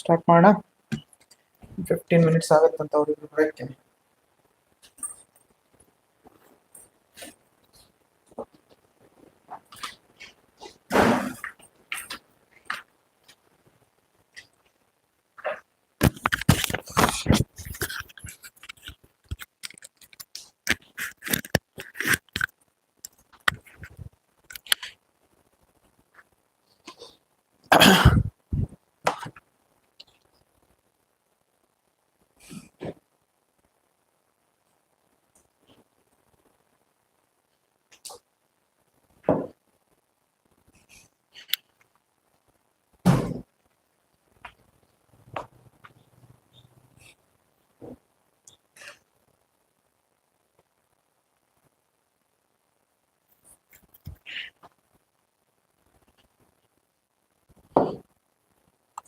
Start ಮಾಡೋಣ. 15 minutes ಆಗುತ್ತಂತ ಅವ್ರಿಗೆ ಬರೋಕ್ಕೆ.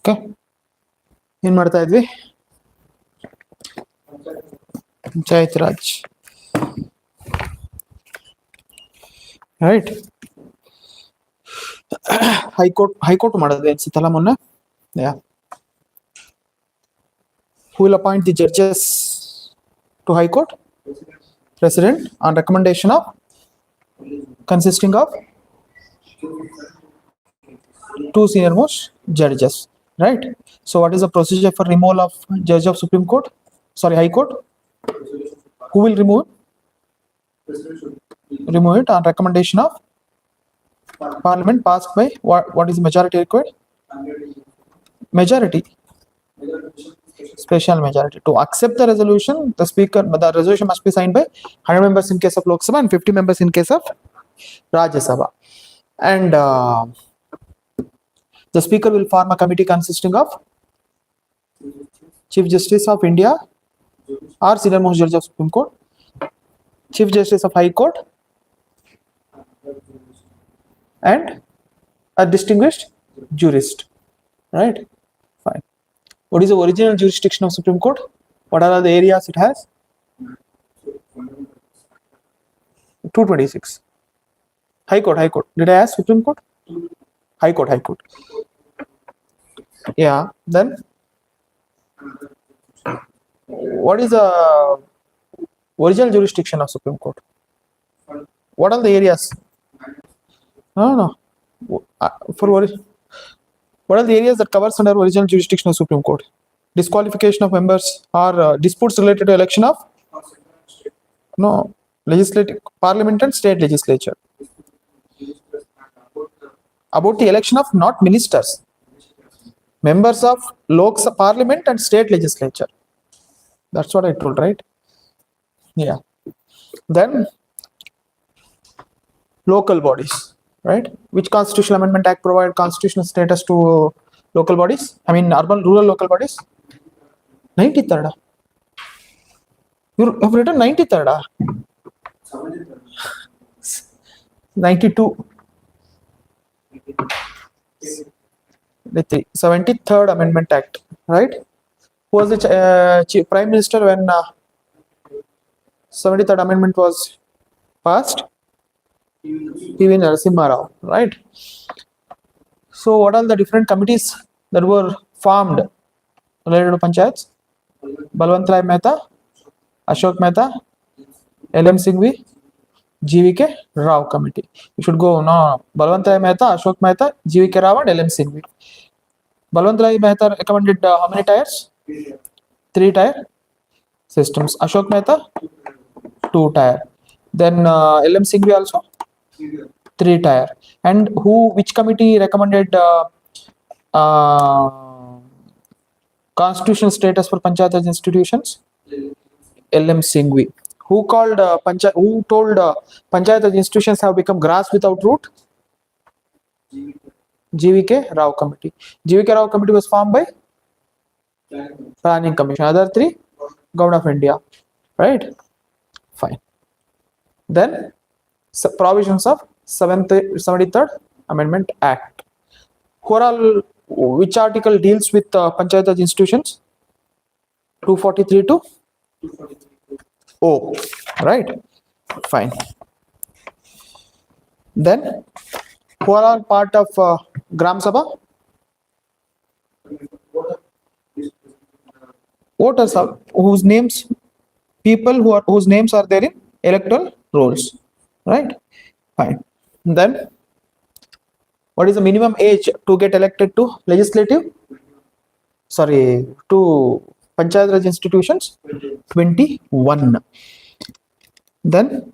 ಓಕೆ, ಏನ್ ಮಾಡ್ತಾ ಇದ್ವಿ? ಪಂಚಾಯತ್ ರಾಜ್, ರೈಟ್. ಹೈಕೋರ್ಟ್ ಮಾಡೋದು ಅನ್ಸುತ್ತಲ್ಲ ಮೊನ್ನೆ. ಯಾ, who will appoint the judges to High Court? President on recommendation of consisting of two senior most judges, right? So what is the procedure for removal of judge of Supreme Court? Sorry, High Court. Who will remove it on recommendation of Parliament passed by what is the majority required? Majority. Special majority. To accept the resolution, the resolution must be signed by 100 members in case of Lok Sabha and 50 members in case of Rajya Sabha. And the speaker will form a committee consisting of Chief Justice of India or senior most judge of Supreme Court, Chief Justice of High Court, and a distinguished jurist, right? Fine. What is the original jurisdiction of Supreme Court? What are the areas it has? 226. High Court. Did I ask Supreme Court? High Court. Yeah. Then what is the original jurisdiction of Supreme Court? What are the areas? No. What are the areas that covers under original jurisdiction of Supreme Court? Disqualification of members or disputes related to election of legislative, parliament and state legislature. About the election of not ministers, members of Lok Sabha, parliament and state legislature. That's what I told, right? Yeah. Then local bodies, right? Which constitutional amendment act provide constitutional status to local bodies? I mean rural local bodies? 93rd. You have written 93rd. 92. The 73rd Amendment Act, right? Who was the Prime Minister when 73rd Amendment was passed? P.V. Narasimha Rao, right? So what are the different committees that were formed related to panchayats? Balwant Rai Mehta, Ashok Mehta, L.M. Singhvi, G.V.K. Rao committee. You should go, no, Balwant Rai Mehta, Ashok Mehta, G.V.K. Rao and L.M. Singhvi. Balwant Rai Mehta recommended how many tiers? 3 tier systems. Ashok Mehta 2 tier. Then L.M. Singhvi also 3 tier. And which committee recommended constitutional status for panchayat institutions? L.M. Singhvi. Who told panchayat institutions have become grass without root? G.V.K. Rao committee. G.V.K. Rao committee was formed by Planning Commission. Other 3, Government of India, right? Fine. Then provisions of 73rd Amendment Act. Which article deals with panchayat institutions? 243 to 243. Oh, right? Fine. Then who are all part of Gram Sabha? voters are whose names, people whose names are there in electoral rolls, right? Fine. Then what is the minimum age to get elected to legislative? Sorry, to Panchayat Raj institutions? 21. Then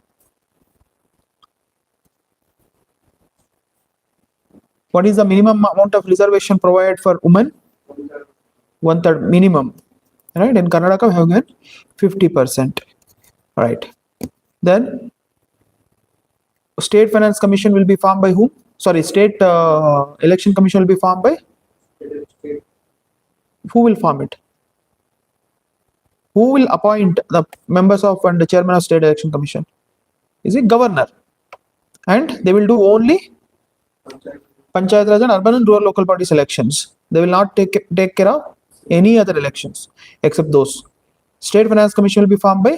what is the minimum amount of reservation provided for women? 1/3 minimum, right? In Karnataka we have given 50%, right? Then state finance commission will be formed by whom? Sorry, state election commission will be formed by who will form it? Who will appoint the members of and the chairman of state election commission? Is it governor? And they will do only Panchayat Raj and urban and rural local bodies elections. They will not take care of any other elections except those. State finance commission will be formed by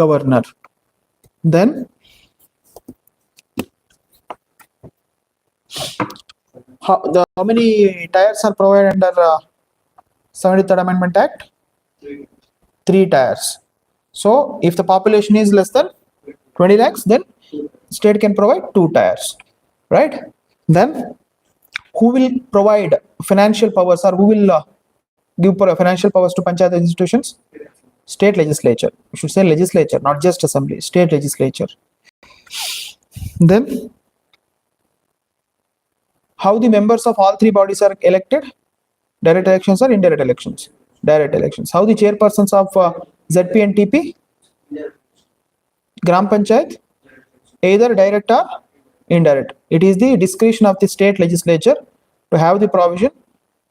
governor. Then how many tires are provided under 73rd Amendment Act? 3 tires. So if the population is less than 20 lakhs, then state can provide 2 tires, right? Then who will provide financial powers, or who will give financial powers to panchayat institutions? State legislature. You should say legislature, not just assembly. State legislature. Then how the members of all 3 bodies are elected? Direct elections or indirect elections? Direct elections. How the chairpersons of ZP and TP? Gram Panchayat? Either direct or indirect. It is the discretion of the state legislature to have the provision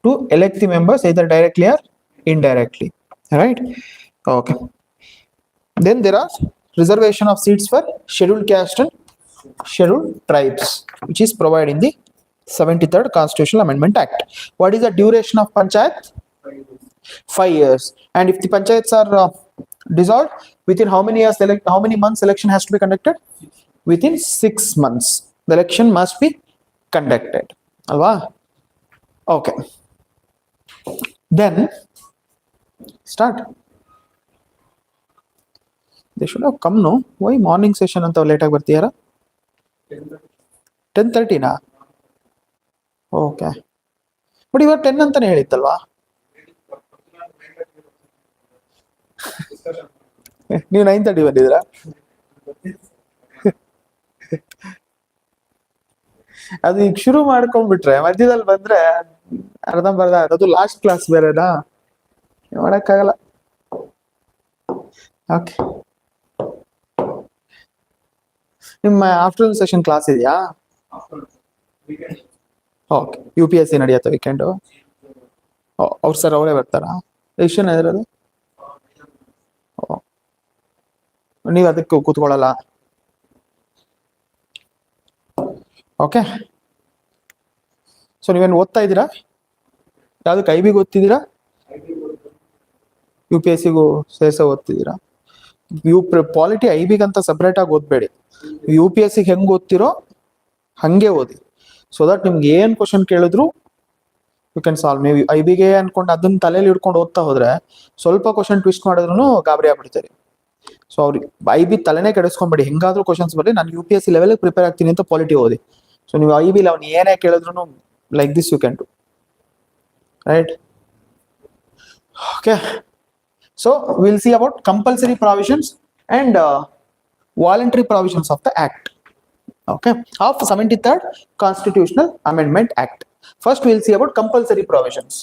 to elect the members either directly or indirectly. Right? Okay. Then there are reservation of seats for scheduled caste and scheduled tribes, which is provided in the 73rd Constitutional Amendment Act. What is the duration of panchayat? 5 years. And if the panchayats are dissolved, within how many years, how many months election has to be conducted? Within 6 months, the election must be conducted. Alva? Okay. Then start. They should have come, no? Why morning session anta late agi bartiyara? 10:30 na? Okay. But you were 10 ಅಂತಾನೆ ಹೇಳಿತ್ತಲ್ವಾ? ನೀವು 9:30 ಬಂದಿದ್ರಾ? ಅದು ಈಗ ಶುರು ಮಾಡ್ಕೊಂಡ್ಬಿಟ್ರೆ ಮಧ್ಯದಲ್ಲಿ ಬಂದ್ರೆ ಅರ್ಧಂಬರ್ಧ ಅದು last class ಬೇರೆನಾ, ಮಾಡಕ್ಕಾಗಲ್ಲ. ಓಕೆ, ನಿಮ್ಮ ಆಫ್ಟರ್ನೂನ್ ಸೆಷನ್ ಕ್ಲಾಸ್ ಇದೆಯಾ? ಓಕೆ, UPSC ನಡೆಯುತ್ತೆ ವೀಕೆಂಡು? ಅವ್ರು ಸರ್ ಅವರೇ ಬರ್ತಾರಾ? ಎಷ್ಟು ಜನ ಇರೋದು? ನೀವು ಅದಕ್ಕೆ ಕೂತ್ಕೊಳ್ಳಲ್ಲ? ಓಕೆ. ಸೊ ನೀವೇನು ಓದ್ತಾ ಇದ್ದೀರಾ? ಯಾವುದಕ್ಕೆ IB-ಗೆ ಓದ್ತಿದ್ದೀರಾ? UPSC-ಗೂ ಸೇರಿಸ ಓದ್ತಿದ್ದೀರಾ? ಪಾಲಿಟಿ IB-ಗೆ ಅಂತ ಸಪ್ರೇಟ್ ಆಗಿ ಓದ್ಬೇಡಿ. UPSC-ಗೆ ಹೆಂಗೆ ಓದ್ತಿರೋ ಹಂಗೆ ಓದಿ. ಸೊ ದಟ್ ನಿಮ್ಗೆ ಏನು ಕ್ವಶನ್ ಕೇಳಿದ್ರು ಯು ಕ್ಯಾನ್ ಸಾಲ್ವ್. ನೀವು IB-ಗೆ ಅನ್ಕೊಂಡು ಅದನ್ನ ತಲೆಯಲ್ಲಿ ಹಿಡ್ಕೊಂಡು ಓದ್ತಾ ಹೋದ್ರೆ ಸ್ವಲ್ಪ ಕ್ವಶನ್ ಟ್ವಿಸ್ಟ್ ಮಾಡಿದ್ರು ಗಾಬರಿ ಆಗ್ಬಿಡ್ತೀರಿ. ಸೊ ಅವ್ರಿಗೆ IB ತಲೆನೇ ಕೆಡಿಸ್ಕೊಂಬೇಡಿ. ಹೆಂಗಾದ್ರೂ ಕ್ವಶನ್ಸ್ ಬರಲಿ, ನಾನು UPSC ಲೆವೆಲ್ಗೆ ಪ್ರಿಪೇರ್ ಆಗ್ತೀನಿ ಅಂತ ಪಾಲಿಟಿ ಓದಿ. ಸೊ ನೀವು IB-ಲಿ ಅವ್ನು ಏನೇ ಕೇಳಿದ್ರು like this you can do, right? Okay. So we'll see about compulsory provisions and voluntary provisions of the Act, okay, of 73rd Constitutional Amendment Act. First we'll see about compulsory provisions.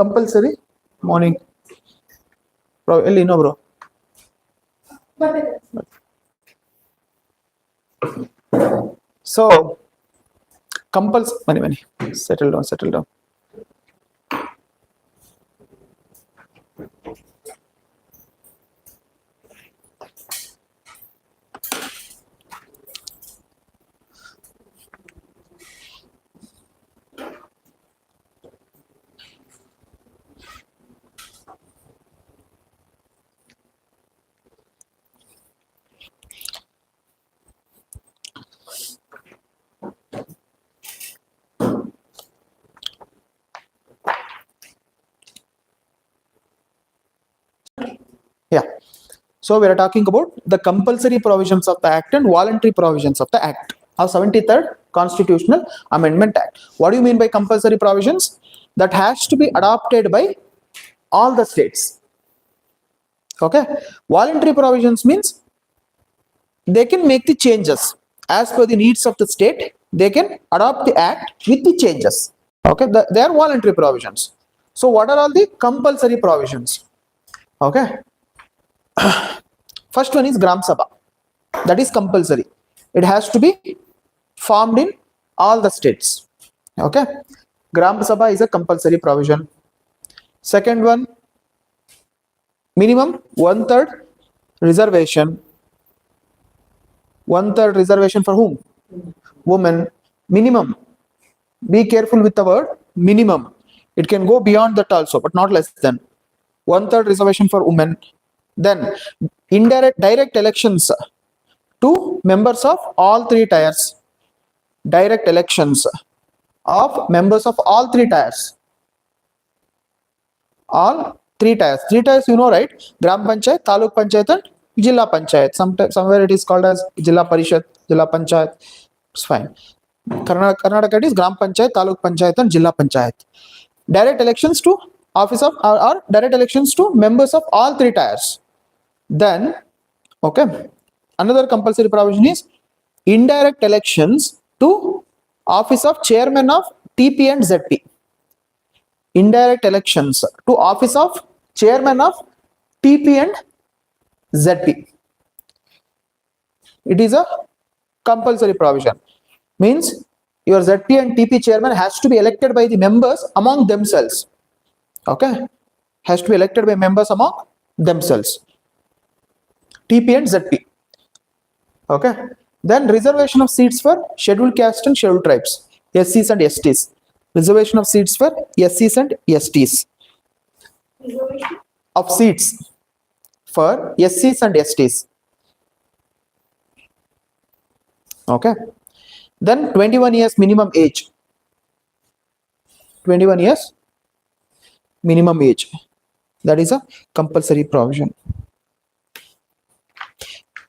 Compulsory morning. Bro, elli no bro. So many settle down. So we are talking about the compulsory provisions of the Act and voluntary provisions of the Act of 73rd Constitutional Amendment Act. What do you mean by compulsory provisions? That has to be adopted by all the states. Okay. Voluntary provisions means they can make the changes as per the needs of the state. They can adopt the act with the changes. Okay. They are voluntary provisions. So what are all the compulsory provisions? Okay. First one is Gram Sabha. That is compulsory. It has to be formed in all the states. Okay. Gram Sabha is a compulsory provision. Second one, minimum 1/3 reservation. 1/3 reservation for whom? Women. Minimum. Be careful with the word minimum. It can go beyond that also, but not less than. 1/3 reservation for women. Then direct elections to members of all three tiers. Direct elections of members of all three tiers. All three tiers. Three tiers, you know, right? Gram Panchayat, Taluk Panchayat, and Jilla Panchayat. Somewhere it is called as Jilla Parishad, Jilla Panchayat. It's fine. Karnataka it is Gram Panchayat, Taluk Panchayat, and Jilla Panchayat. Direct elections to office of or direct elections to members of all three tiers. Then, okay, another compulsory provision is indirect elections to office of chairman of TP and ZP. Indirect elections to office of chairman of TP and ZP. It is a compulsory provision. Means your ZP and TP chairman has to be elected by the members among themselves. Okay. Has to be elected by members among themselves. TP and ZP. Okay. Then reservation of seats for scheduled caste and scheduled tribes. SCs and STs. Reservation of seats for SCs and STs. Reservation of seats for SCs and STs. Okay. Then 21 years minimum age. 21 years minimum age. That is a compulsory provision.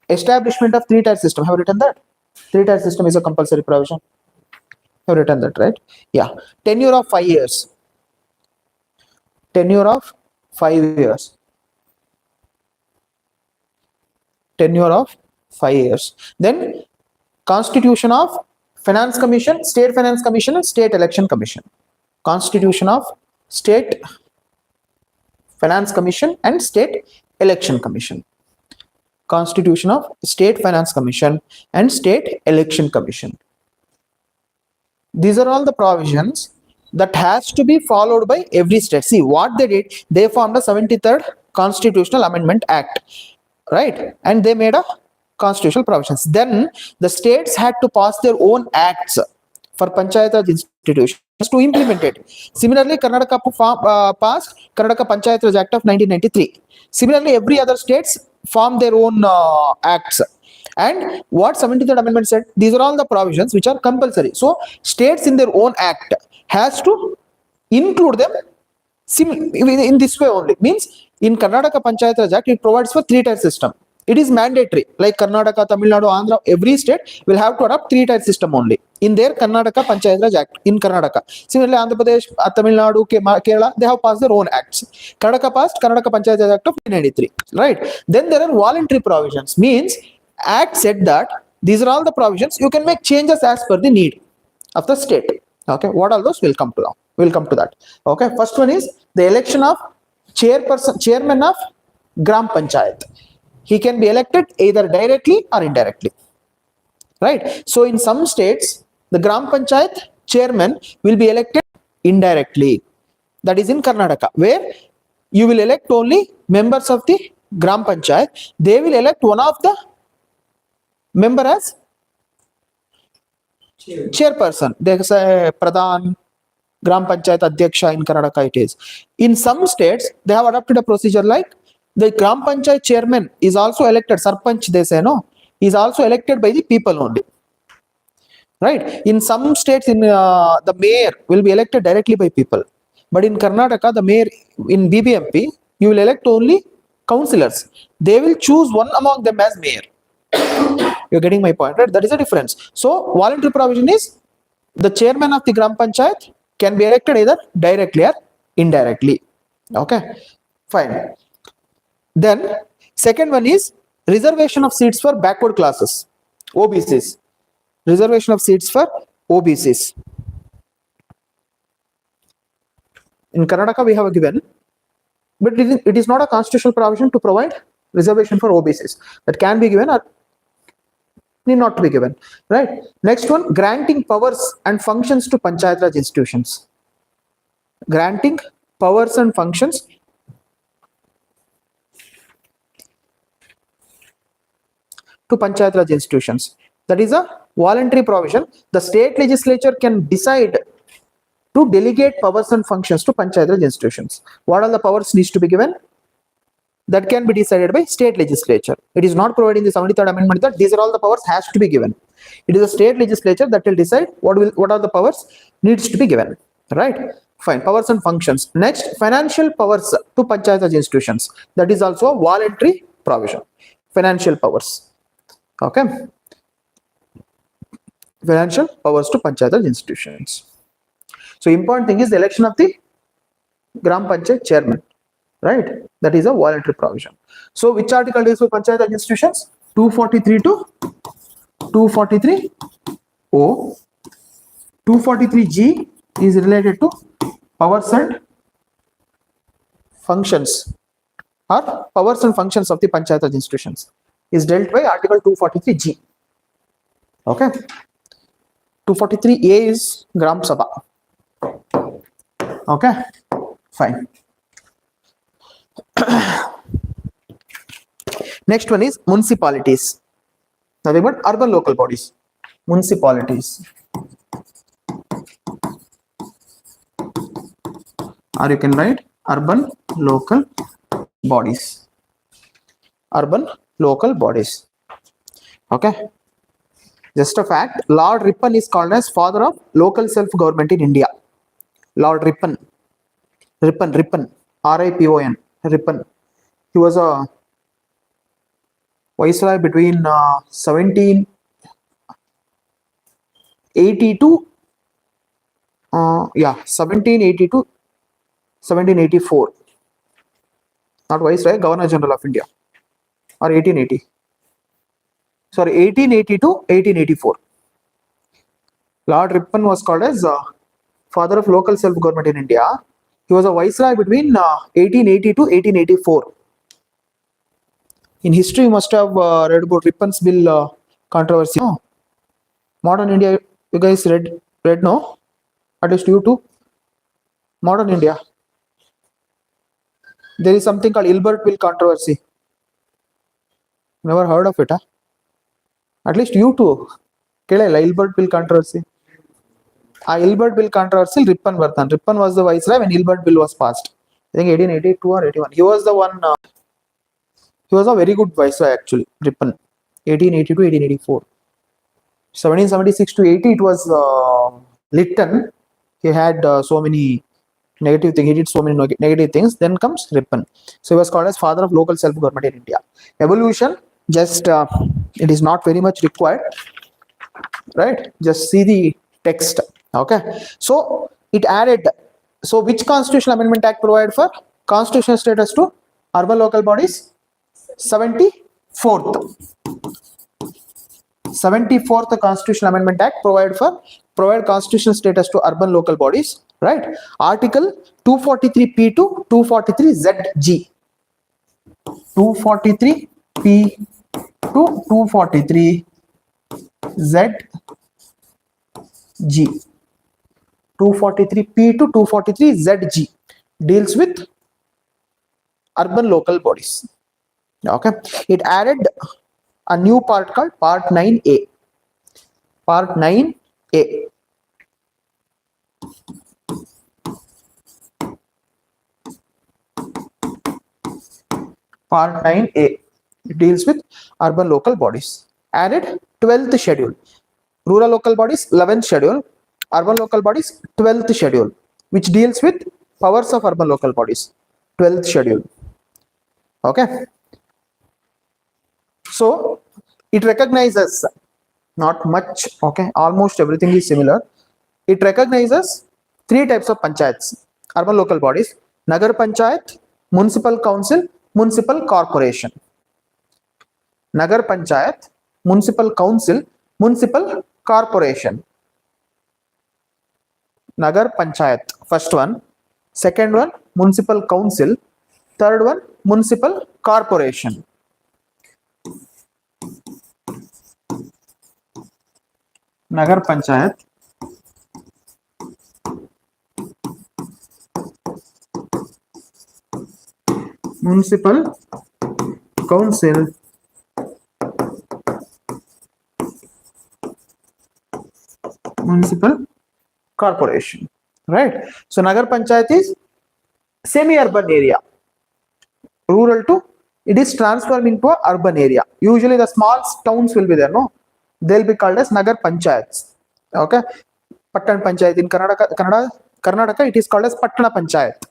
Establishment of three-tier system. Have you written that? Three-tier system is a compulsory provision. Have written that, right? Yeah. Tenure of 5 years. Tenure of 5 years. Tenure of 5 years. Then Constitution of Finance Commission, State Finance Commission, and State Election Commission. Constitution of State Finance Commission and State Election Commission. Constitution of State Finance Commission and State Election Commission. These are all the provisions that has to be followed by every state. See what they did, they formed a 73rd Constitutional Amendment Act, right? And they made a constitutional provisions. Then the states had to pass their own acts for Panchayat Raj institutions to implement it. Similarly, Karnataka passed Karnataka Panchayat Raj Act of 1993. Similarly, every other states formed their own acts. And what 73rd Amendment said, these are all the provisions which are compulsory. So states in their own act has to include them in this way only. Means in Karnataka Panchayat Raj Act, it provides for three-tier system. It is mandatory. Like Karnataka, Tamil Nadu, Andhra, every state will have to adopt three-tier system only in their Karnataka Panchayat Raj Act in Karnataka. Similarly, Andhra Pradesh, Tamil Nadu, Kerala, they have passed their own acts. Karnataka passed Karnataka Panchayat Raj Act of 1993. Right? Then there are voluntary provisions. Means Act said that these are all the provisions. You can make changes as per the need of the state. Okay, what are those? We'll come to now. We'll come to that. Okay, first one is the election of chairman of Gram Panchayat. He can be elected either directly or indirectly. Right? So in some states, the Gram Panchayat chairman will be elected indirectly. That is in Karnataka, where you will elect only members of the Gram Panchayat. They will elect one of the member as chairperson. They say Pradhan, Gram Panchayat Adhyaksha in Karnataka it is. In some states, they have adopted a procedure like the Gram Panchayat chairman is also elected, Sarpanch they say, no? He is also elected by the people only. Right? In some states, the mayor will be elected directly by people. But in Karnataka, the mayor in BBMP, you will elect only councillors. They will choose one among them as mayor. You're getting my point, right? That is a difference. So voluntary provision is the chairman of the Gram Panchayat can be elected either directly or indirectly. Okay, fine. Then second one is reservation of seats for backward classes, OBCs. Reservation of seats for OBCs. In Karnataka we have a given, but it is not a constitutional provision to provide reservation for OBCs. That can be given or need not to be given, right? Next one, granting powers and functions to Panchayat Raj institutions. Granting powers and functions to Panchayat Raj institutions. That is a voluntary provision. The state legislature can decide to delegate powers and functions to Panchayat Raj institutions. What are the powers needs to be given? That can be decided by state legislature. It is not provided in the 73rd amendment that these are all the powers has to be given. It is a state legislature that will decide what are the powers needs to be given, right? Fine. Powers and functions. Next, financial powers to Panchayat Raj institutions. That is also a voluntary provision. Financial powers. Okay. Financial powers to Panchayat Raj institutions. So important thing is the election of the Gram Panchayat chairman, right? That is a voluntary provision. So which article deals with Panchayat Raj institutions? 243 to 243 O. 243 G is related to powers and functions or powers and functions of the Panchayat Raj institutions is dealt by article 243 G. Okay. 243 A is Gram Sabha. Okay, fine. Next one is municipalities. Nothing but urban local bodies. Municipalities. Or you can write urban local bodies. Urban local bodies. Okay. Just a fact, Lord Ripon is called as father of local self-government in India. Lord Ripon, R-I-P-O-N, Ripon. He was a viceroy between 1780 to 1784. Not viceroy, Governor General of India, or 1880. Sorry, 1880 to 1884. Lord Ripon was called as father of local self-government in India. He was a viceroy between 1880 to 1884. In history, you must have read about Ripon's bill controversy. No? Modern India, you guys read no? At least you too. Modern India. There is something called Ilbert bill controversy. Never heard of it, huh? At least you too. Kelala Ilbert bill controversy. Ilbert bill controversy, Ripon Vartan. Ripon was the viceroy when Ilbert bill was passed. I think 1882 or 81. He was the one. He was a very good viceroy actually. Ripon, 1882 to 1884. 1776 to 80, it was Lytton. He had so many negative things. He did so many negative things. Then comes Ripon. So he was called as father of local self-government in India. Evolution, just it is not very much required, right? Just see the text. Okay. So it added. So which Constitutional Amendment Act provided for constitutional status to urban local bodies? 74th. 74th Constitutional Amendment Act provide constitutional status to urban local bodies, right? Article 243P to 243ZG. 243P to 243ZG. 243P to 243ZG deals with urban local bodies. Okay, it added a new part called Part 9A. Part 9A. Part 9A. It deals with urban local bodies. Added 12th schedule. Rural local bodies 11th schedule. Urban local bodies 12th schedule, which deals with powers of urban local bodies. 12th schedule. Okay, so it recognizes not much, okay, almost everything is similar. It recognizes three types of panchayats, urban local bodies: nagar panchayat, municipal council, municipal corporation. Nagar panchayat, municipal council, municipal corporation. Nagar panchayat, first one. Second one, municipal council. Third one, municipal corporation. Nagar panchayat, municipal council, municipal corporation, right? So nagar panchayat is semi urban area, rural to it is transformed into a urban area. Usually the small towns will be there, no, they'll be called as nagar panchayats. Okay, pattan panchayat in Karnataka it is called as pattana panchayat,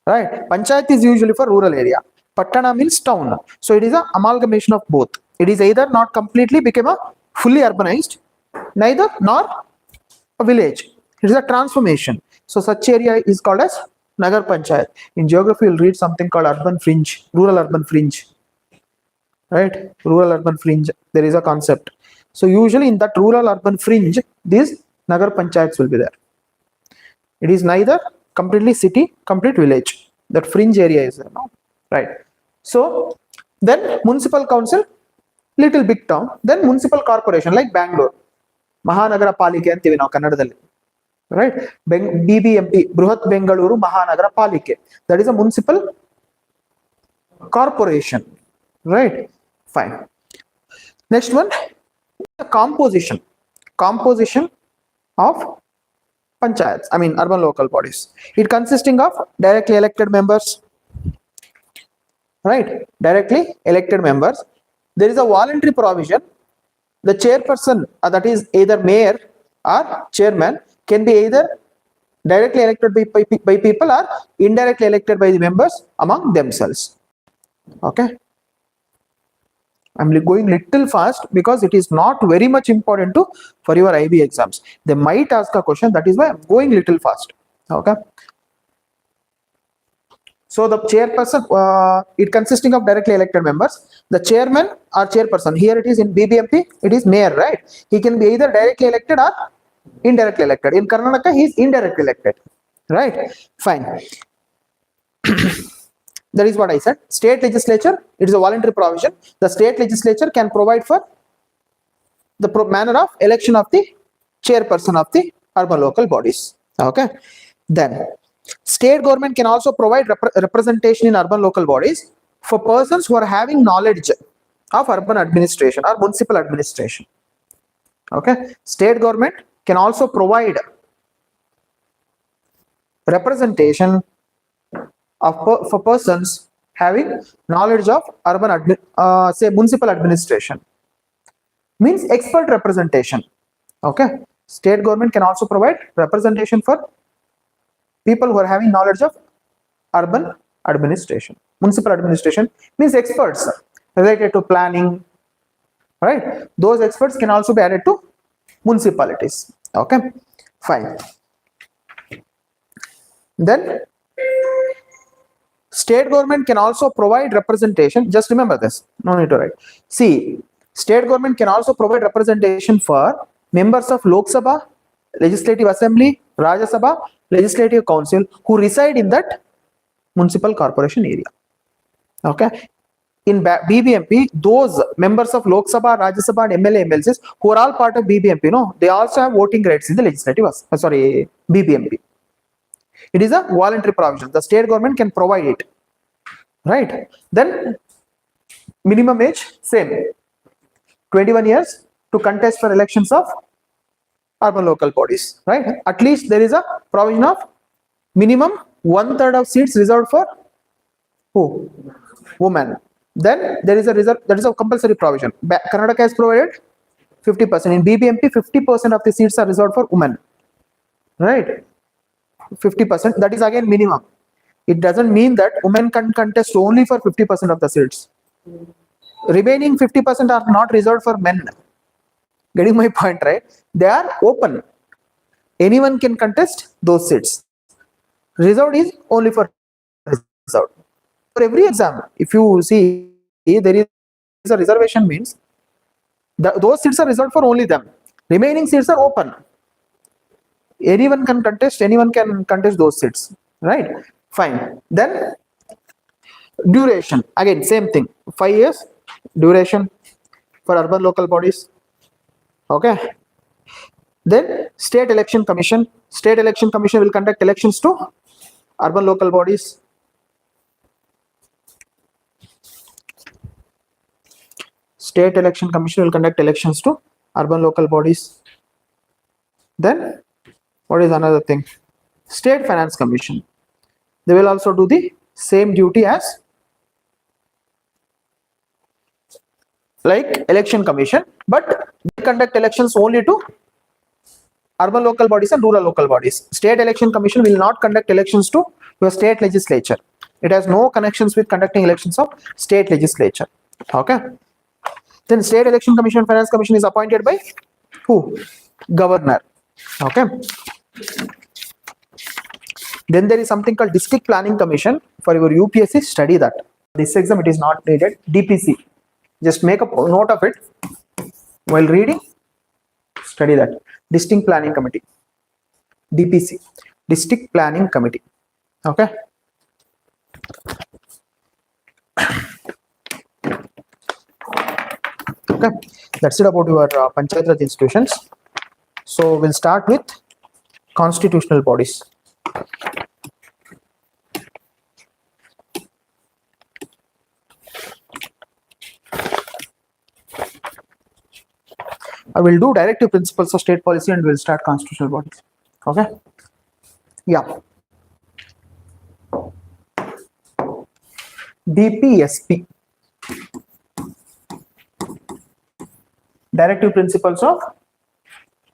right? Panchayat is usually for rural area, pattana means town, so it is a amalgamation of both. It is either not completely become a fully urbanized, neither nor a village. It is a transformation. So such area is called as nagar panchayat. In geography you'll read something called urban fringe, rural urban fringe, right? Rural urban fringe, there is a concept. So usually in that rural urban fringe these nagar panchayats will be there. It is neither completely city, complete village, that fringe area is there, no? Right. So then municipal council, little big town. Then municipal corporation like Bangalore, ಮಹಾನಗರ ಪಾಲಿಕೆ ಅಂತೀವಿ ನಾವು ಕನ್ನಡದಲ್ಲಿ, right? BBMP, ಬೃಹತ್ ಬೆಂಗಳೂರು ಮಹಾನಗರ ಪಾಲಿಕೆ, that is a municipal corporation, right? Fine. Next one, the composition of panchayats, I mean urban local bodies. It consisting of directly elected members, right? Directly elected members. There is a voluntary provision. The chairperson, that is either mayor or chairman, can be either directly elected by people or indirectly elected by the members among themselves. Okay, I'm going little fast because it is not very much important to for your IB exams. They might ask a question, that is why I'm going little fast. Okay, so the chairperson, it consisting of directly elected members. The chairman or chairperson, here it is in BBMP, it is mayor, right? He can be either directly elected or indirectly elected. In Karnataka, he is indirectly elected, right? Fine. That is what I said. State legislature, it is a voluntary provision. The state legislature can provide for the manner of election of the chairperson of the urban local bodies. Okay, then state government can also provide representation in urban local bodies for persons who are having knowledge of urban administration or municipal administration. Okay, state government can also provide representation of for persons having knowledge of urban say municipal administration, means expert representation. Okay, state government can also provide representation for people who are having knowledge of urban administration. Municipal administration means experts related to planning, right? Those experts can also be added to municipalities. Okay, fine. Then state government can also provide representation. Just remember this, no need to write. See, state government can also provide representation for members of Lok Sabha, Legislative Assembly, Rajya Sabha, Legislative Council who reside in that municipal corporation area. Okay, in BBMP, those members of Lok Sabha, Rajya Sabha and MLA MLCs who are all part of BBMP, no, they also have voting rights in the legislative BBMP. It is a voluntary provision. The state government can provide it, right? Then minimum age, same, 21 years to contest for elections of urban local bodies, right? At least there is a provision of minimum 1/3 of seats reserved for who? Women. Then there is a reserve, that is a compulsory provision. Karnataka has provided 50%. In BBMP, 50% of the seats are reserved for women, right? 50%, that is again minimum. it doesn't mean that women can contest only for 50% of the seats. Remaining 50% are not reserved for men. Getting my point, right? They are open. Anyone can contest those seats. Reserved is only for reserved. For every exam, if you see, there is a reservation means those seats are reserved for only them. Remaining seats are open. Anyone can contest those seats, right? Fine. Then duration, again same thing, 5 years duration for urban local bodies. Okay. Then state election commission will conduct elections to urban local bodies. State election commission will conduct elections to urban local bodies. Then what is another thing? State finance commission, they will also do the same duty as like election commission, but they conduct elections only to urban local bodies and rural local bodies. State election commission will not conduct elections to your state legislature. It has no connections with conducting elections of state legislature. Okay. Then state election commission and finance commission is appointed by who? Governor. Okay. Then there is something called district planning commission. For your UPSC, study that. This exam it is not needed. DPC. Just make a note of it while reading. Study that. District planning committee. DPC. District planning committee. Okay. Okay. That's it about your Panchayat Raj institutions. So we'll start with constitutional bodies. I will do directive principles of state policy and we'll start constitutional bodies. Okay. Yeah. DPSP. Directive principles of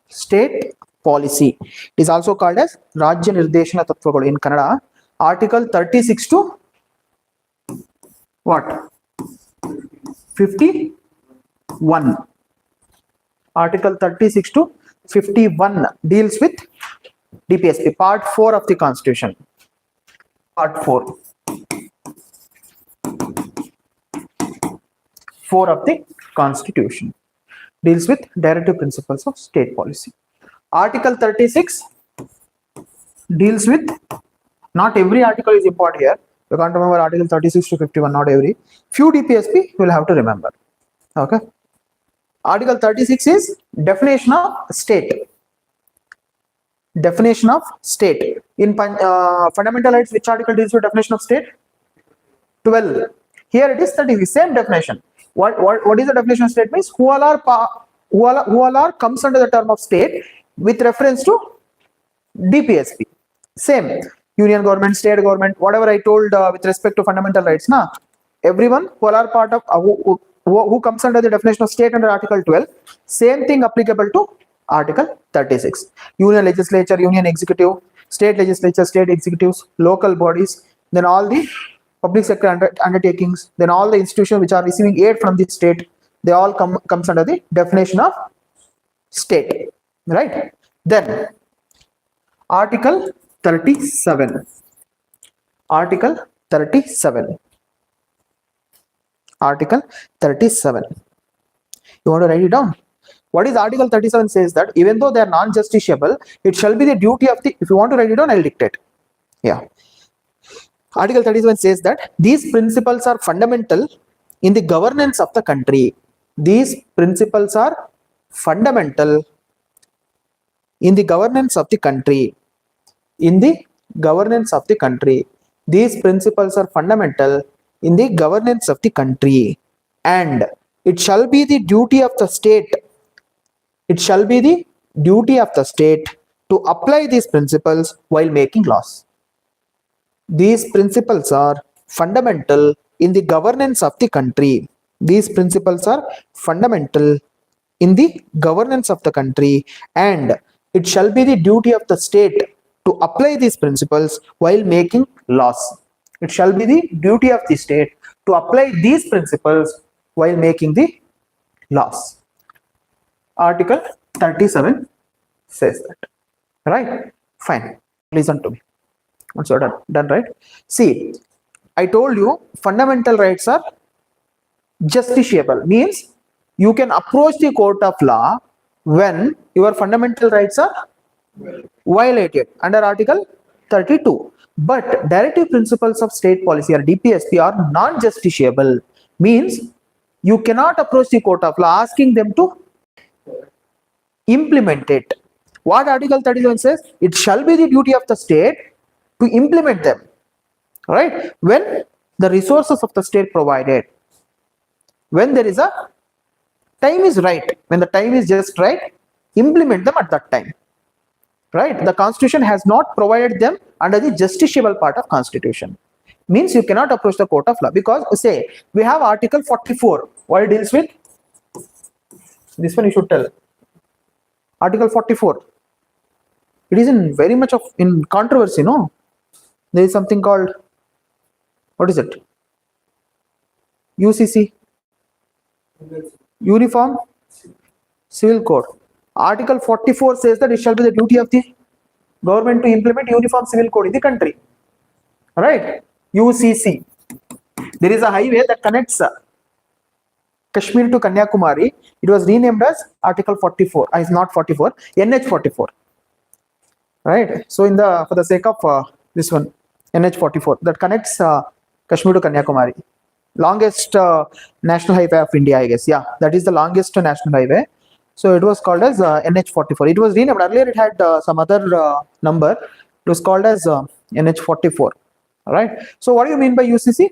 state policy. It is also called as Rajya Nirdeshana Tattva in Kannada. Article 36 to what? 51. Article 36 to 51 deals with DPSP, part 4 of the Constitution. Part 4. 4 of the Constitution deals with directive principles of state policy. Article 36 deals with, not every article is important here. You can't remember Article 36 to 51, not every. Few DPSP will have to remember. Okay. Article 36 is definition of state. Definition of state. In fundamental rights, which article deals with definition of state? 12. Here it is 30. Same definition. What is the definition of state means? Who all are comes under the term of state with reference to DPSP. Same. Union government, state government, whatever I told with respect to fundamental rights. Na? Everyone who all are part of who comes under the definition of state under Article 12, same thing applicable to Article 36. Union legislature, union executive, state legislature, state executives, local bodies, then all the public sector undertakings, then all the institutions which are receiving aid from the state, they all comes under the definition of state, right? Then Article 37. Article 37. Article 37. You want to write it down? What is Article 37 says that even though they are non-justiciable, it shall be the duty of the, if you want to write it down, I'll dictate. Yeah. Article 37 says that these principles are fundamental in the governance of the country. These principles are fundamental in the governance of the country. In the governance of the country. These principles are fundamental in the governance of the country. And it shall be the duty of the state. It shall be the duty of the state to apply these principles while making laws. These principles are fundamental in the governance of the country. These principles are fundamental in the governance of the country, and it shall be the duty of the state to apply these principles while making laws. It shall be the duty of the state to apply these principles while making the laws. Article 37 says that. Right? Fine. Listen to me. Once you're done, right? See, I told you fundamental rights are justiciable, means you can approach the court of law when your fundamental rights are violated under Article 32. But directive principles of state policy or DPSP are non-justiciable, means you cannot approach the court of law asking them to implement it. What Article 37 says? It shall be the duty of the state to implement them, right? When the resources of the state provided, when there is a time is right, when the time is just right, implement them at that time, right? The constitution has not provided them under the justiciable part of constitution, means you cannot approach the court of law. Because say we have Article 44, what it deals with, this one you should tell. Article 44, it is in very much of in controversy, no? There is something called, what is it, UCC, Uniform Civil Code. Article 44 says that it shall be the duty of the government to implement Uniform Civil Code in the country, right? UCC. There is a highway that connects Kashmir to Kanyakumari. It was renamed as Article 44. It's not 44, NH 44, right? So in the, for the sake of this one, NH 44 that connects Kashmir to Kanyakumari, longest national highway of India, I guess. Yeah, that is the longest national highway. So it was called as NH 44. It was renamed earlier. It had some other number. It was called as NH 44. All right. So what do you mean by UCC?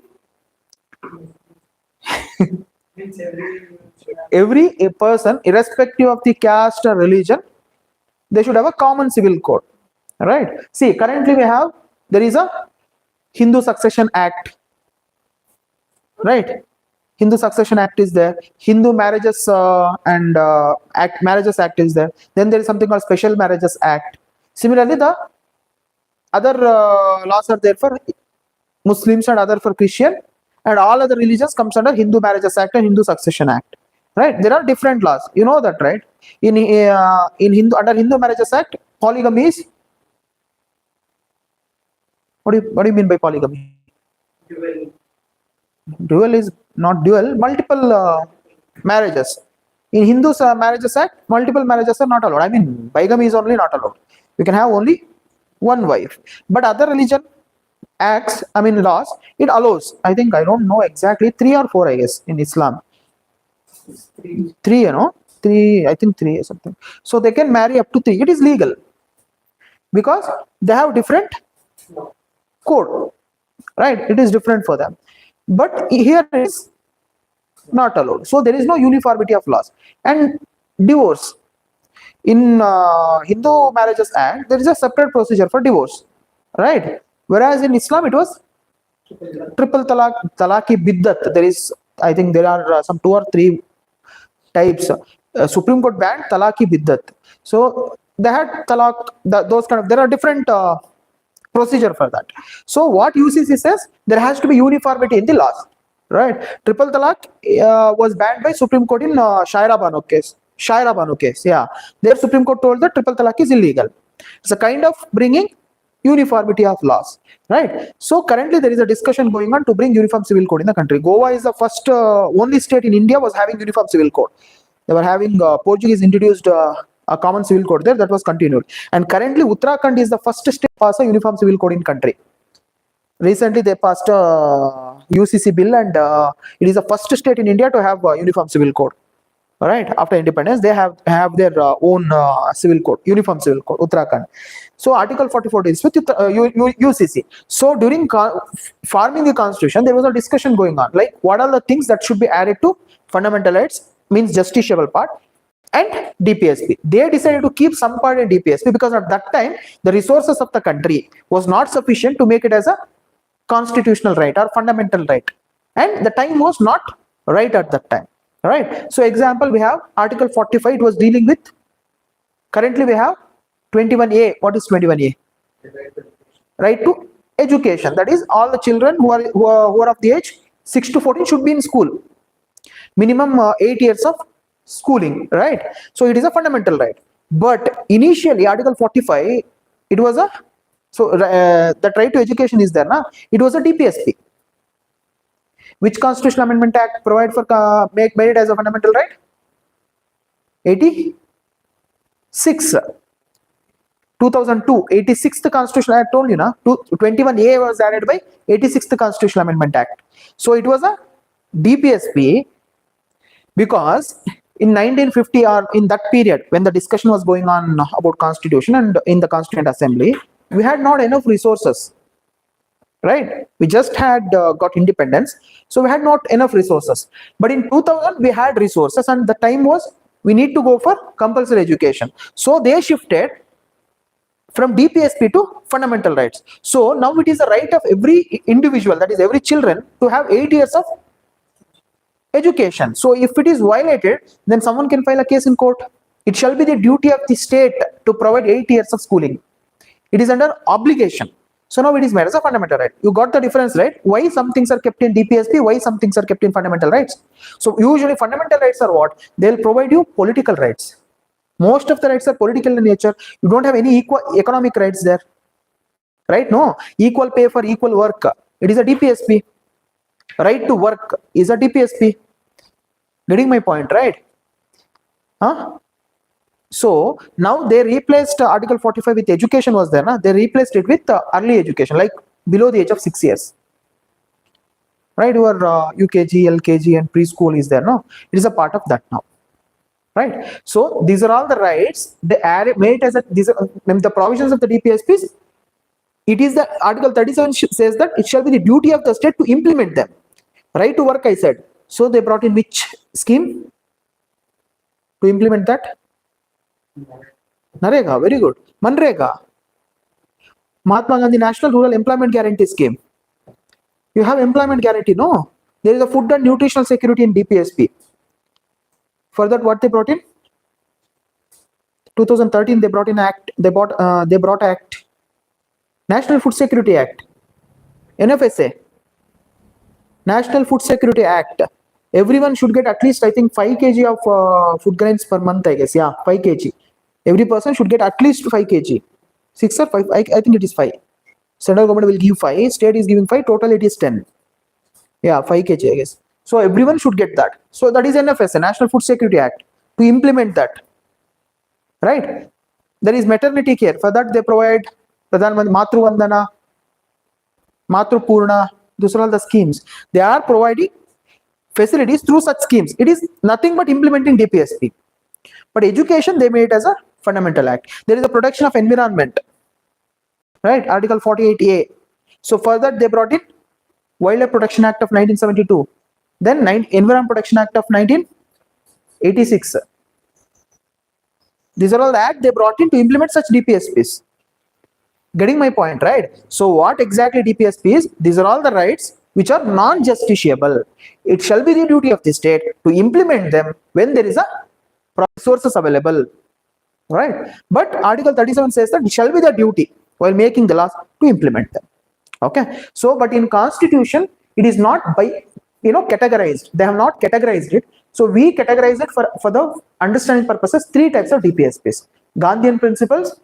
Every person, irrespective of the caste or religion, they should have a common civil code, right? See, currently there is a Hindu Succession Act, right? Hindu Succession Act is there. Hindu Marriages Marriages Act is there. Then there is something called Special Marriages Act. Similarly, the other laws are there for Muslims and other for Christian, and all other religions comes under Hindu Marriages Act and Hindu Succession Act, right? There are different laws, you know that, right? In Hindu, under Hindu Marriages Act, polygamy is, what do you mean by polygamy? Dual is not dual, multiple marriages. In Hindu Marriages Act, multiple marriages are not allowed. I mean, bigamy is only not allowed. You can have only one wife. But other religion acts, I mean laws, it allows. I think, I don't know exactly, 3 or 4, I guess, in Islam. 3, you know, 3, I think 3 or something. So they can marry up to 3. It is legal because they have different code, right? It is different for them. But here it is not allowed. So there is no uniformity of laws. And divorce. In Hindu Marriages Act, there is a separate procedure for divorce, right? Whereas in Islam, it was triple talaq, talaqi biddat. There is, I think there are some 2 or 3 types. Supreme Court banned talaqi biddat. So they had talaq, those kind of, there are different procedure for that. So what UCC says, there has to be uniformity in the laws, right? Triple talaq was banned by Supreme Court in Shaira Bano case. Shaira Bano case, yeah. There Supreme Court told that triple talaq is illegal. It's a kind of bringing uniformity of laws, right? So currently there is a discussion going on to bring uniform civil code in the country. Goa is the first only state in India was having uniform civil code. They were having Portuguese introduced a common civil code there, that was continued. And currently Uttarakhand is the first state to pass a uniform civil code in country. Recently they passed a UCC bill, and it is the first state in India to have a uniform civil code. Right, after independence, they have their own civil code, uniform civil code, Uttarakhand. So Article 44 deals with UCC. So during forming the constitution, there was a discussion going on, like what are the things that should be added to fundamental rights, means justiciable part, and DPSP. They decided to keep some part in DPSP because at that time the resources of the country was not sufficient to make it as a constitutional right or fundamental right, and the time was not right at that time. Right. So example, we have Article 45. It was dealing with, currently we have 21A. What is 21A? Right to education. That is, all the children who are of the age 6 to 14 should be in school. Minimum 8 years of schooling, right? So it is a fundamental right. But initially, Article 45, it was a, so that right to education is there, na? It was a DPSP. Which Constitutional Amendment Act provide for made it as a fundamental right? 86. 2002, 86th Constitutional Act, told you na, 21A was added by 86th Constitutional Amendment Act. So it was a DPSP because in 1950, or in that period when the discussion was going on about Constitution and in the Constituent Assembly, we had not enough resources, right? We just had got independence, so we had not enough resources. But in 2000, we had resources, and the time was we need to go for compulsory education. So they shifted from DPSP to fundamental rights. So now it is the right of every individual, that is every children, to have 8 years of education. So if it is violated, then someone can file a case in court. It shall be the duty of the state to provide 8 years of schooling. It is under obligation. So now it is made as a fundamental right. You got the difference, right? Why some things are kept in DPSP, why some things are kept in fundamental rights. So usually fundamental rights are what? They'll provide you political rights. Most of the rights are political in nature. You don't have any equal economic rights there, right? No, equal pay for equal work, it is a DPSP. Right to work is a DPSP. Getting my point, right? Huh? So now they replaced Article 45 with education was there, na? They replaced it with early education, like below the age of 6 years. Right, your UKG, LKG and preschool is there, no? It is a part of that now. Right, so these are all the rights. They made it as a, these are the provisions of the DPSPs. It is the Article 37 says that it shall be the duty of the state to implement them. Right to work, I said. So they brought in which scheme to implement that? Narega, very good. Manrega. Mahatma Gandhi National Rural Employment Guarantee Scheme. You have employment guarantee, no? There is a food and nutritional security in DPSP. For that, what they brought in? 2013, they brought in act. They brought act. National Food Security Act. NFSA. National Food Security Act. Everyone should get at least, I think, 5 kg of food grains per month, I guess. Yeah, 5 kg. Every person should get at least 5 kg. 6 or 5? I think it is 5. Central government will give 5. State is giving 5. Total, it is 10. Yeah, 5 kg, I guess. So everyone should get that. So that is NFSA, National Food Security Act, to implement that. Right? There is maternity care. For that, they provide Pradhan Mantri Matru Vandana, Matru Purna. Those are all the schemes. They are providing facilities through such schemes. It is nothing but implementing DPSP. But education, they made it as a fundamental act. There is a protection of environment. Right? Article 48A. So for that, they brought in Wildlife Protection Act of 1972. Then Environment Protection Act of 1986. These are all the acts they brought in to implement such DPSPs. Getting my point, right? So what exactly DPSP is? These are all the rights which are non-justiciable. It shall be the duty of the state to implement them when there is a resources available. Right? But Article 37 says that it shall be the duty while making the laws to implement them. Okay. So, but in Constitution, it is not by categorized. They have not categorized it. So we categorize it for the understanding purposes 3 types of DPSPs: Gandhian principles,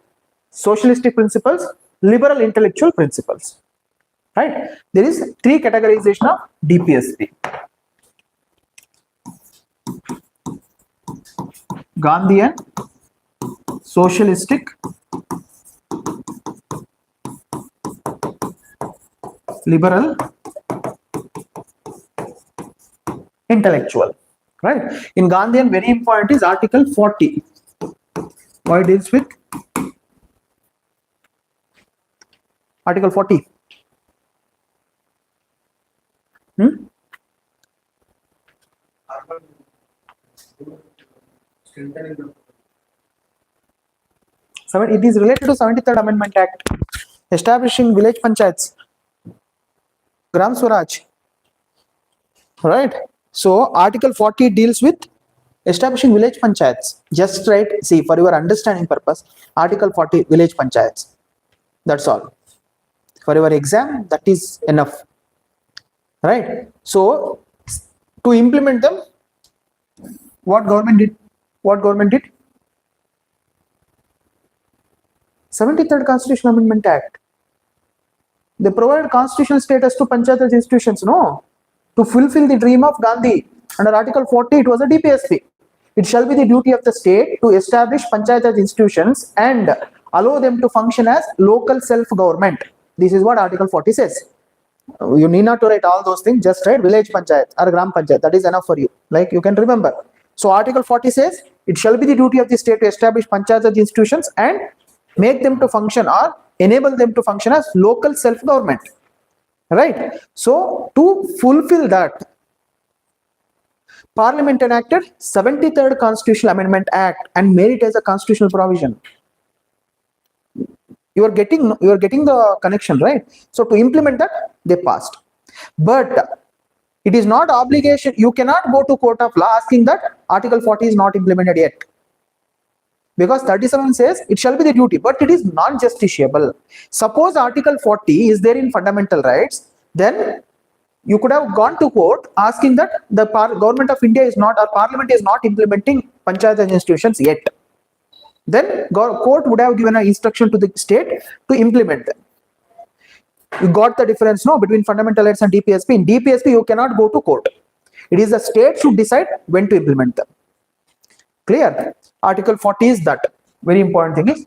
socialistic principles, liberal intellectual principles. Right? There is 3 categorization of DPSP: Gandhian, socialistic, liberal, intellectual. Right? In Gandhian, very important is Article 40. Why it deals with Article 40? 7, it is related to 73rd Amendment Act, establishing village panchayats, Gram Swaraj. Right? So Article 40 deals with establishing village panchayats. Just right, see, for your understanding purpose, Article 40, village panchayats. That's all. for your exam, that is enough, right? So to implement them, what government did? 73rd Constitutional Amendment Act. They provided constitutional status to Panchayat Raj institutions, no? To fulfill the dream of Gandhi. Under Article 40, it was a DPSP. It shall be the duty of the state to establish Panchayat Raj institutions and allow them to function as local self-government. This is what Article 40 says. You need not to write all those things, just write village panchayat or gram panchayat. That is enough for you. Like you can remember. So Article 40 says, it shall be the duty of the state to establish Panchayat Raj institutions and make them to function or enable them to function as local self-government, right? So to fulfill that, Parliament enacted 73rd Constitutional Amendment Act and made it as a constitutional provision. You are getting the connection, right? So to implement that, they passed. But it is not obligation. You cannot go to court of law asking that Article 40 is not implemented yet. Because 37 says it shall be the duty, but it is non-justiciable. Suppose Article 40 is there in fundamental rights, then you could have gone to court asking that the government of India is not, or Parliament is not implementing Panchayat Raj institutions yet. Then court would have given an instruction to the state to implement them. You got the difference, no, between fundamental rights and DPSP. In DPSP, you cannot go to court. It is the state should decide when to implement them. Clear? Article 40 is that. Very important thing is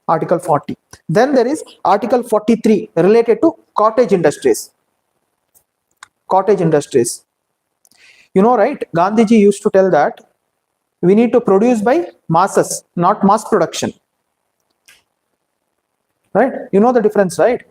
Article 40. Then there is Article 43 related to cottage industries. Cottage industries. You know, right? Gandhiji used to tell that we need to produce by masses, not mass production. Right? You know the difference, right?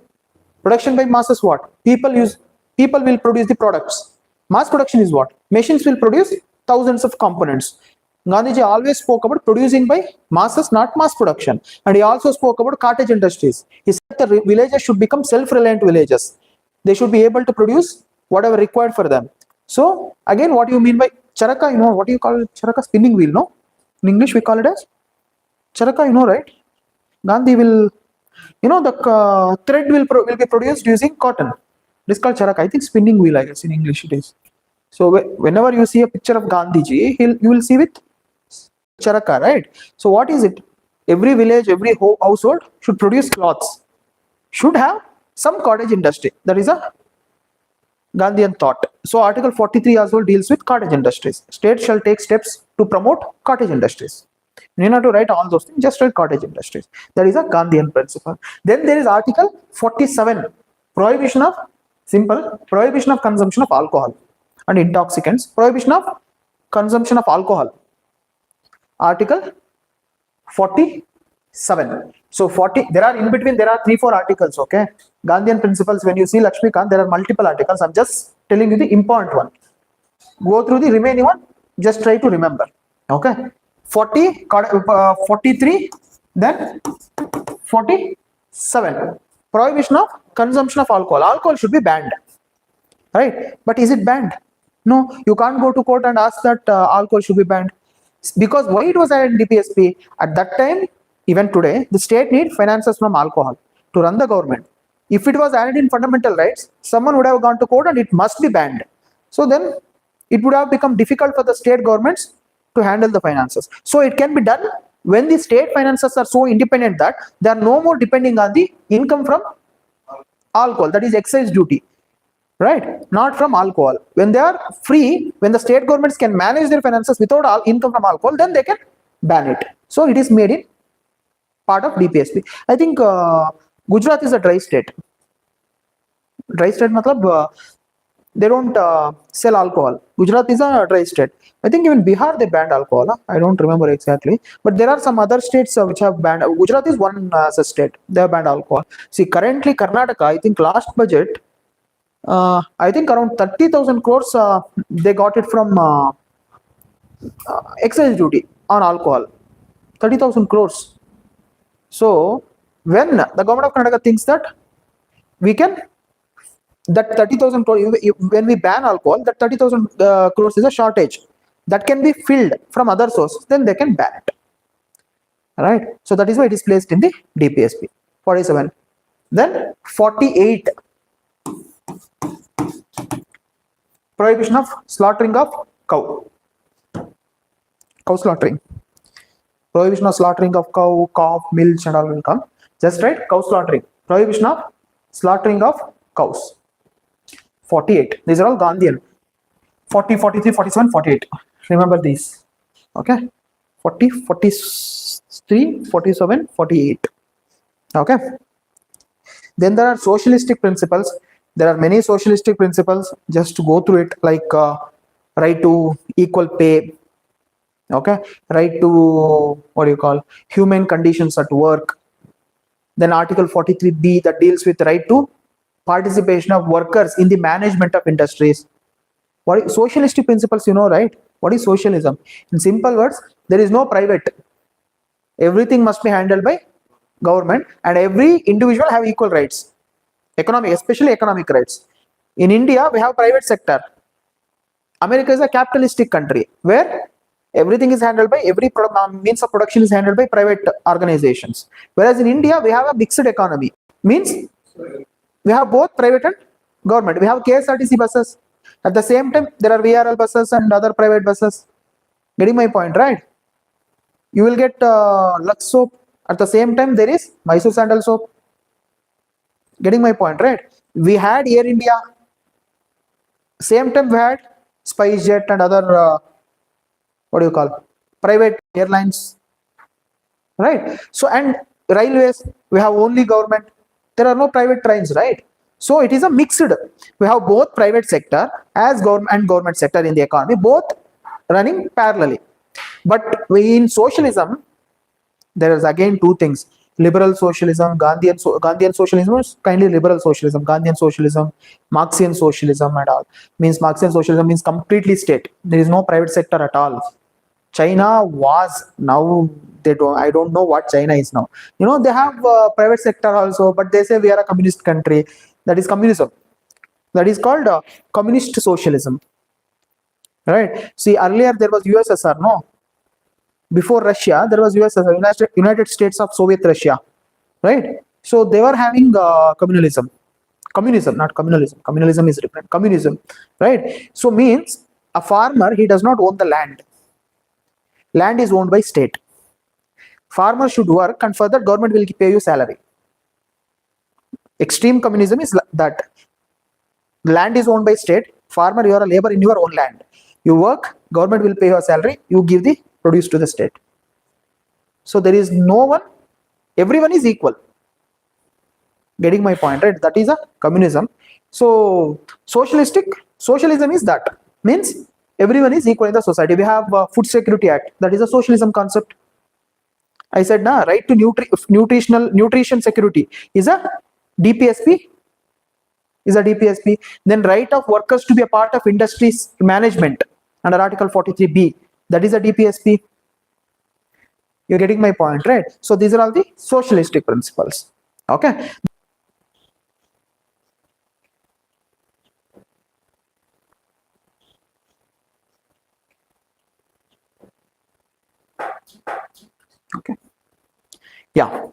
Production by masses, what? People will produce the products. Mass production is what? Machines will produce thousands of components. Gandhiji always spoke about producing by masses, not mass production. And he also spoke about cottage industries. He said the villages should become self-reliant villages. They should be able to produce whatever required for them. So, again, what do you mean by charaka? You know, what do you call it? Charaka? Spinning wheel, no? In English, we call it as charaka, you know, right? Gandhi will, you know, the thread will be produced using cotton. It is called charaka. I think spinning wheel, I guess, in English it is. So, whenever you see a picture of Gandhiji, you will see with charaka, right? So what is it? Every village, every household should produce cloths, should have some cottage industry. That is a Gandhian thought. So Article 43 as well deals with cottage industries. State shall take steps to promote cottage industries. You need not to write all those things, just write cottage industries. That is a Gandhian principle. Then there is Article 47, prohibition of consumption of alcohol and intoxicants, prohibition of consumption of alcohol. Article 47. So 40, there are 3-4 articles, okay? Gandhian principles, when you see Lakshmikant, there are multiple articles. I'm just telling you the important one. Go through the remaining one, just try to remember, okay? 43, then 47. Prohibition of consumption of alcohol. Alcohol should be banned, right? But is it banned? No, you can't go to court and ask that alcohol should be banned. Because why it was added in DPSP? At that time, even today, the state needs finances from alcohol to run the government. If it was added in fundamental rights, someone would have gone to court and it must be banned. So then it would have become difficult for the state governments to handle the finances. So it can be done when the state finances are so independent that they are no more depending on the income from alcohol, that is excise duty. Right? Not from alcohol. When they are free, when the state governments can manage their finances without all income from alcohol, then they can ban it. So it is made in part of DPSP. I think Gujarat is a dry state. Dry state matlab, they don't sell alcohol. Gujarat is a dry state. I think even Bihar they banned alcohol. Huh? I don't remember exactly. But there are some other states which have banned. Gujarat is one such state. They have banned alcohol. See, currently Karnataka, I think last budget, I think around 30,000 crores they got it from excise duty on alcohol. 30,000 crores. So when the government of Karnataka thinks that we can, that 30,000 crores, when we ban alcohol, that 30,000 crores is a shortage that can be filled from other sources, then they can ban it. Right? So that is why it is placed in the DPSP. 47. Then 48, prohibition of slaughtering of cow slaughtering. Prohibition of slaughtering of cow, calf, milch and all will come. Just write cow slaughtering. Prohibition of slaughtering of cows. 48. These are all Gandhian. 40, 43, 47, 48. Remember these. Okay. 40, 43, 47, 48. Okay. Then there are socialistic principles. There are many socialistic principles. Just to go through it, like right to equal pay. Okay. Right to, what do you call, human conditions at work. Then Article 43B that deals with right to participation of workers in the management of industries. What is socialistic principles, you know, right? What is socialism? In simple words, there is no private. Everything must be handled by government, and every individual have equal rights. Economic, especially economic rights. In India, we have private sector. America is a capitalistic country where everything is handled by, every means of production is handled by private organizations. Whereas in India, we have a mixed economy. Means we have both private and government. We have KSRTC buses. At the same time, there are VRL buses and other private buses. Getting my point, right? You will get Lux soap. At the same time, there is Mysore sandal soap. Getting my point, right? We had Air India. Same time, we had SpiceJet and other, what do you call, private airlines. Right? So, and railways, we have only government. There are no private trains, right? So it is a mixed. We have both private sector as government and government sector in the economy, both running parallelly. But in socialism, there is again two things: liberal socialism, Gandhian socialism is kindly liberal socialism, Gandhian socialism, Marxian socialism and all. Means Marxian socialism means completely state. There is no private sector at all. China was, now they don't, I don't know what China is now. You know, they have private sector also, but they say we are a communist country. That is communism. That is called communist socialism. Right? See, earlier there was USSR, no? Before Russia, there was USSR, United States of Soviet Russia. Right? So they were having communalism, not communalism. Communalism is different. Communism. Right? So means a farmer, he does not own the land. Land is owned by state. Farmer should work and further government will pay you salary. Extreme communism is that land is owned by state. Farmer, you are a labor in your own land. You work, government will pay your salary, you give the produce to the state. So there is no one, everyone is equal. Getting my point, right? That is a communism. So socialism is that. Means everyone is equal in the society. We have Food Security Act. That is a socialism concept. I said, right to nutrition security is a DPSP. Then right of workers to be a part of industries management under Article 43B. That is a DPSP. You're getting my point, right? So these are all the socialistic principles. Okay. Okay. Yeah.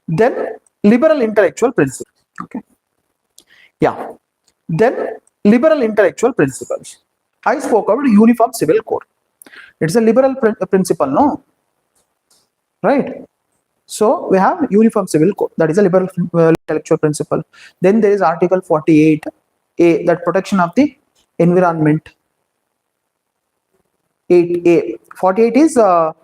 Then liberal intellectual principles. Okay. Yeah. Then liberal intellectual principles. I spoke about uniform civil code. It's a liberal principle, no? Right? So we have uniform civil code. That is a liberal intellectual principle. Then there is Article 48A, that protection of the environment. 8A. 48 is cow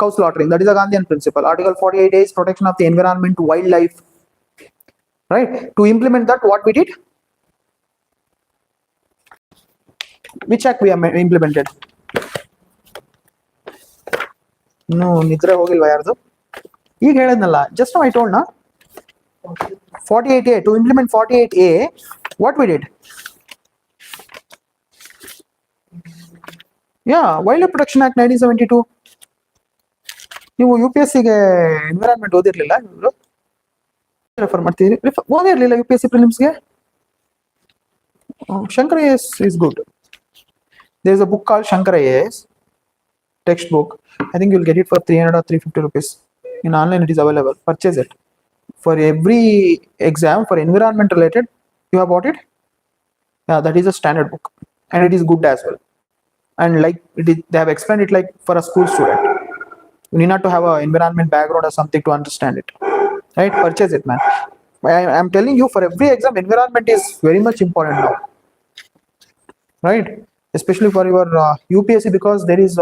slaughtering. That is a Gandhian principle. Article 48A is protection of the environment, wildlife. Right? To implement that, what we did? Which act we have implemented? No, Nittur IAS. ಈಗ ಹೇಳಿದ್ನಲ್ಲ, just now I told na 48A. To implement 48A, what we did? Yeah, Wildlife Protection Act 1972. ನೀವು UPSC ಗೆ environment ಓದಿರ್ಲಿಲ್ಲ? Refer ಮಾಡ್ತೀರಿ? ಓದಿರ್ಲಿಲ್ಲ UPSC prelims ಗೆ? Shankar IAS is good. There is a book called Shankar IAS textbook. I think you'll get it for 300 or 350 rupees. In online it is available. Purchase it. for every exam for environment related, you have bought it? Yeah, that is a standard book, and it is good as well. And like they have explained it like for a school student. You need not to have an environment background or something to understand it, right? Purchase it, man. I'm telling you, for every exam, environment is very much important now, right? Especially for your UPSC, because there is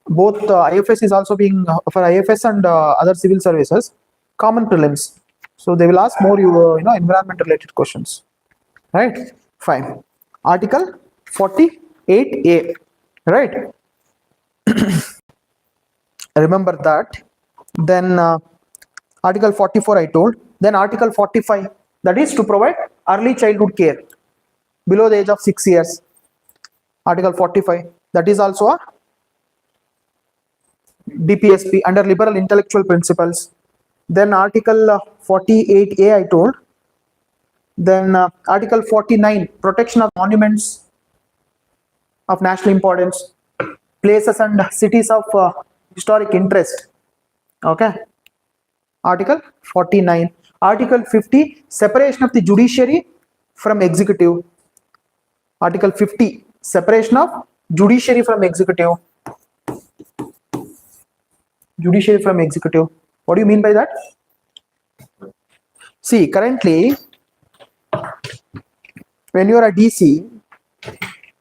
both IFS is also being for IFS and other civil services common prelims. So they will ask more environment related questions, right? Fine. Article 48A, right? Remember that. Then Article 44 I told. Then Article 45, that is to provide early childhood care below the age of 6 years. Article 45, that is also a DPSP under liberal intellectual principles. Then Article 48A I told. Then Article 49, protection of monuments of national importance, places and cities of historic interest. Okay. Article 49. Article 50, separation of the judiciary from executive. Article 50, separation of judiciary from executive. Judiciary from executive. What do you mean by that? See, currently, when you are a DC,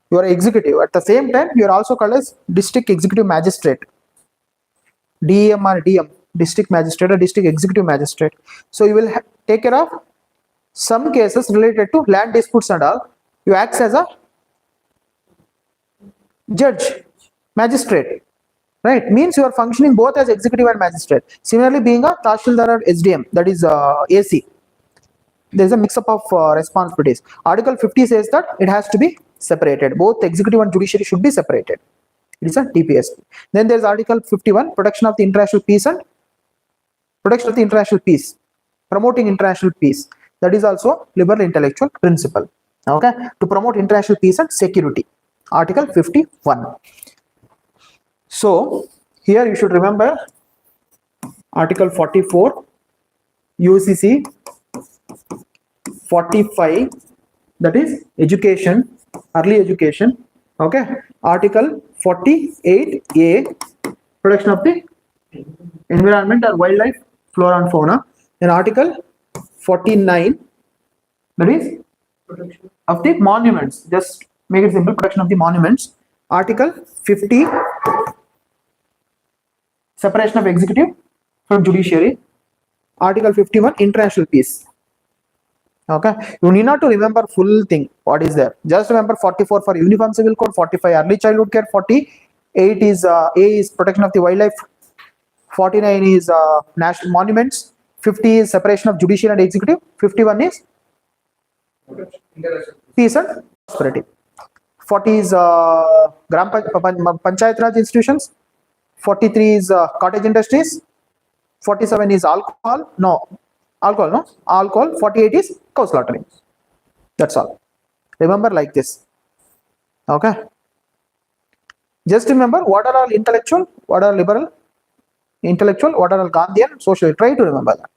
you are executive. At the same time, you are also called as district executive magistrate. DEM or DM, district magistrate or district executive magistrate. So you will take care of some cases related to land disputes and all. You act as a judge, magistrate, right? Means you are functioning both as executive and magistrate. Similarly, being a Tahsildar or SDM, that is AC, there is a mix-up of responsibilities. Article 50 says that it has to be separated. Both executive and judiciary should be separated. It is a DPSP. Then there is Article 51, protection of the international peace and protection of the international peace, promoting international peace. That is also liberal intellectual principle. Okay, to promote international peace and security. Article 51. So here you should remember Article 44, UCC 45, that is education, early education. Okay. Article 48A, protection of the environment and wildlife, flora and fauna. Then Article 49, that is protection of the monuments. Just make it simple, protection of the monuments. Article 50, separation of executive from judiciary. Article 51, international peace. Okay, you need not to remember full thing. What is there? Just remember 44 for Uniform Civil Code, 45 early childhood care, 48 is A is protection of the wildlife, 49 is national monuments, 50 is separation of judicial and executive, 51 is peace and prosperity, 40 is Panchayat Raj institutions, 43 is cottage industries, 47 is alcohol, 48 is cow slaughtering. That's all. Remember like this. Okay. Just remember what are all intellectual, what are liberal, intellectual, what are all Gandhian, social. Try to remember that.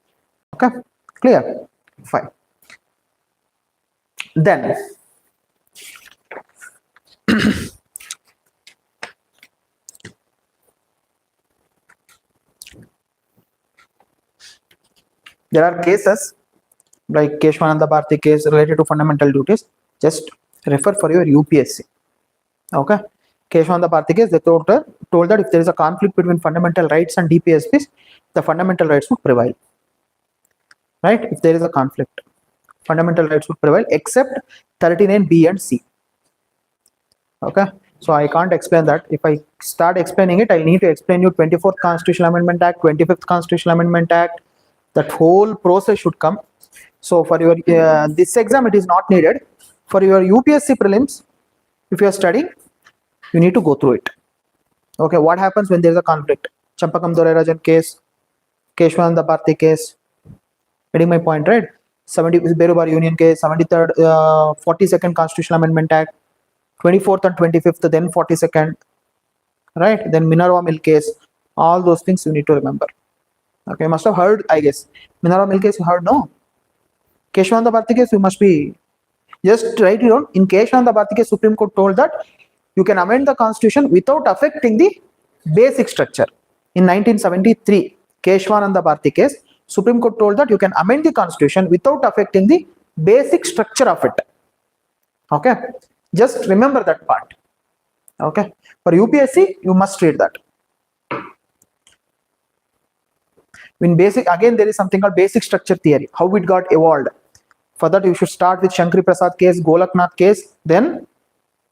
Okay. Clear? Fine. Then there are cases like Keshwananda Bharti case related to fundamental duties. Just refer for your UPSC. Okay. Keshwananda Bharti case, they told that if there is a conflict between fundamental rights and DPSPs, the fundamental rights would prevail. Right? If there is a conflict, fundamental rights would prevail except 39B and C. Okay. So I can't explain that. If I start explaining it, I need to explain you 24th Constitutional Amendment Act, 25th Constitutional Amendment Act. That whole process should come. So for your this exam, it is not needed. For your UPSC prelims, if you are studying, you need to go through it. Okay, what happens when there is a conflict? Champakam Dorairajan case, Keshwananda Bharti case. Getting my point, right? 70 Berubar Union case, 73rd, 42nd Constitutional Amendment Act, 24th and 25th, then 42nd, right? Then Minerva Mill case. All those things you need to remember. Okay, you must have heard, I guess. Mineral Mill case you heard, no? Keshwananda Bharti case, you must be, just write it down. In Keshwananda Bharti case, Supreme Court told that you can amend the constitution without affecting the basic structure. In 1973, Keshwananda Bharti case, Supreme Court told that you can amend the constitution without affecting the basic structure of it. Okay, just remember that part. Okay, for UPSC, you must read that. In basic, again, there is something called basic structure theory, how it got evolved. For that, you should start with Shankari Prasad case, Golaknath case, then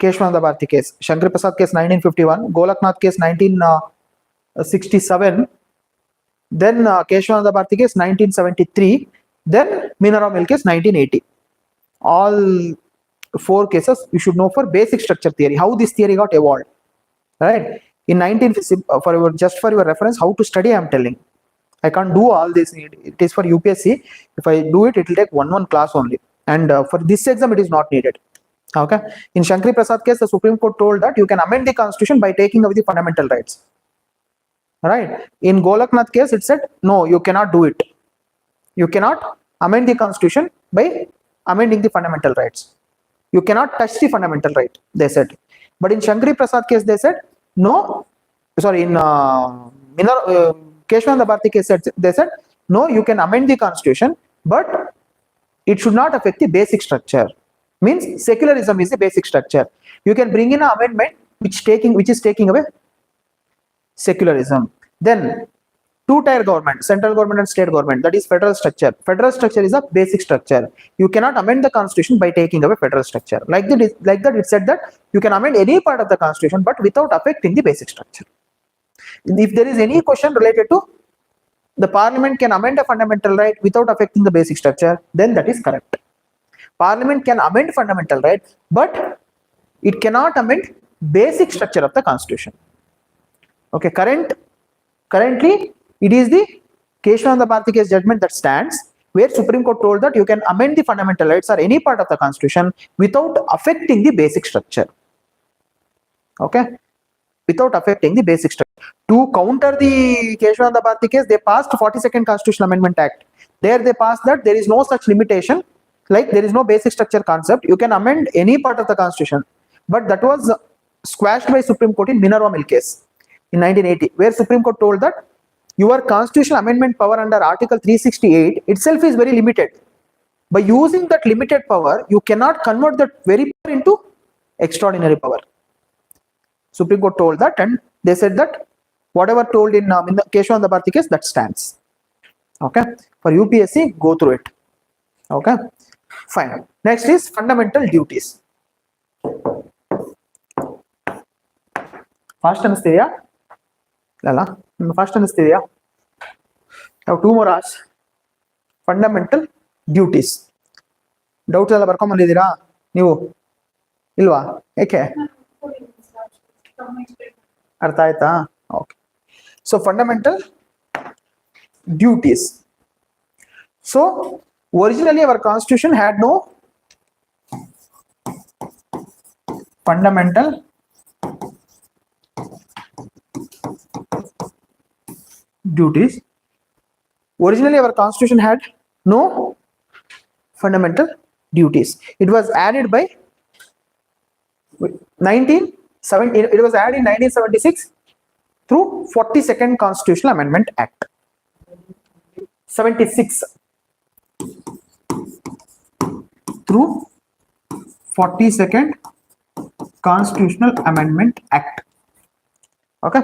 Keshwananda Bharti case. Shankari Prasad case 1951, Golaknath case 1967, then Keshwananda Bharti case 1973, then Mineral Mill case 1980. All 4 cases you should know for basic structure theory, how this theory got evolved. Right? In 1950, just for your reference, how to study I am telling. I can't do all this. It is for UPSC. If I do it, it will take one class only. And for this exam, it is not needed. Okay. In Shankari Prasad case, the Supreme Court told that you can amend the constitution by taking away the fundamental rights. Right. In Golaknath case, it said, no, you cannot do it. You cannot amend the constitution by amending the fundamental rights. You cannot touch the fundamental right, they said. But in Shankari Prasad case, they said, no, sorry, in Keshwananda Bharti case, they said, no, you can amend the constitution, but it should not affect the basic structure. Means secularism is the basic structure. You can bring in an amendment which is taking away secularism. Then two-tier government, central government and state government, that is federal structure. Federal structure is a basic structure. You cannot amend the constitution by taking away federal structure. Like that, it said that you can amend any part of the constitution, but without affecting the basic structure. If there is any question related to the parliament can amend a fundamental right without affecting the basic structure, then that is correct. Parliament can amend fundamental right, but it cannot amend basic structure of the constitution. Okay, currently it is the Keshwananda Bharti case judgment that stands, where Supreme Court told that you can amend the fundamental rights or any part of the constitution without affecting the basic structure. Okay, without affecting the basic structure. To counter the Keshwananda Bharti case, they passed 42nd Constitutional Amendment Act. There they passed that there is no such limitation, like there is no basic structure concept. You can amend any part of the constitution, but that was squashed by Supreme Court in Minerva Mill case in 1980, where Supreme Court told that your constitutional amendment power under Article 368 itself is very limited. By using that limited power, you cannot convert that very power into extraordinary power. Supreme Court told that, and they said that whatever told in the Keshwananda Bharti case, that stands. Okay, for UPSC, go through it. Okay, fine. Next is fundamental duties. Fast anesthesia. Lala, fast anesthesia. I have 2 more hours. Fundamental duties. Doubts ಎಲ್ಲ ಬರ್ಕೊಂಬಂದಿದ್ದೀರಾ ನೀವು ಇಲ್ವಾ? ಏಕೆ? ಅರ್ಥ ಆಯ್ತಾ? Okay. So fundamental duties. So originally our constitution had no fundamental duties. Originally our constitution had no fundamental duties. It was added by 1970. It was added in 1976 through 42nd Constitutional Amendment Act. 76 through 42nd Constitutional Amendment Act. Okay,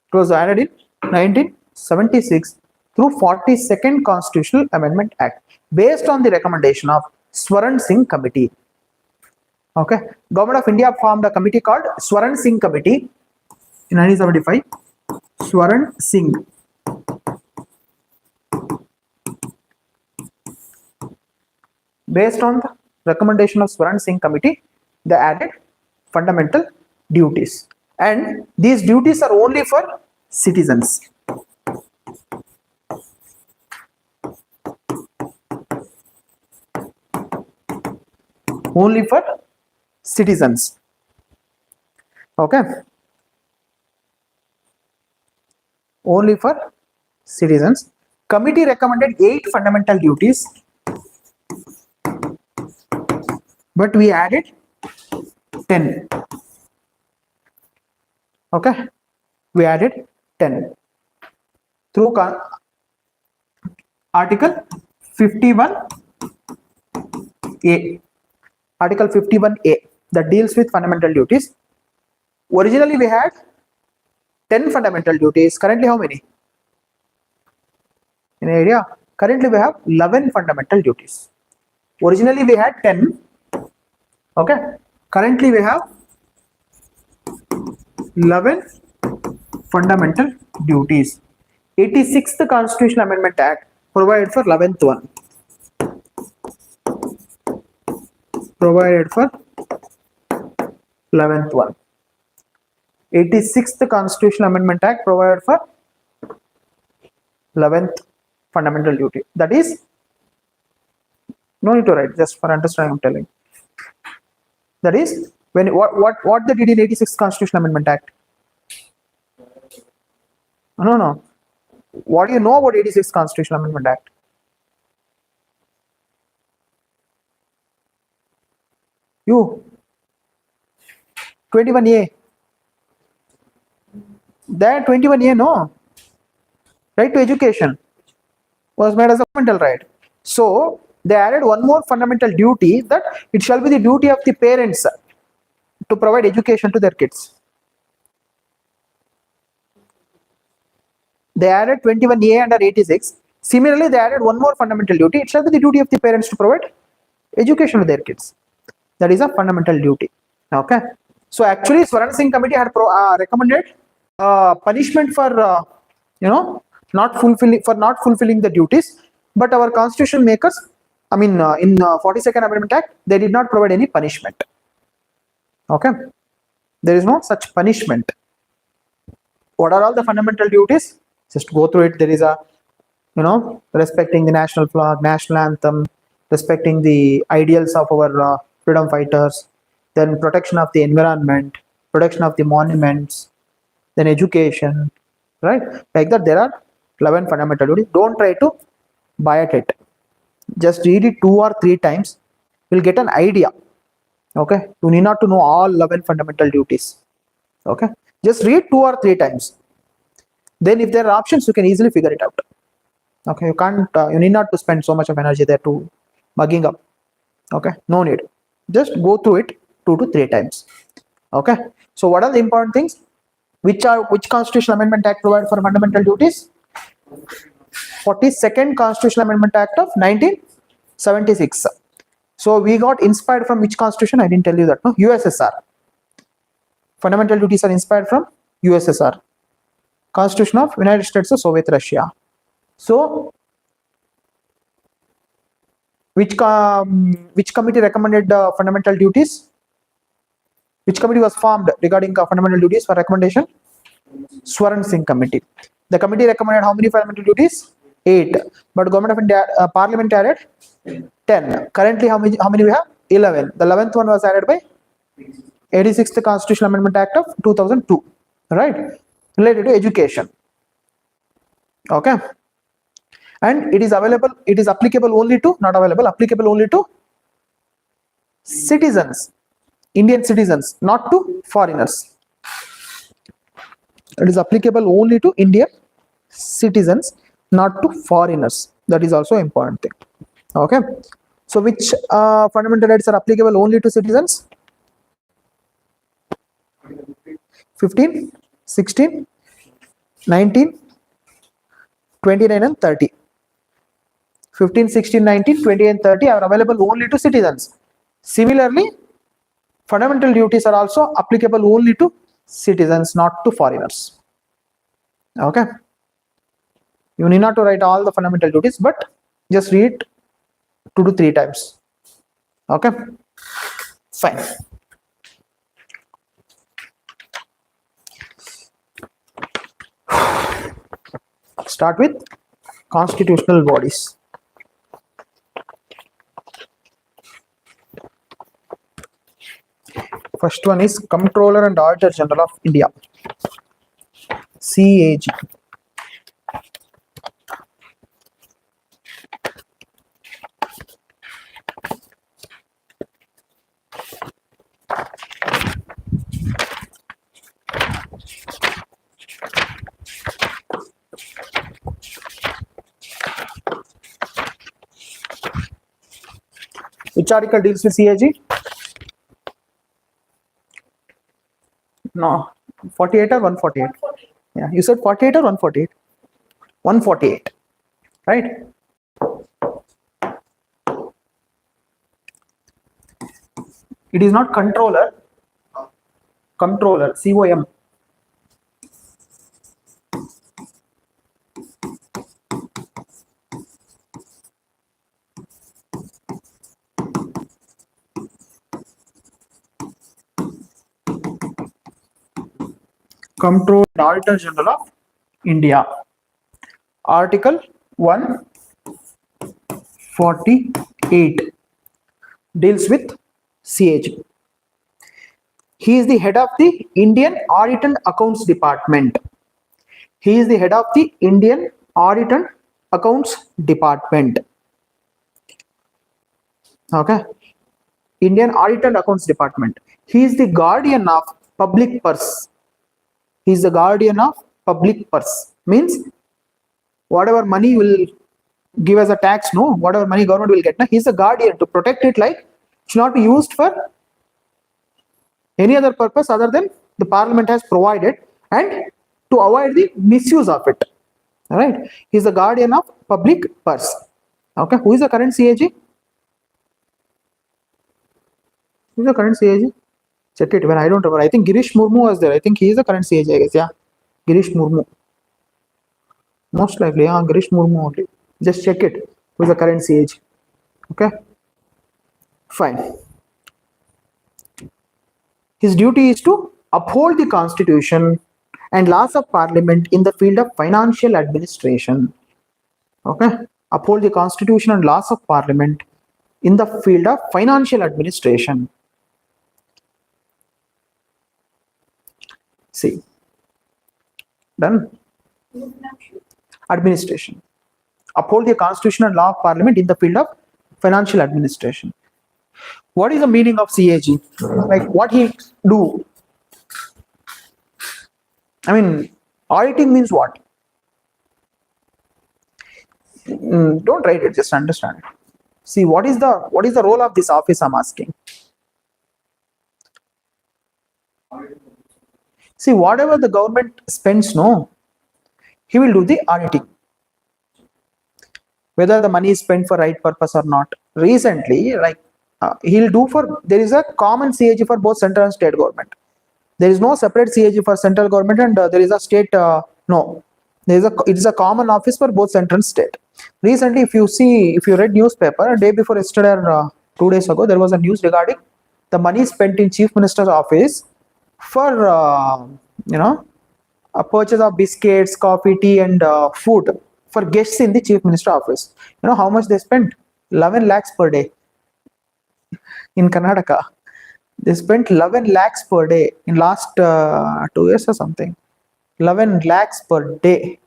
it was added in 1976 through 42nd Constitutional Amendment Act based on the recommendation of Swaran Singh Committee. Okay, Government of India formed a committee called Swaran Singh Committee in 1975. Swaran Singh. Based on the recommendation of Swaran Singh Committee, they added fundamental duties, and these duties are only for citizens. Only for citizens. Okay, only for citizens. Committee recommended 8 fundamental duties, but we added 10. Okay, we added 10 through Article 51A. Article 51A that deals with fundamental duties. Originally we had 10 fundamental duties. Currently how many? Any idea? Currently we have 11 fundamental duties. Originally we had 10. Okay. Currently we have 11 fundamental duties. 86th Constitutional Amendment Act provided for 11th one. Provided for 11th one. 86th Constitutional Amendment Act provided for 11th fundamental duty. That is, no need to write, just for understanding I'm telling. That is, when what they did in 86th Constitutional Amendment Act? No. What do you know about 86th Constitutional Amendment Act? You 21A. That 21A, no. Right to education was made as a fundamental right. So they added one more fundamental duty, that it shall be the duty of the parents to provide education to their kids. They added 21A under 86. Similarly, they added one more fundamental duty. It shall be the duty of the parents to provide education to their kids. That is a fundamental duty. Okay. So actually, Swaran Singh committee had recommended punishment for not fulfilling the duties. But our constitution makers, I mean, in 42nd Amendment Act, they did not provide any punishment. Okay. There is no such punishment. What are all the fundamental duties? Just go through it. There is a, respecting the national flag, national anthem, respecting the ideals of our freedom fighters, then protection of the environment, protection of the monuments, then education, right? Like that, there are 11 fundamental duties. Don't try to buy it. Just read it 2 or 3 times. You'll get an idea. Okay. You need not to know all 11 fundamental duties. Okay. Just read 2 or 3 times. Then if there are options, you can easily figure it out. Okay. You need not to spend so much of energy there to mugging up. Okay. No need. Just go through it 2 to 3 times. Okay. So what are the important things? Which Constitutional Amendment Act provides for fundamental duties? 42nd Constitutional Amendment Act of 1976. So we got inspired from which constitution? I didn't tell you that. No, USSR. Fundamental duties are inspired from USSR. Constitution of United States of Soviet Russia. So which committee recommended fundamental duties? Which committee was formed regarding fundamental duties for recommendation? Swaran Singh committee. The committee recommended how many fundamental duties? 8. But Government of India, Parliament added 10. Currently, how many we have? 11. The 11th one was added by 86th Constitutional Amendment Act of 2002. Right? Related to education. Okay. And it is available, it is applicable only to, not available, applicable only to citizens, Indian citizens, not to foreigners. It is applicable only to Indian citizens, not to foreigners. That is also important thing. Okay. So which fundamental rights are applicable only to citizens? 15, 16, 19, 29 and 30. 15, 16, 19, 20 and 30 are available only to citizens. Similarly, fundamental duties are also applicable only to citizens, not to foreigners. Okay. You need not to write all the fundamental duties, but just read 2 to 3 times. Okay. Fine. Start with constitutional bodies. First one is Comptroller and Auditor General of India, CAG. Which article deals with CAG? No, 48 or 148? Yeah, you said 48 or 148? 148, right? It is not controller, COM. Control Auditor General of India. Article 148 deals with CAG. He is the head of the Indian Audit and Accounts Department. He is the head of the Indian Audit and Accounts Department. Okay. Indian Audit and Accounts Department. He is the guardian of public purse. He is the guardian of public purse. Means whatever money you will give as a tax, no, whatever money government will get, he is the guardian to protect it, like it should not be used for any other purpose other than the parliament has provided, and to avoid the misuse of it. All right. He is the guardian of public purse. Okay. Who is the current CAG? Who is the current CAG? Check it when I don't remember. I think Girish Murmu was there. I think he is the current CAG, I guess. Yeah. Girish Murmu. Most likely, yeah, Girish Murmu only. Just check it. Who is the current CAG? Okay. Fine. His duty is to uphold the constitution and laws of parliament in the field of financial administration. Okay. Uphold the constitution and laws of parliament in the field of financial administration. See. Done. Administration. Uphold the constitution and law of parliament in the field of financial administration. What is the meaning of CAG? Like what he do? I mean, auditing means what? Don't write it, just understand it. See, what is the role of this office, I'm asking. See, whatever the government spends, no, he will do the auditing. Whether the money is spent for right purpose or not. Recently, like he'll do for, there is a common CAG for both central and state government. There is no separate CAG for central government, and there is a state, no. It is a common office for both central and state. Recently, if you read newspaper, a day before yesterday or 2 days ago, there was a news regarding the money spent in Chief Minister's office for, a purchase of biscuits, coffee, tea and food for guests in the Chief Minister office. You know how much they spent? 11 lakhs per day. In Karnataka, they spent 11 lakhs per day in last 2 years or something. 11 lakhs per day.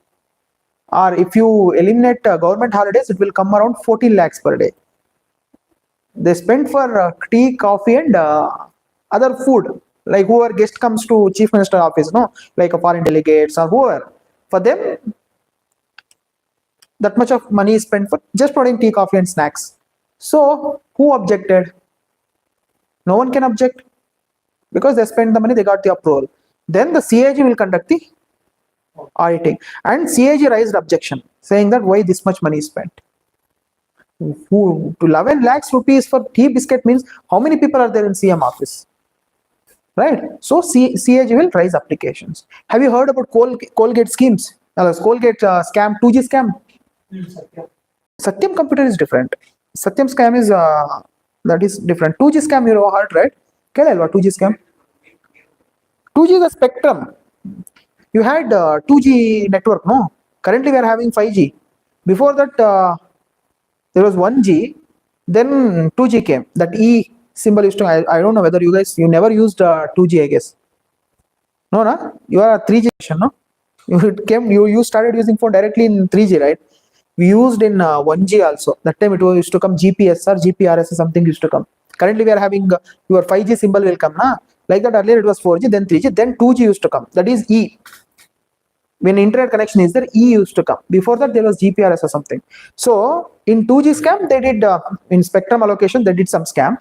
Or if you eliminate government holidays, it will come around 14 lakhs per day. They spend for tea, coffee and other food. Like whoever guest comes to Chief Minister office, no, like a foreign delegates or whoever. For them, that much of money is spent for just providing tea, coffee and snacks. So who objected? No one can object because they spent the money, they got the approval. Then the CAG will conduct the auditing, and CAG raised objection saying that why this much money is spent. To 11 lakhs rupees for tea biscuit means how many people are there in CM office, right? So CAG will raise applications. Have you heard about Colgate schemes? Colgate scam, 2G scam. Satyam computer is different. Satyam scam is that is different. 2G scam you know heard, right? What is 2G scam? 2G is a spectrum. You had 2G network, no? Currently we are having 5G. Before that there was 1G, then 2G came. That E symbol used to, I don't know whether you never used 2G, I guess. No, no? You are a 3G, no? You started using phone directly in 3G, right? We used in 1G also. That time it used to come GPS or GPRS or something used to come. Currently we are having your 5G symbol will come, na? Like that earlier it was 4G, then 3G, then 2G used to come. That is E. When internet connection is there, E used to come. Before that there was GPRS or something. So in 2G scam they did in spectrum allocation they did some scam.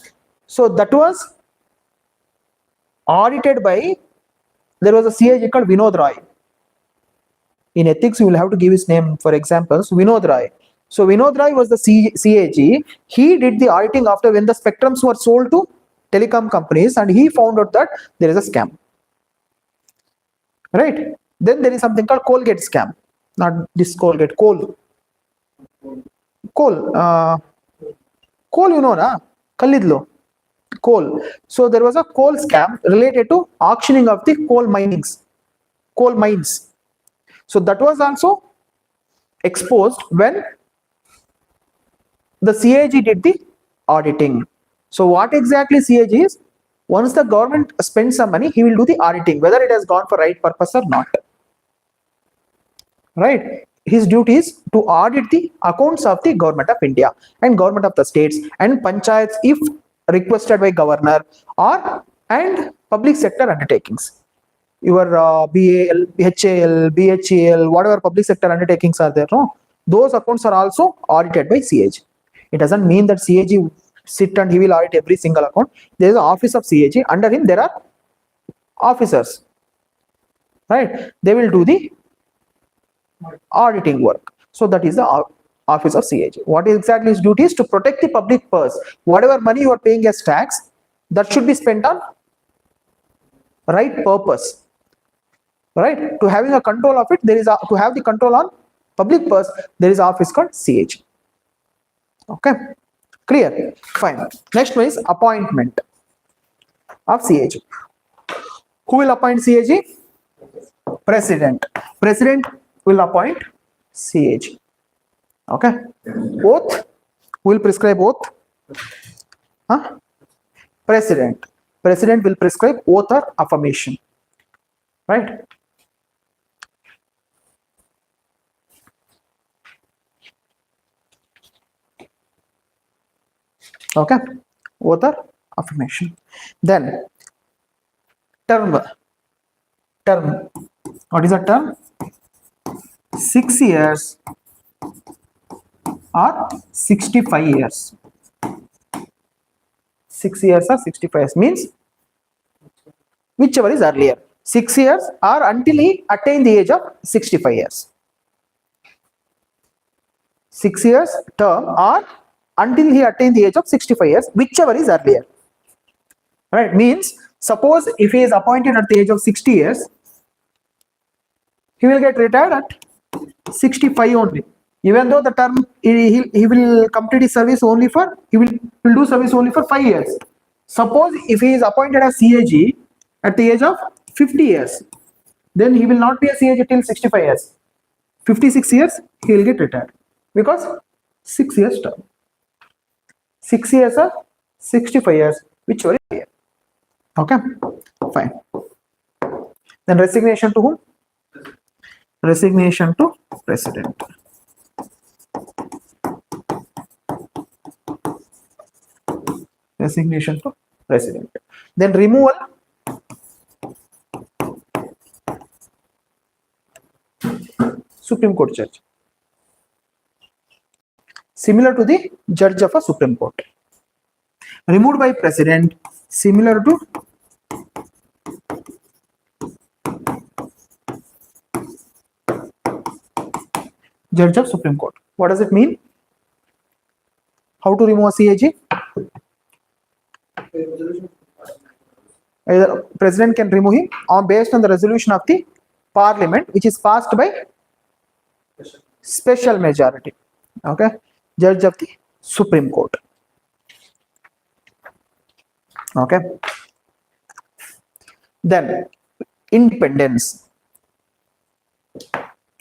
So that was audited by, there was a CAG called Vinod Roy. In ethics you will have to give his name for examples. Vinod Roy. So Vinod Roy was the CAG. He did the auditing after when the spectrums were sold to telecom companies, and he found out that there is a scam. Right? Then there is something called Colgate scam. Not this Colgate, coal. Coal. Coal, you know, na? Kallidlo. Coal. So there was a coal scam related to auctioning of the coal mines. So that was also exposed when the CAG did the auditing. So what exactly CAG is? Once the government spends some money, he will do the auditing, whether it has gone for right purpose or not. Right? His duty is to audit the accounts of the government of India and government of the states and panchayats if requested by governor and public sector undertakings. Your BAL, BHAL, BHEL, whatever public sector undertakings are there, no? Those accounts are also audited by CAG. It doesn't mean that CAG sit and he will audit every single account. There is an office of CAG. Under him there are officers. Right? They will do the auditing work. So that is the office of CAG. What is exactly his duty is to protect the public purse. Whatever money you are paying as tax, that should be spent on right purpose. Right? To having a control of it, there is to have the control on public purse, there is an office called CAG. Okay, clear? Fine. Next one is appointment of CAG. Who will appoint CAG? President. President will appoint CAG. Okay. Oath. Who will prescribe oath? Huh? President. President will prescribe oath or affirmation. Right? Okay. Oath or affirmation. Then term. What is a term? 6 years or 65 years. 6 years or 65 years means whichever is earlier. 6 years or until he attains the age of 65 years. 6 years term or until he attains the age of 65 years, whichever is earlier. Right? Means suppose if he is appointed at the age of 60 years, he will get retired at 65 only. Even though the term he will complete his service only for, he will do service only for 5 years. Suppose if he is appointed as CAG at the age of 50 years, then he will not be a CAG till 65 years. 56 years he will get retired because 6 years term. 6 years or 65 years, whichever is here. Okay, fine. Then resignation to whom? Resignation to president. Resignation to president. Then removal. Supreme Court judge. Similar to the judge of a Supreme Court. Removed by president, similar to judge of Supreme Court. What does it mean? How to remove a CAG? Either president can remove him or based on the resolution of the parliament, which is passed by special majority. Okay, judge of the Supreme Court. Okay. Then independence.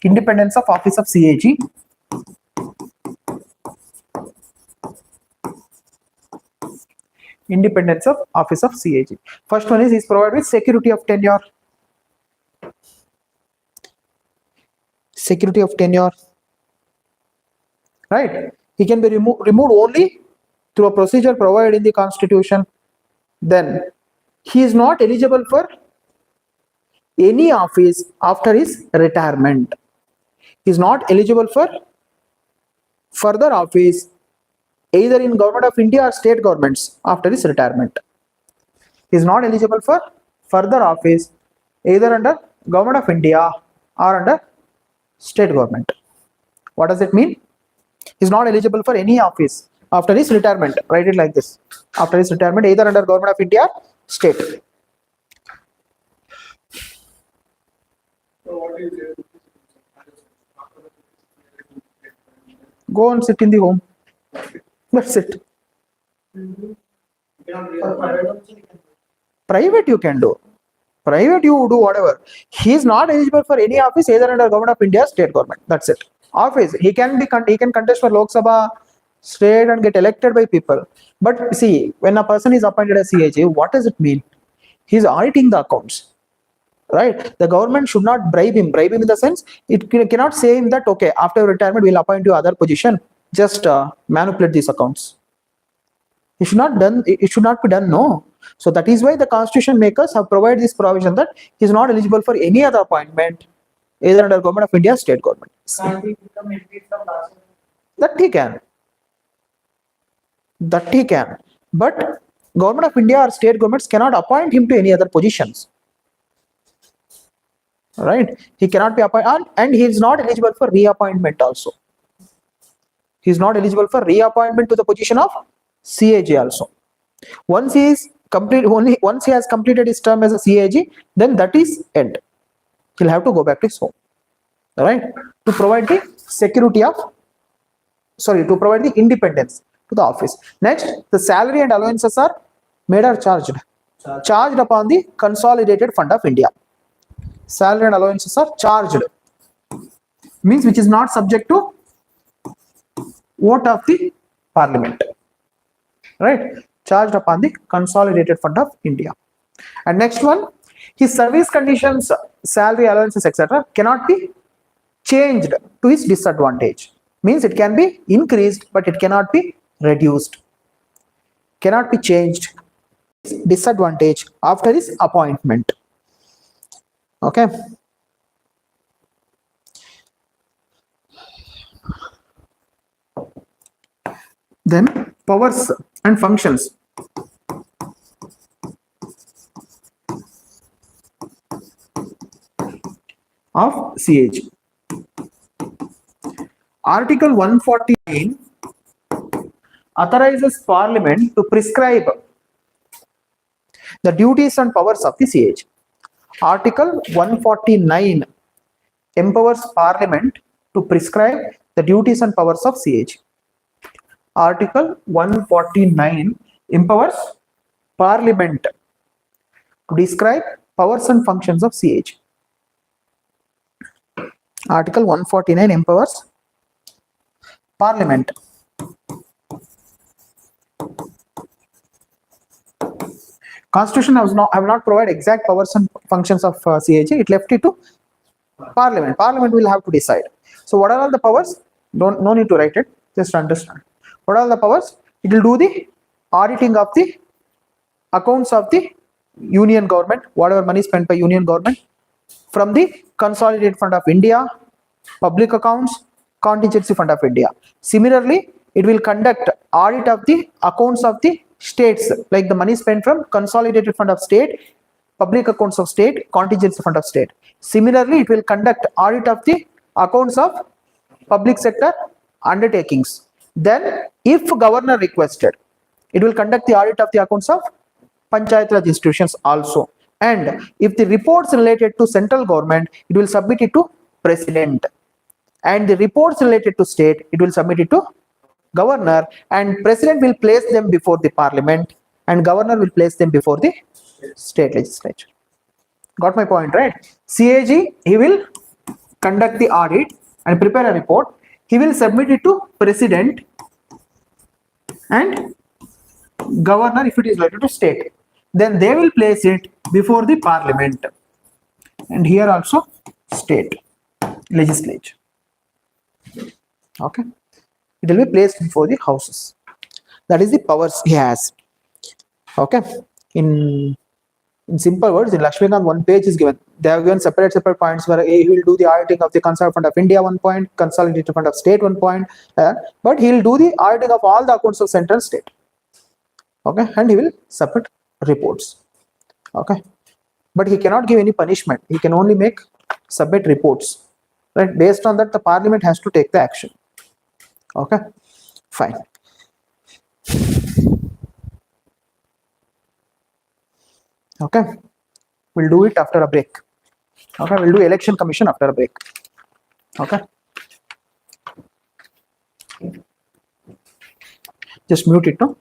Independence of office of CAG. Independence of office of CAG. First one is provided with security of tenure. Security of tenure. Right? He can be removed only through a procedure provided in the constitution, then he is not eligible for any office after his retirement. He is not eligible for further office either in government of India or state governments after his retirement. He is not eligible for further office either under government of India or under state government. What does it mean? He is not eligible for any office after his retirement. Write it like this: after his retirement, either under government of India or state. So what is it? Go and sit in the home. That's it. Private you can do. Private you do whatever. He is not eligible for any office either under government of India or state government. That's it. Office he can contest for Lok Sabha, state, and get elected by people. But see, when a person is appointed as CAG, what does it mean? He is auditing the accounts, right? The government should not bribe him. Bribe him in the sense it cannot say him that okay, after retirement we'll appoint you other position. Just manipulate these accounts. It should not done. It should not be done. No. So that is why the constitution makers have provided this provision that he is not eligible for any other appointment either under government of India or state government. Can't he become MP from last year? That he can. That he can. But government of India or state governments cannot appoint him to any other positions. Right? He cannot be appointed, and he is not eligible for reappointment also. He is not eligible for reappointment to the position of CAG also. Once he is once he has completed his term as a CAG, then that is end. He'll have to go back to his home. Right? To provide the security of, to provide the independence to the office. Next, the salary and allowances are made or charged? Charged upon the Consolidated Fund of India. Salary and allowances are charged. Means which is not subject to vote of the Parliament. Right? Charged upon the Consolidated Fund of India. And next one, his service conditions, salary, allowances, etc. cannot be changed to his disadvantage. Means it can be increased, but it cannot be reduced. Cannot be changed disadvantage after his appointment. Okay. Then powers and functions. Of CAG. Article 149 authorizes Parliament to prescribe the duties and powers of the CAG. Article 149 empowers Parliament to prescribe the duties and powers of CAG. Article 149 empowers Parliament to describe powers and functions of CAG. Article 149 empowers Parliament. Constitution have not provided exact powers and functions of CAG. It left it to Parliament. Parliament will have to decide. So what are all the powers? No need to write it. Just understand. What are the powers? It will do the auditing of the accounts of the union government, whatever money spent by union government, from the Consolidated Fund of India, public accounts, contingency fund of India. Similarly, it will conduct audit of the accounts of the states, like the money spent from Consolidated Fund of State, public accounts of state, contingency fund of state. Similarly, it will conduct audit of the accounts of public sector undertakings. Then, if governor requested, it will conduct the audit of the accounts of Panchayat Raj institutions also. And if the reports related to central government, it will submit it to President. And the reports related to state, it will submit it to Governor. And President will place them before the Parliament. And Governor will place them before the state legislature. Got my point, right? CAG, he will conduct the audit and prepare a report. He will submit it to President and Governor if it is related to state. Then they will place it before the Parliament. And here also state legislature. Okay. It will be placed before the houses. That is the powers he has. Okay. In simple words, in Lakshmikant, one page is given. They have given separate points where he will do the auditing of the Consolidated Fund of India 1 point, Consolidated Fund of State 1 point, but he will do the auditing of all the accounts of central state. Okay, and he will submit reports. Okay, but he cannot give any punishment. He can only submit reports. Right, based on that, the Parliament has to take the action. Okay, fine. Okay, we'll do it after a break. Okay, we'll do election commission after a break. Okay, just mute it, no?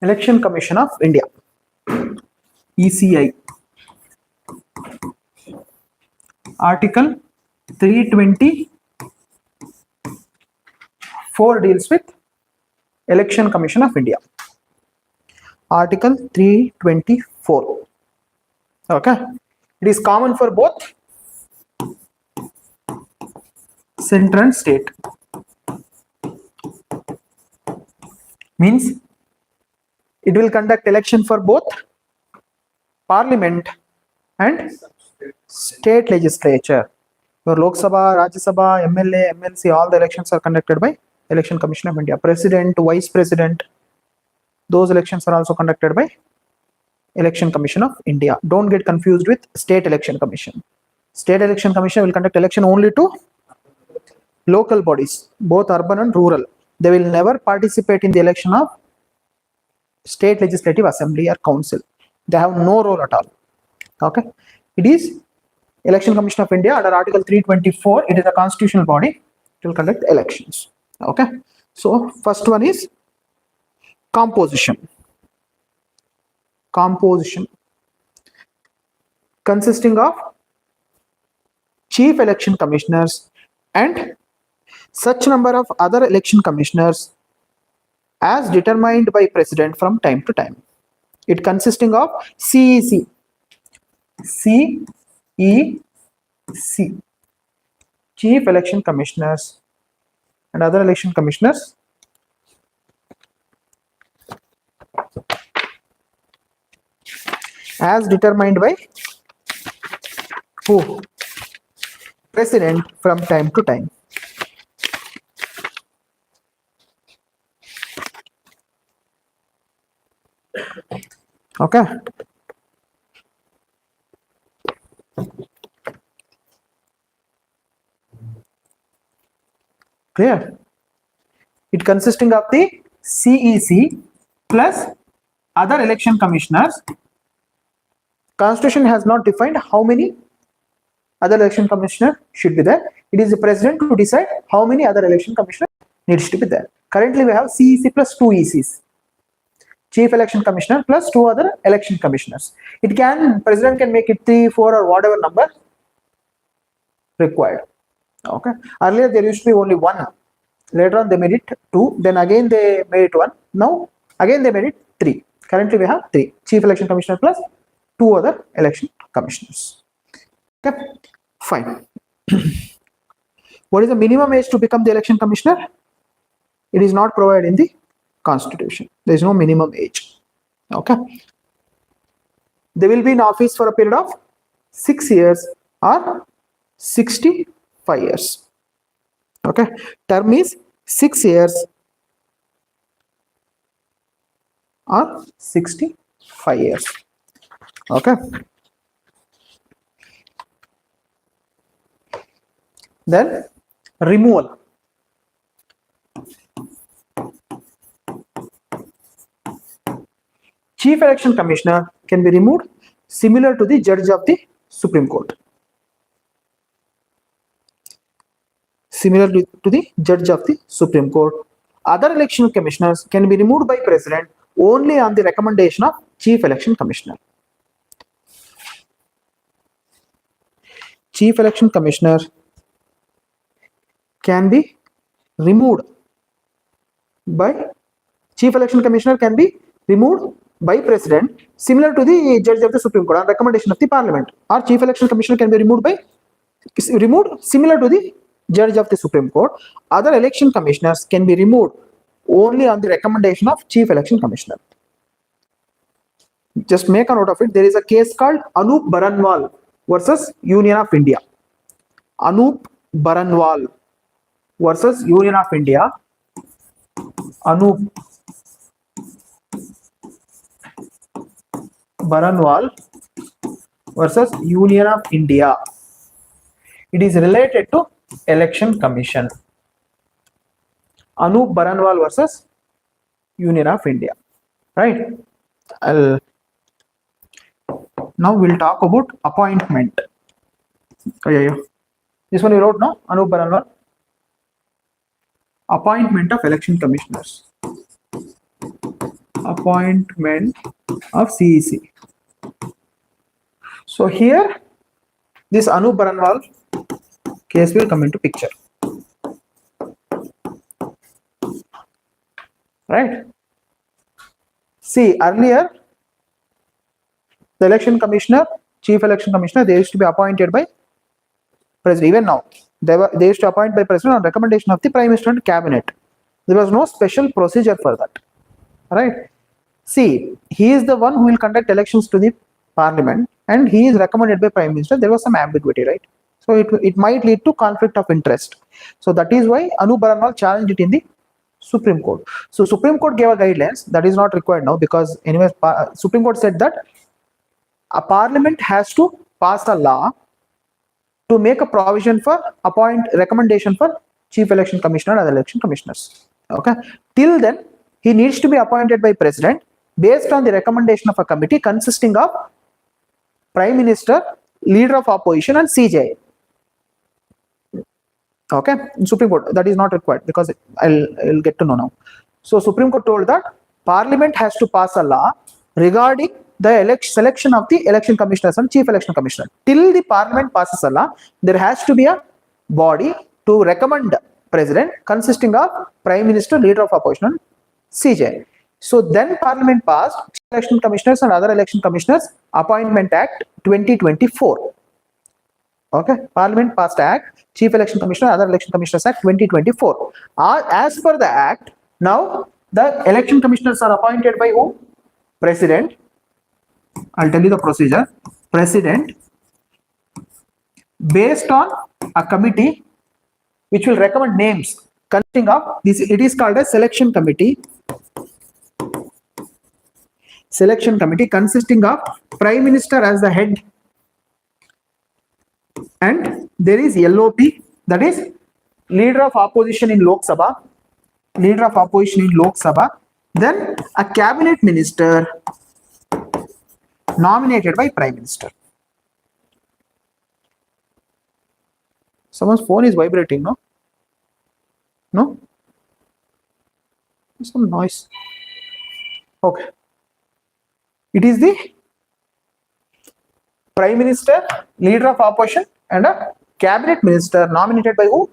Election Commission of India, ECI. Article 324 deals with Election Commission of India. Article 324. Okay. It is common for both center and state. Means it will conduct election for both parliament and state legislature. Your Lok Sabha, Rajya Sabha, MLA, MLC, all the elections are conducted by Election Commission of India. President, Vice President, those elections are also conducted by Election Commission of India. Don't get confused with State Election Commission. State Election Commission will conduct election only to local bodies, both urban and rural. They will never participate in the election of State Legislative Assembly or Council. They have no role at all. Okay. It is Election Commission of India under Article 324. It is a constitutional body. It will conduct elections. Okay. So first one is composition. Composition consisting of chief election commissioners and such number of other election commissioners as determined by president from time to time. It consisting of CEC, chief election commissioners and other election commissioners as determined by who? President from time to time. Okay. Clear? It consisting of the CEC plus other election commissioners. Constitution has not defined how many other election commissioners should be there. It is the president to decide how many other election commissioners needs to be there. Currently we have CEC plus 2 ECs. Chief election commissioner plus 2 other election commissioners. It can, president can make it 3, 4 or whatever number required. Okay. Earlier there used to be only 1. Later on they made it 2. Then again they made it 1. Now again they made it 3. Currently we have 3. Chief election commissioner plus 2 other election commissioners. Okay. Fine. What is the minimum age to become the election commissioner? It is not provided in the Constitution. There is no minimum age. Okay. They will be in office for a period of 6 years or 65 years. Okay. Term is 6 years or 65 years. Okay. Then removal. Chief election commissioner can be removed similar to the judge of the Supreme Court. Similar to the judge of the Supreme Court. Other election commissioners can be removed by president only on the recommendation of chief election commissioner. Chief election commissioner can be removed by president similar to the judge of the Supreme Court on recommendation of the parliament, or chief election commissioner can be removed similar to the judge of the Supreme Court. Other election commissioners can be removed only on the recommendation of chief election commissioner. Just make a note of it. There is a case called Anup Baranwal versus Union of India. Anup Baranwal versus Union of India. Anup Baranwal versus Union of India. It is related to Election Commission. Anup Baranwal versus Union of India. Right? Now we'll talk about appointment. Oh, yeah. This one you wrote now, Anup Baranwal. Appointment of election commissioners. appointment of CEC. So here this Anu Baranwal case will come into picture, right? See, earlier the election commissioner, chief election commissioner, they used to be appointed by president. Even now they used to appoint by president on recommendation of the prime minister and cabinet. There was no special procedure for that, right? See, he is the one who will conduct elections to the parliament and he is recommended by prime minister. There was some ambiguity, right? So it might lead to conflict of interest. So that is why Anu Baranwal challenged it in the Supreme Court. So Supreme Court gave a guidelines that is not required now, because anyway Supreme Court said that a parliament has to pass a law to make a provision for recommendation for chief election commissioner and other election commissioners. Okay, till then he needs to be appointed by president based on the recommendation of a committee consisting of prime minister, leader of opposition and CJ. Okay, in Supreme Court that is not required, because I'll get to know now. So Supreme Court told that parliament has to pass a law regarding the selection of the election commissioners and chief election commissioner. Till the parliament passes a law, there has to be a body to recommend president consisting of prime minister, leader of opposition and CJ. So then parliament passed Chief Election Commissioners and Other Election Commissioners Appointment Act 2024. Okay, parliament passed Act Chief Election Commissioner Other Election Commissioners Act 2024. As per the act, now the election commissioners are appointed by who? President. I'll tell you the procedure. President, based on a committee which will recommend names consisting of this. It is called a selection committee. Selection committee consisting of prime minister as the head, and there is LOP, that is leader of opposition in Lok Sabha, then a cabinet minister nominated by prime minister. Someone's phone is vibrating, no? No? Some noise. Okay. It is the prime minister, leader of opposition and a cabinet minister nominated by who?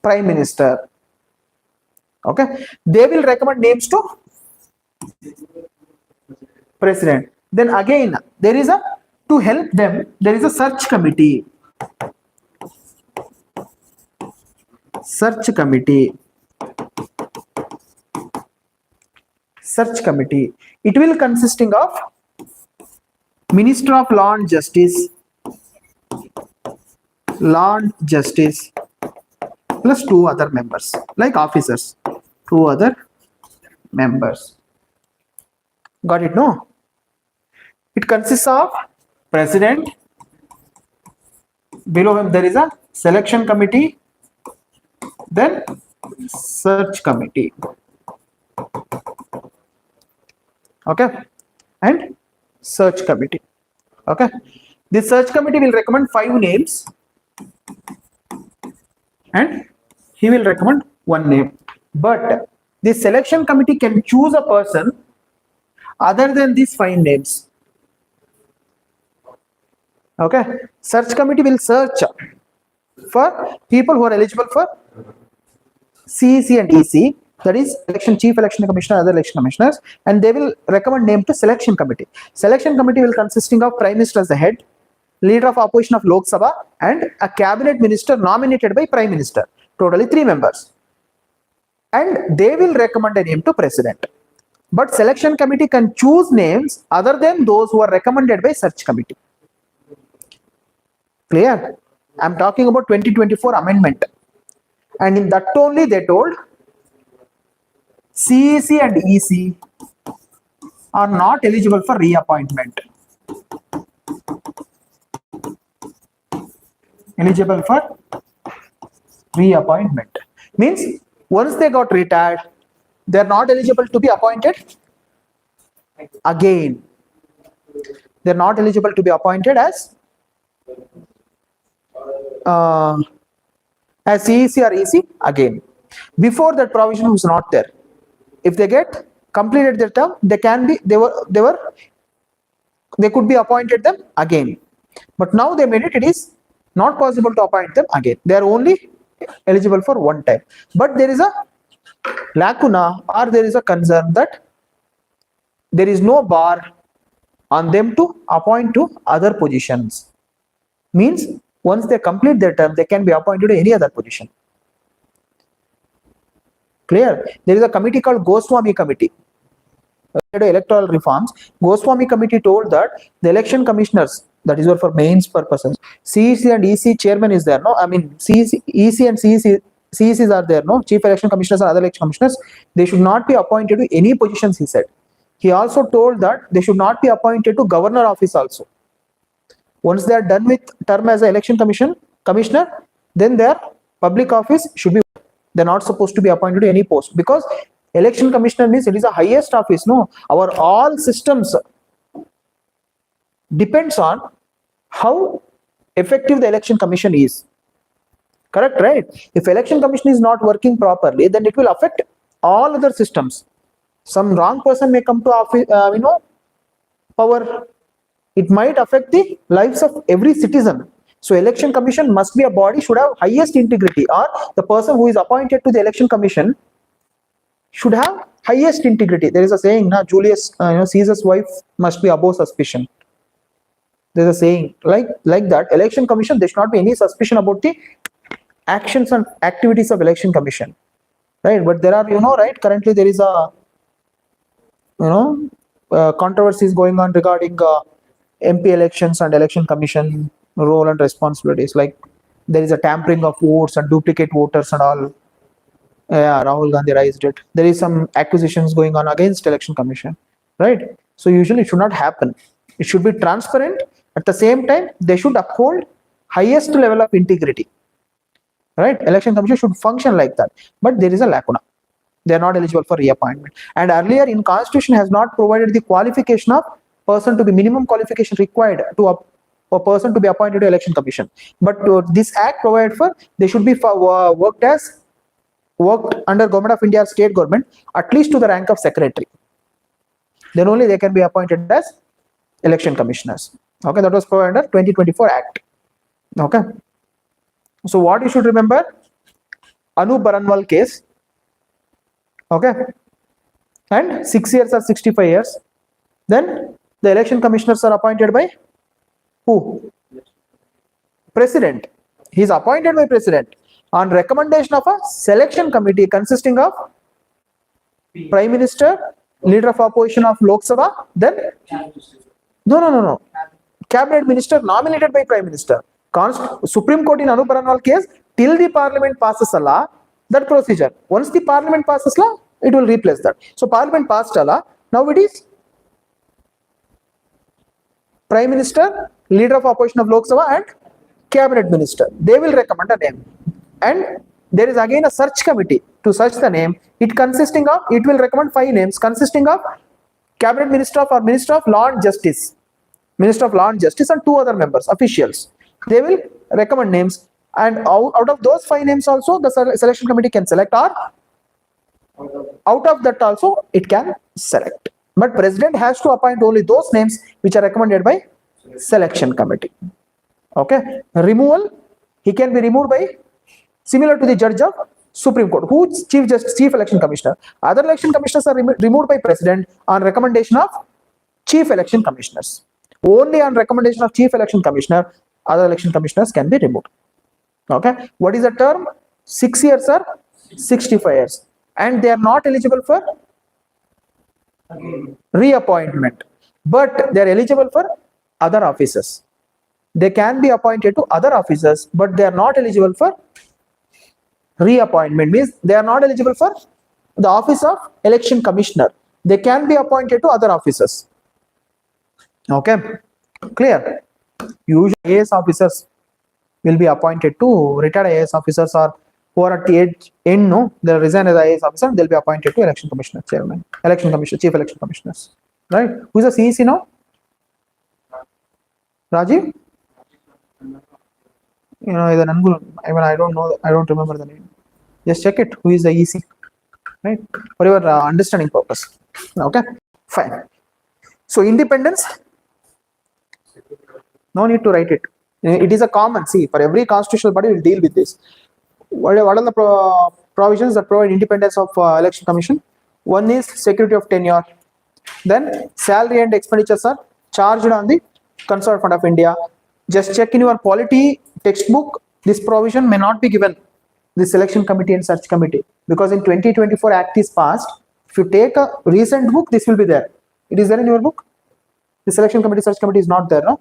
Prime minister. Okay. They will recommend names to president. Then again there is a, to help them, there is a search committee. Search committee. It will consisting of Minister of Law and Justice, plus 2 other members, like officers, 2 other members. Got it, no? It consists of president, below him there is a selection committee, then search committee. Okay, and search committee. Okay, the search committee will recommend 5 names and he will recommend 1 name, but the selection committee can choose a person other than these 5 names. Okay, search committee will search for people who are eligible for CEC and EC, that is chief election commissioner, other election commissioners, and they will recommend name to selection committee. Selection committee will consisting of prime minister as the head, leader of opposition of Lok Sabha and a cabinet minister nominated by prime minister, totally 3 members, and they will recommend a name to president. But selection committee can choose names other than those who are recommended by search committee. Clear? I am talking about 2024 amendment, and in that only they told CEC and EC are not eligible for reappointment. Eligible for reappointment means once they got retired, they are not eligible to be appointed again. They are not eligible to be appointed as CEC or EC again. Before that provision was not there. If they get completed their term, they could be appointed them again. But now they made it, it is not possible to appoint them again. They are only eligible for one time. But there is a lacuna, or there is a concern that there is no bar on them to appoint to other positions. Means once they complete their term, they can be appointed to any other position. Clear? There is a committee called Goswami Committee. Electoral reforms. Goswami Committee told that the election commissioners, that is for mains purposes, CEC and EC chairman is there, no? I mean, EC and CECs are there, no? Chief election commissioners and other election commissioners, they should not be appointed to any positions, he said. He also told that they should not be appointed to governor office also. Once they are done with term as an election commissioner, then their public office should be, they're not supposed to be appointed to any post, because election commissioner means it is the highest office, no? Our all systems depends on how effective the election commission is. Correct, right? If election commission is not working properly, then it will affect all other systems. Some wrong person may come to office, power. It might affect the lives of every citizen. So election commission must be a body, should have highest integrity, or the person who is appointed to the election commission should have highest integrity. There is a saying, na, Julius Caesar's wife must be above suspicion. There is a saying like that. Election commission, there should not be any suspicion about the actions and activities of election commission, right? But there are, right, currently there is a controversies going on regarding MP elections and election commission role and responsibilities. Like there is a tampering of votes and duplicate voters and all. Yeah, Rahul Gandhi raised it. There is some accusations going on against election commission, right? So usually it should not happen. It should be transparent. At the same time, they should uphold highest level of integrity, right? Election commission should function like that. But there is a lacuna. They are not eligible for reappointment. And earlier in Constitution has not provided the qualification of person to be minimum qualification required to a person to be appointed to election commission. But this act provided for they should be worked under Government of India or state government at least to the rank of secretary. Then only they can be appointed as election commissioners. Okay, that was provided under 2024 Act. Okay. So what you should remember? Anu Baranwal case. Okay. And 6 years or 65 years. Then the election commissioners are appointed by who? President. He is appointed by president on recommendation of a selection committee consisting of Prime Minister, Leader of Opposition of Lok Sabha, then no. Cabinet Minister nominated by Prime Minister. Supreme Court in Anu Baranwal case, till the Parliament passes a law, that procedure. Once the Parliament passes law, it will replace that. So Parliament passed a law. Now it is Prime Minister, Leader of Opposition of Lok Sabha, and Cabinet Minister. They will recommend a name. And there is again a search committee to search the name. It will recommend 5 names consisting of Cabinet Minister or Minister of Law and Justice. Minister of Law and Justice and 2 other members, officials. They will recommend names. And out of those 5 names also, the selection committee can select, or out of that also, it can select. But president has to appoint only those names which are recommended by selection committee. Okay. Removal, he can be removed by, similar to the judge of Supreme Court, who is Chief Election Commissioner. Other election commissioners are removed by president on recommendation of Chief Election Commissioners. Only on recommendation of Chief Election Commissioner, other election commissioners can be removed. Okay. What is the term? 6 years or 65 years. And they are not eligible for reappointment. But they are eligible for other offices. They can be appointed to other offices, but they are not eligible for reappointment. Means they are not eligible for the office of election commissioner. They can be appointed to other offices. Okay, clear? Usually IAS officers will be appointed to retired IAS officers, or who are at the end, no, they resign as IAS officer, they'll be appointed to election commissioner, chairman, election commissioner, chief election commissioners. Right? Who is the CEC now? Rajiv? Either Angul. I mean, I don't know. I don't remember the name. Just check it. Who is the EC? right? For your understanding purpose. Okay, fine. So independence, no need to write it. It is a common, see, for every constitutional body will deal with this. What are the provisions that provide independence of election commission? One is security of tenure. Then salary and expenditures are charged on the Conserved Fund of India. Just check in your polity textbook, this provision may not be given, this selection committee and search committee, because in 2024 act is passed. If you take a recent book, this will be there. It is there in your book. The selection committee, search committee is not there, no?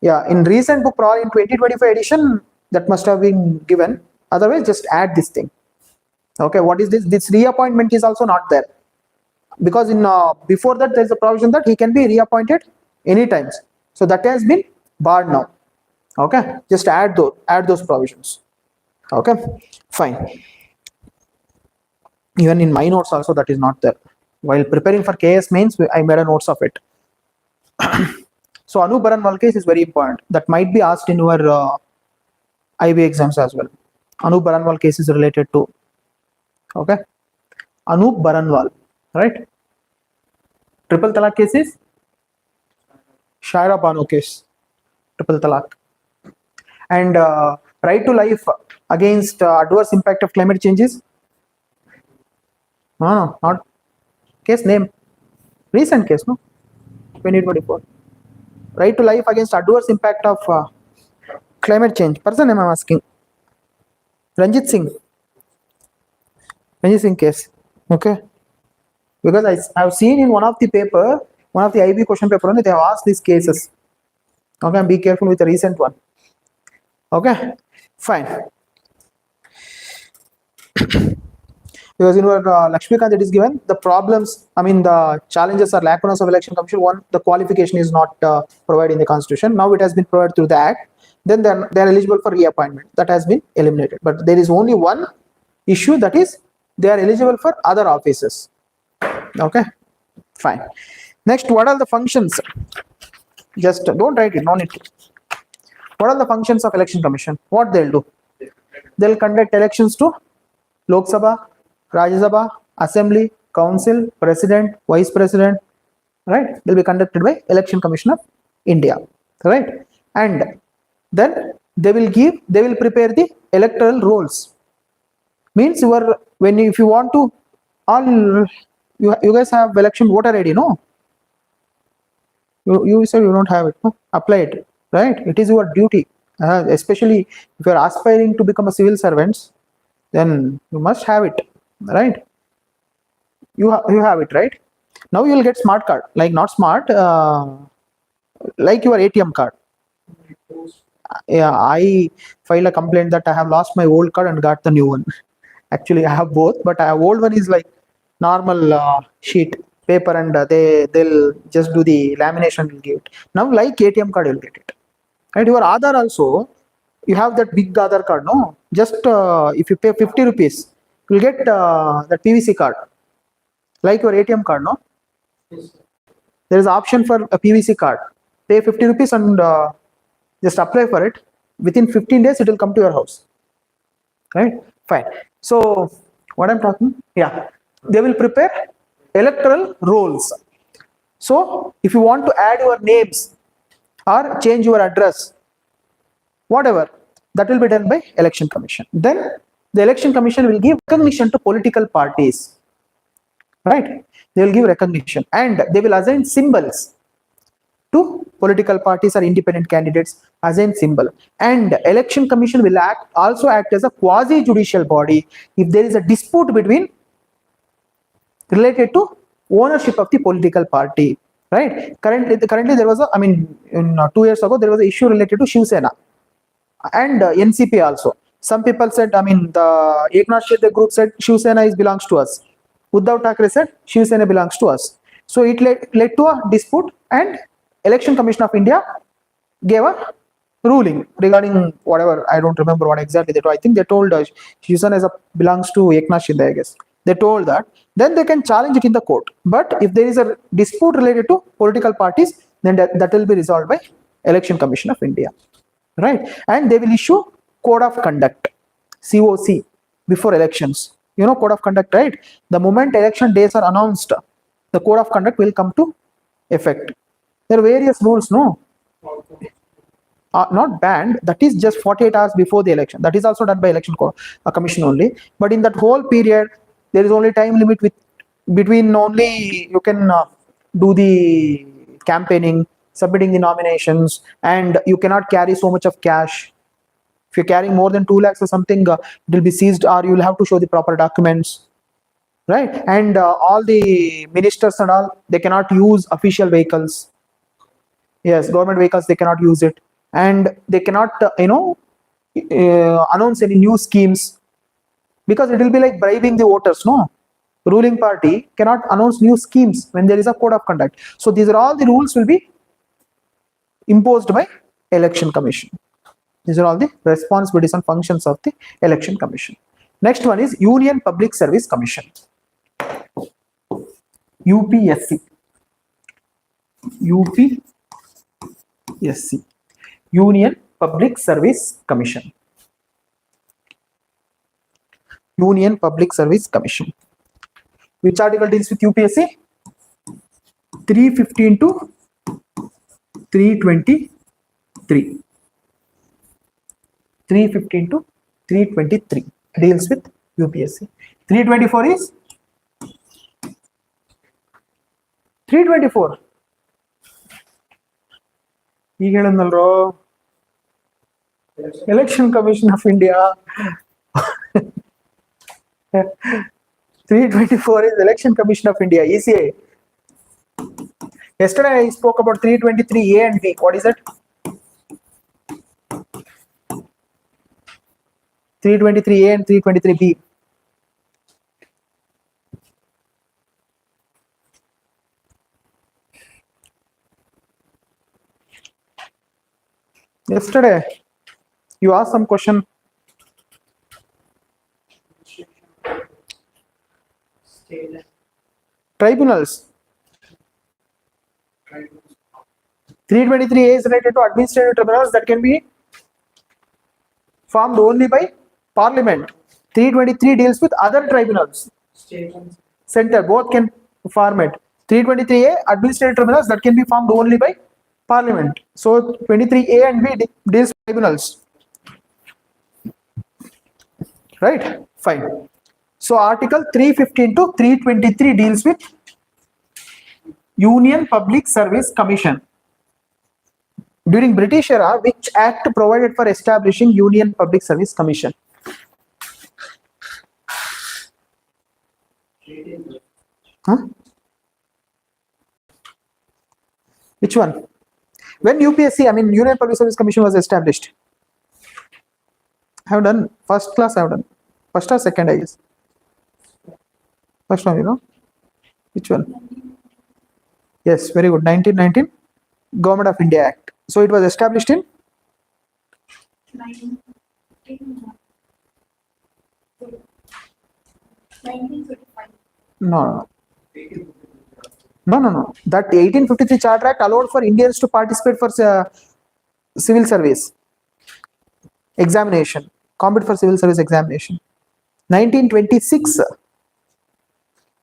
Yeah, in recent book, probably in 2025 edition, that must have been given. Otherwise, just add this thing. Okay, what is this? This reappointment is also not there, because in before that there is a provision that he can be reappointed any times. So that has been barred now. Okay, just add those provisions. Okay, fine. Even in my notes also that is not there. While preparing for KS mains, I made a notes of it. So Anup Baranwal case is very important. That might be asked in your IB exams as well. Anup Baranwal case is related to. Okay, Anup Baranwal, right? Triple talaq case is Shaira Bano case, triple talaq. And right to life against adverse impact of climate changes. No, not case name. Recent case, no? 2024. Right to life against adverse impact of climate change. Person name I'm asking. Ranjit Singh case. Okay. Because I have seen in one of the paper, one of the IB question paper, they have asked these cases. Okay, be careful with the recent one. Okay, fine. Because in your Lakshmikant it is given the problems, I mean the challenges or lacunas of election commission. One, the qualification is not provided in the constitution. Now it has been provided through the act. Then they are eligible for reappointment. That has been eliminated. But there is only one issue, that is they are eligible for other offices. Okay, fine. Next, what are the functions? Just don't write it, no need to. What are the functions of election commission? What they'll do? They'll conduct elections to Lok Sabha, Rajya Sabha, Assembly, Council, President, Vice President, right? They'll be conducted by Election Commission of India, right? And then they will prepare the electoral rolls. Means if you want to, all you guys have election voter ID, no? You said you don't have it, no? Apply it, right? It is your duty, especially if you are aspiring to become a civil servant, then you must have it, right? You have it, right? Now you will get smart card, like not smart, like your ATM card. Yeah, I filed a complaint that I have lost my old card and got the new one. Actually, I have both, but I have old one is like normal sheet paper, and they'll just do the lamination and give it. Now, like ATM card, you'll get it. Right? Your Aadhaar also, you have that big Aadhaar card, no? Just if you pay 50 rupees, you'll get that PVC card, like your ATM card, no? Yes. There is option for a PVC card. Pay 50 rupees and just apply for it. Within 15 days, it will come to your house. Right? Fine. So, what I'm talking? Yeah. They will prepare electoral rolls. So, if you want to add your names or change your address, whatever, that will be done by Election Commission. Then the Election Commission will give recognition to political parties, right? They will give recognition, and they will assign symbols to political parties or independent candidates. Assign symbol, and Election Commission will also act as a quasi judicial body if there is a dispute between related to ownership of the political party, right? Currently there was in 2 years ago there was an issue related to Shiv Sena and NCP also. Some people said, the Eknath Shinde group said Shiv Sena belongs to us. Uddhav Thackeray said Shiv Sena belongs to us. So it led to a dispute, and Election Commission of India gave a ruling regarding whatever, I don't remember what exactly they told. I think they told Shiv Sena belongs to Eknath Shinde, I guess. They told that. Then they can challenge it in the court. But if there is a dispute related to political parties, then that will be resolved by Election Commission of India, right? And they will issue Code of Conduct, COC, before elections. you know, code of conduct, right? The moment election days are announced, the code of conduct will come to effect. There are various rules, no? Not banned, that is just 48 hours before the election. That is also done by commission only. But in that whole period, there is only time limit with between only you can do the campaigning, submitting the nominations, and you cannot carry so much of cash. If you're carrying more than 2 lakhs or something, it will be seized, or you will have to show the proper documents, right? And all the ministers and all, they cannot use official vehicles. Yes, government vehicles, they cannot use it, and they cannot announce any new schemes, because it will be like bribing the voters, no? Ruling party cannot announce new schemes when there is a code of conduct. So these are all the rules will be imposed by election commission. These are all the responsibilities and functions of the election commission. Next one is Union Public Service Commission, UPSC. UPSC, Union Public Service Commission. Union Public Service Commission. Which article deals with UPSC? 315 to 323. 315 to 323 deals with UPSC. 324 is 324. Election Commission of India. 324 is Election Commission of India, ECI. Yesterday I spoke about 323A and B. What is it? 323A and 323B. Yesterday you asked some question. Tribunals. 323A is related to administrative tribunals that can be formed only by Parliament. 323 deals with other tribunals. Center, both can form it. 323A, administrative tribunals that can be formed only by Parliament. So 23A and B deals with tribunals. Right? Fine. So Article 315 to 323 deals with Union Public Service Commission. During British era, which act provided for establishing Union Public Service Commission? Huh? Which one? When UPSC, I mean Union Public Service Commission was established? I have done first class, I have done. First or second, I guess. First one, you know. Which one? Yes, very good. 1919, Government of India Act. So it was established in 1935. no. That 1853 Charter Act allowed for Indians to participate for civil service examination, compete for civil service examination. 1926,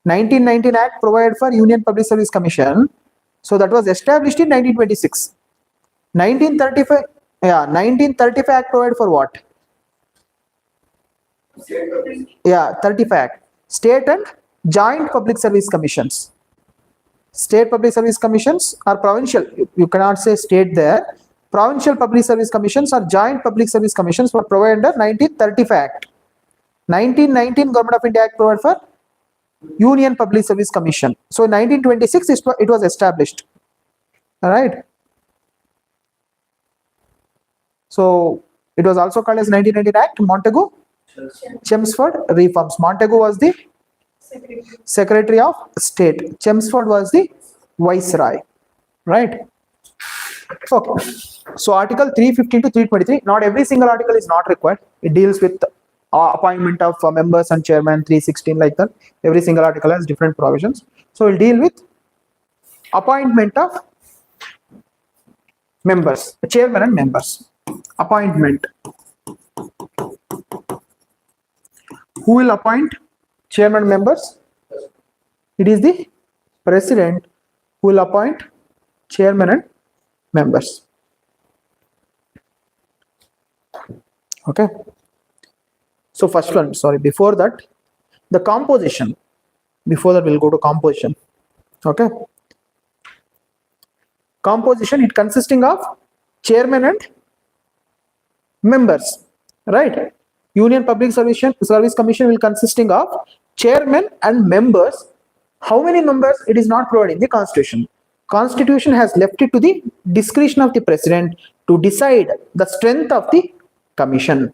1919 Act provided for Union Public Service Commission. So that was established in 1926. 1935, 1935 Act provided for what? 35 Act. State and Joint Public Service Commissions. State Public Service Commissions are provincial. You cannot say state there. Provincial Public Service Commissions or Joint Public Service Commissions were provided under 1935 Act. 1919 Government of India Act provided for Union Public Service Commission. So in 1926 it was established. All right. So it was also called as 1919 Act. Montagu Chelmsford reforms. Montagu was the Secretary of State. Chelmsford was the Viceroy. Right. Okay. So Article 315 to 323. Not every single article is not required. It deals with appointment of members and chairman. 316 like that. Every single article has different provisions. So we'll deal with appointment of members, chairman and members. Appointment. Who will appoint chairman members? It is the president who will appoint chairman and members. Okay. So first one, sorry, before that, the composition. Before that, we'll go to composition. Okay. Composition, it consisting of chairman and members, right? Union Public Service Commission will consisting of chairman and members. How many members? It is not provided in the Constitution. Constitution has left it to the discretion of the president to decide the strength of the commission.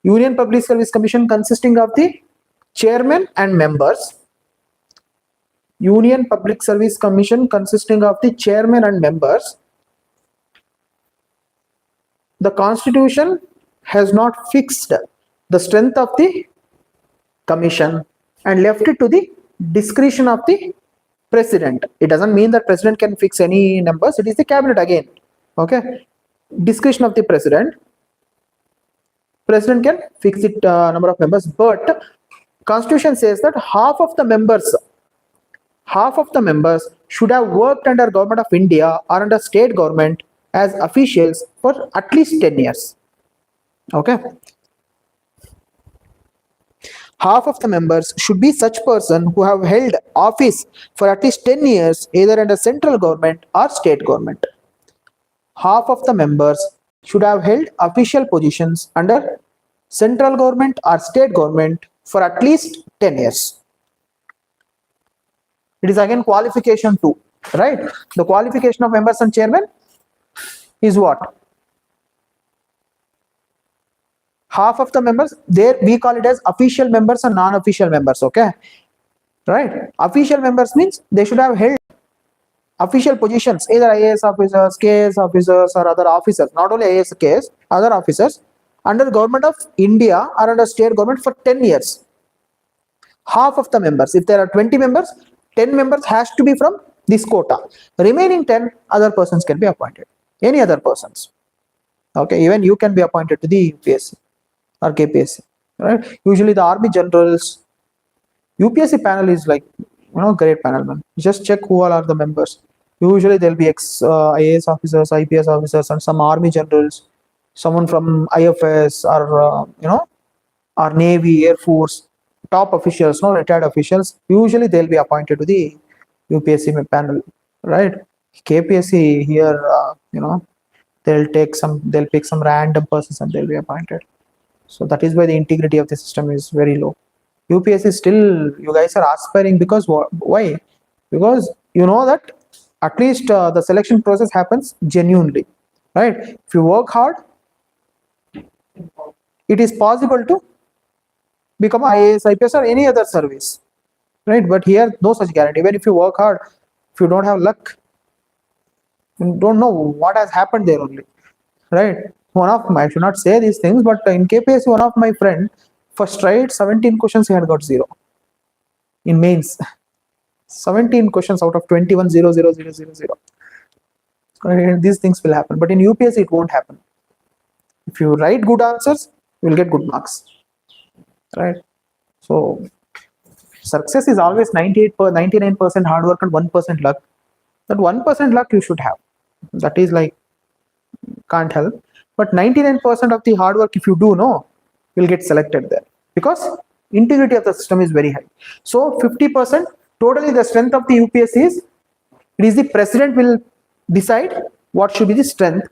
Union Public Service Commission consisting of the chairman and members. Union Public Service Commission consisting of the chairman and members. The Constitution has not fixed the strength of the commission and left it to the discretion of the president. It doesn't mean that president can fix any numbers. It is the cabinet again. Okay. Discretion of the president. President can fix it number of members, but Constitution says that half of the members should have worked under Government of India or under state government as officials for at least 10 years. Okay. Half of the members should be such person who have held office for at least 10 years either under central government or state government. Half of the members should have held official positions under central government or state government for at least 10 years. It is again qualification too, right? The qualification of members and chairman is what? Half of the members, there we call it as official members and non-official members, okay? Right? Official members means they should have held official positions, either IAS officers, KS officers or other officers, not only IAS, KS, other officers under Government of India or under state government for 10 years. Half of the members, if there are 20 members, 10 members has to be from this quota. Remaining 10 other persons can be appointed. Any other persons. Okay, even you can be appointed to the UPSC or KPSC. Right? Usually the army generals, UPSC panel is like, great panel, man. Just check who all are the members. Usually there will be IAS officers, IPS officers, and some army generals, someone from IFS or or Navy, Air Force, top officials, retired officials. Usually they'll be appointed to the UPSC panel, right? KPSC here, they'll pick some random persons and they'll be appointed. So that is why the integrity of the system is very low. UPSC still, you guys are aspiring because why? Because you know that at least the selection process happens genuinely, right? If you work hard, it is possible to become IAS, IPS or any other service, right? But here, no such guarantee. Even if you work hard, if you don't have luck, you don't know what has happened there only, right? I should not say these things, but in KPSC, one of my friend, first tried 17 questions, he had got 0 in mains. 17 questions out of 21, 0, 0, 0, 0, 0. These things will happen, but in UPSC, it won't happen. If you write good answers, you will get good marks, right? So success is always 99% hard work and 1% luck. That 1% luck you should have. That is like, can't help. But 99% of the hard work, if you do, you'll get selected there because integrity of the system is very high. So 50%, totally the strength of the UPSC is, it is the president will decide what should be the strength.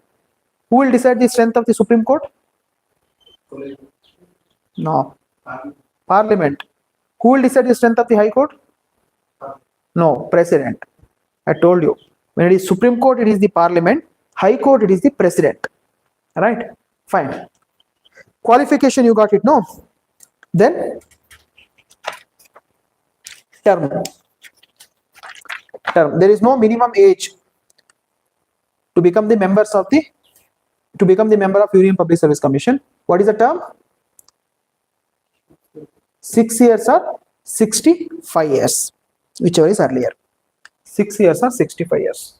Who will decide the strength of the Supreme Court? No. Parliament. Who will decide the strength of the High Court? No, President. I told you. When it is Supreme Court, it is the Parliament. High Court, it is the President. Right? Fine. Qualification, you got it, no? Then, term. There is no minimum age to become the member of Union Public Service Commission. What is the term? 6 years or 65 years, whichever is earlier. 6 years or 65 years.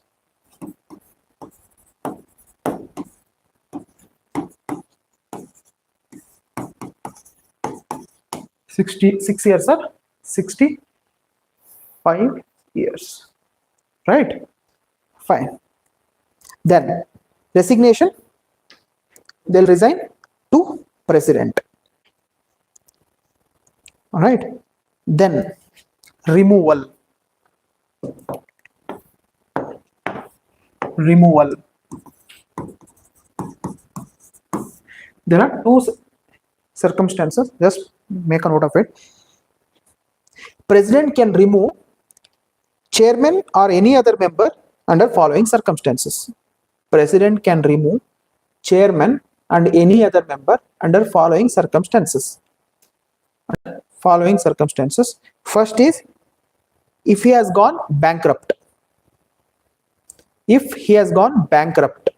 66 years or 65 years, right? Fine. Then resignation, they'll resign to president. All right. Then removal. Removal. There are two circumstances. Just make a note of it. President can remove chairman or any other member under following circumstances. President can remove chairman and any other member under following circumstances. Following circumstances. First is if he has gone bankrupt. If he has gone bankrupt.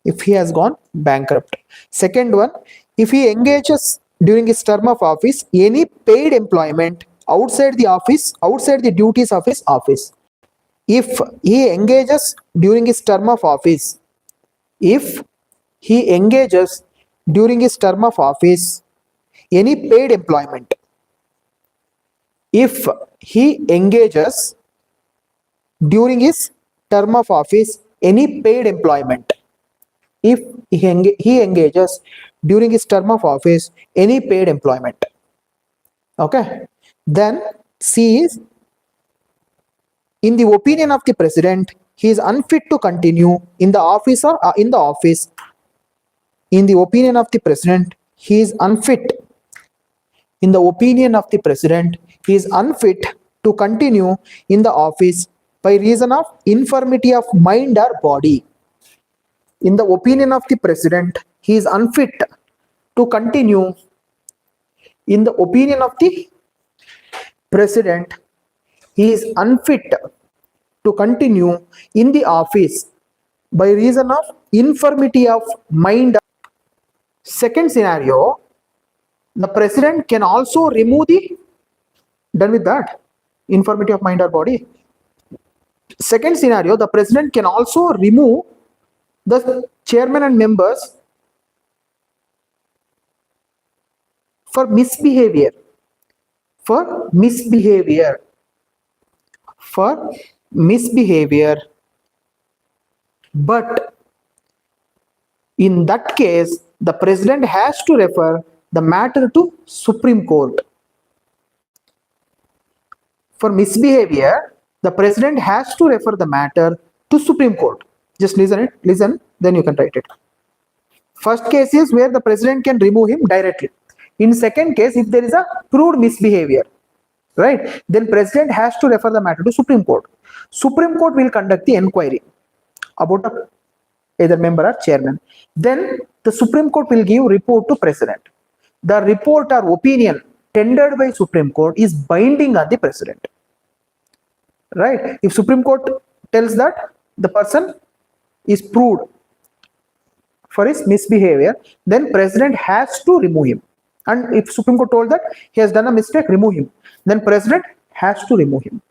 If he has gone bankrupt. Second one, if he engages during his term of office any paid employment outside the office, outside the duties of his office. If he engages during his term of office, if he engages during his term of office any paid employment, if he engages during his term of office any paid employment, if he engages during his term of office any paid employment, okay, then C is, in the opinion of the president, he is unfit to continue in the office or in the office. In the opinion of the president, he is unfit. In the opinion of the president, he is unfit to continue in the office by reason of infirmity of mind or body. In the opinion of the president, he is unfit to continue. In the opinion of the president, he is unfit to continue in the office by reason of infirmity of mind. Second scenario, the president can also remove the, done with that, infirmity of mind or body. Second scenario, the president can also remove the chairman and members for misbehavior. For misbehavior. For misbehavior. But in that case, the president has to refer the matter to Supreme Court. For misbehavior, the president has to refer the matter to Supreme Court. Just listen, then you can write it. First case is where the president can remove him directly. In second case, if there is a proved misbehavior, right, then president has to refer the matter to Supreme Court. Supreme Court will conduct the inquiry about either member or chairman. Then the Supreme Court will give report to president. The report or opinion tendered by Supreme Court is binding on the president. Right? If Supreme Court tells that the person is proved for his misbehavior, then president has to remove him. And if Supreme Court told that he has done a mistake, remove him, then president has to remove him.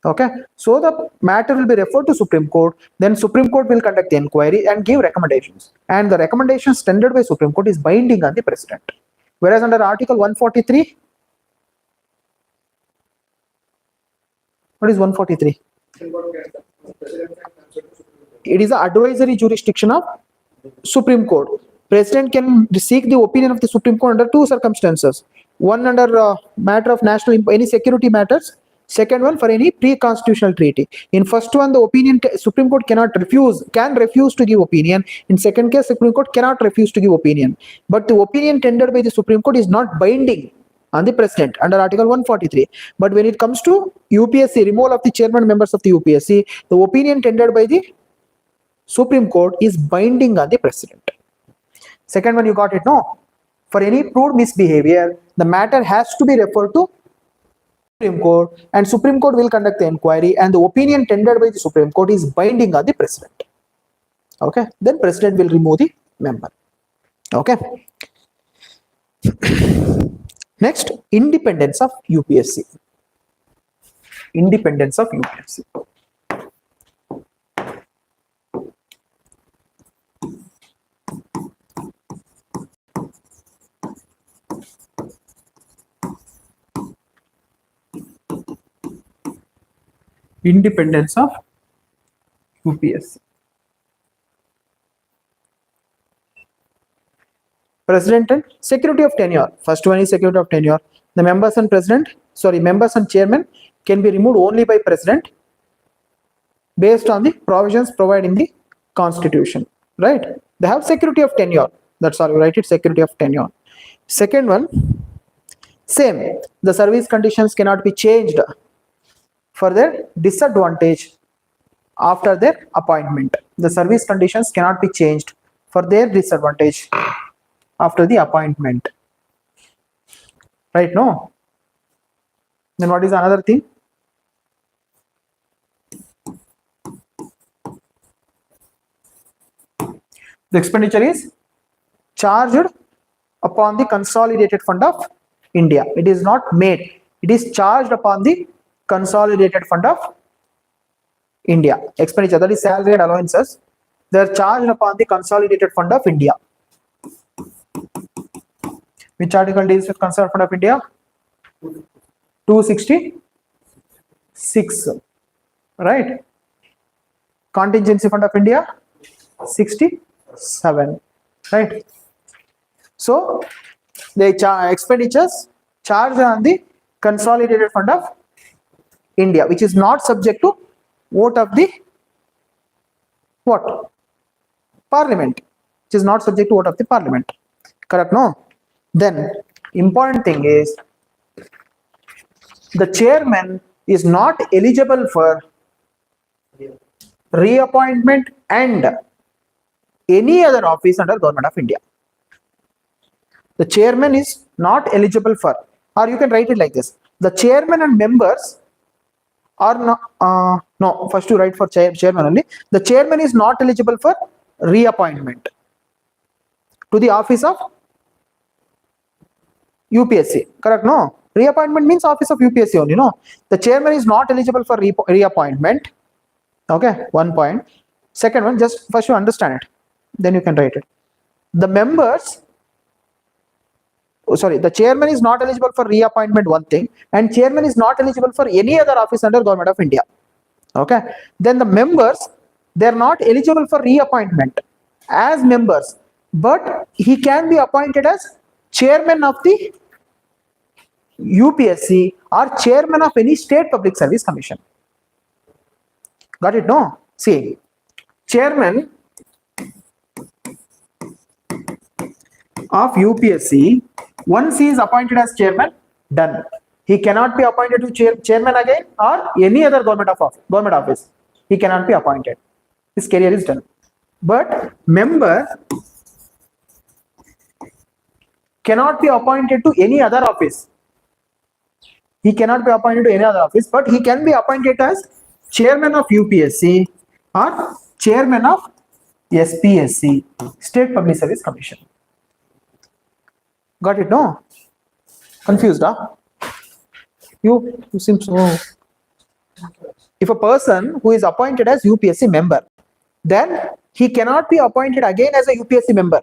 Okay, so the matter will be referred to Supreme Court, then Supreme Court will conduct the inquiry and give recommendations, and the recommendations tendered by Supreme Court is binding on the president. Whereas under Article 143, what is 143? It is the advisory jurisdiction of Supreme Court. President can seek the opinion of the Supreme Court under two circumstances. One under matter of national, any security matters. Second one for any pre-constitutional treaty. In first one, the opinion Supreme Court can refuse to give opinion. In second case, Supreme Court cannot refuse to give opinion. But the opinion tendered by the Supreme Court is not binding on the president under Article 143. But when it comes to UPSC, removal of the chairman members of the UPSC, the opinion tendered by the Supreme Court is binding on the president. Second one, you got it, no? For any proved misbehavior, the matter has to be referred to Supreme Court, and Supreme Court will conduct the inquiry, and the opinion tendered by the Supreme Court is binding on the president. Okay, then president will remove the member. Okay. Next, independence of UPSC. Independence of UPSC. independence of UPSC. President and security of tenure. First one is security of tenure. The members and chairman can be removed only by president based on the provisions provided in the constitution, right? They have security of tenure. That's all you write it, security of tenure. Second one, same. The service conditions cannot be changed for their disadvantage after their appointment. The service conditions cannot be changed for their disadvantage after the appointment. Right? No? Then what is another thing? The expenditure is charged upon the consolidated fund of India. It is not made. It is charged upon the consolidated fund of India. Expenditure, that is salary and allowances. They are charged upon the consolidated fund of India. Which article deals with consolidated fund of India? 266. Right? Contingency fund of India? 67. Right? So, the expenditures charged on the consolidated fund of India, which is not subject to vote of the what? Parliament. Which is not subject to vote of the Parliament. Correct? No? Then, important thing is, the chairman is not eligible for reappointment and any other office under Government of India. The chairman is not eligible for, or you can write it like this: the chairman and members are not. No, first you write for chairman only. The chairman is not eligible for reappointment to the office of UPSC. Correct? No. Reappointment means office of UPSC only. No. The chairman is not eligible for reappointment. Okay. 1 point. Second one, just first you understand it, then you can write it. The members. The chairman is not eligible for reappointment, one thing, and chairman is not eligible for any other office under Government of India. Okay. Then the members, they are not eligible for reappointment as members, but he can be appointed as chairman of the UPSC or chairman of any state public service commission. Got it? No? See, chairman of UPSC, once he is appointed as chairman, done. He cannot be appointed to chairman again or any other government office. He cannot be appointed. His career is done. But member cannot be appointed to any other office. He cannot be appointed to any other office, but he can be appointed as chairman of UPSC or chairman of SPSC, State Public Service Commission. Got it? No? Confused, huh? You seem so. If a person who is appointed as UPSC member, then he cannot be appointed again as a UPSC member.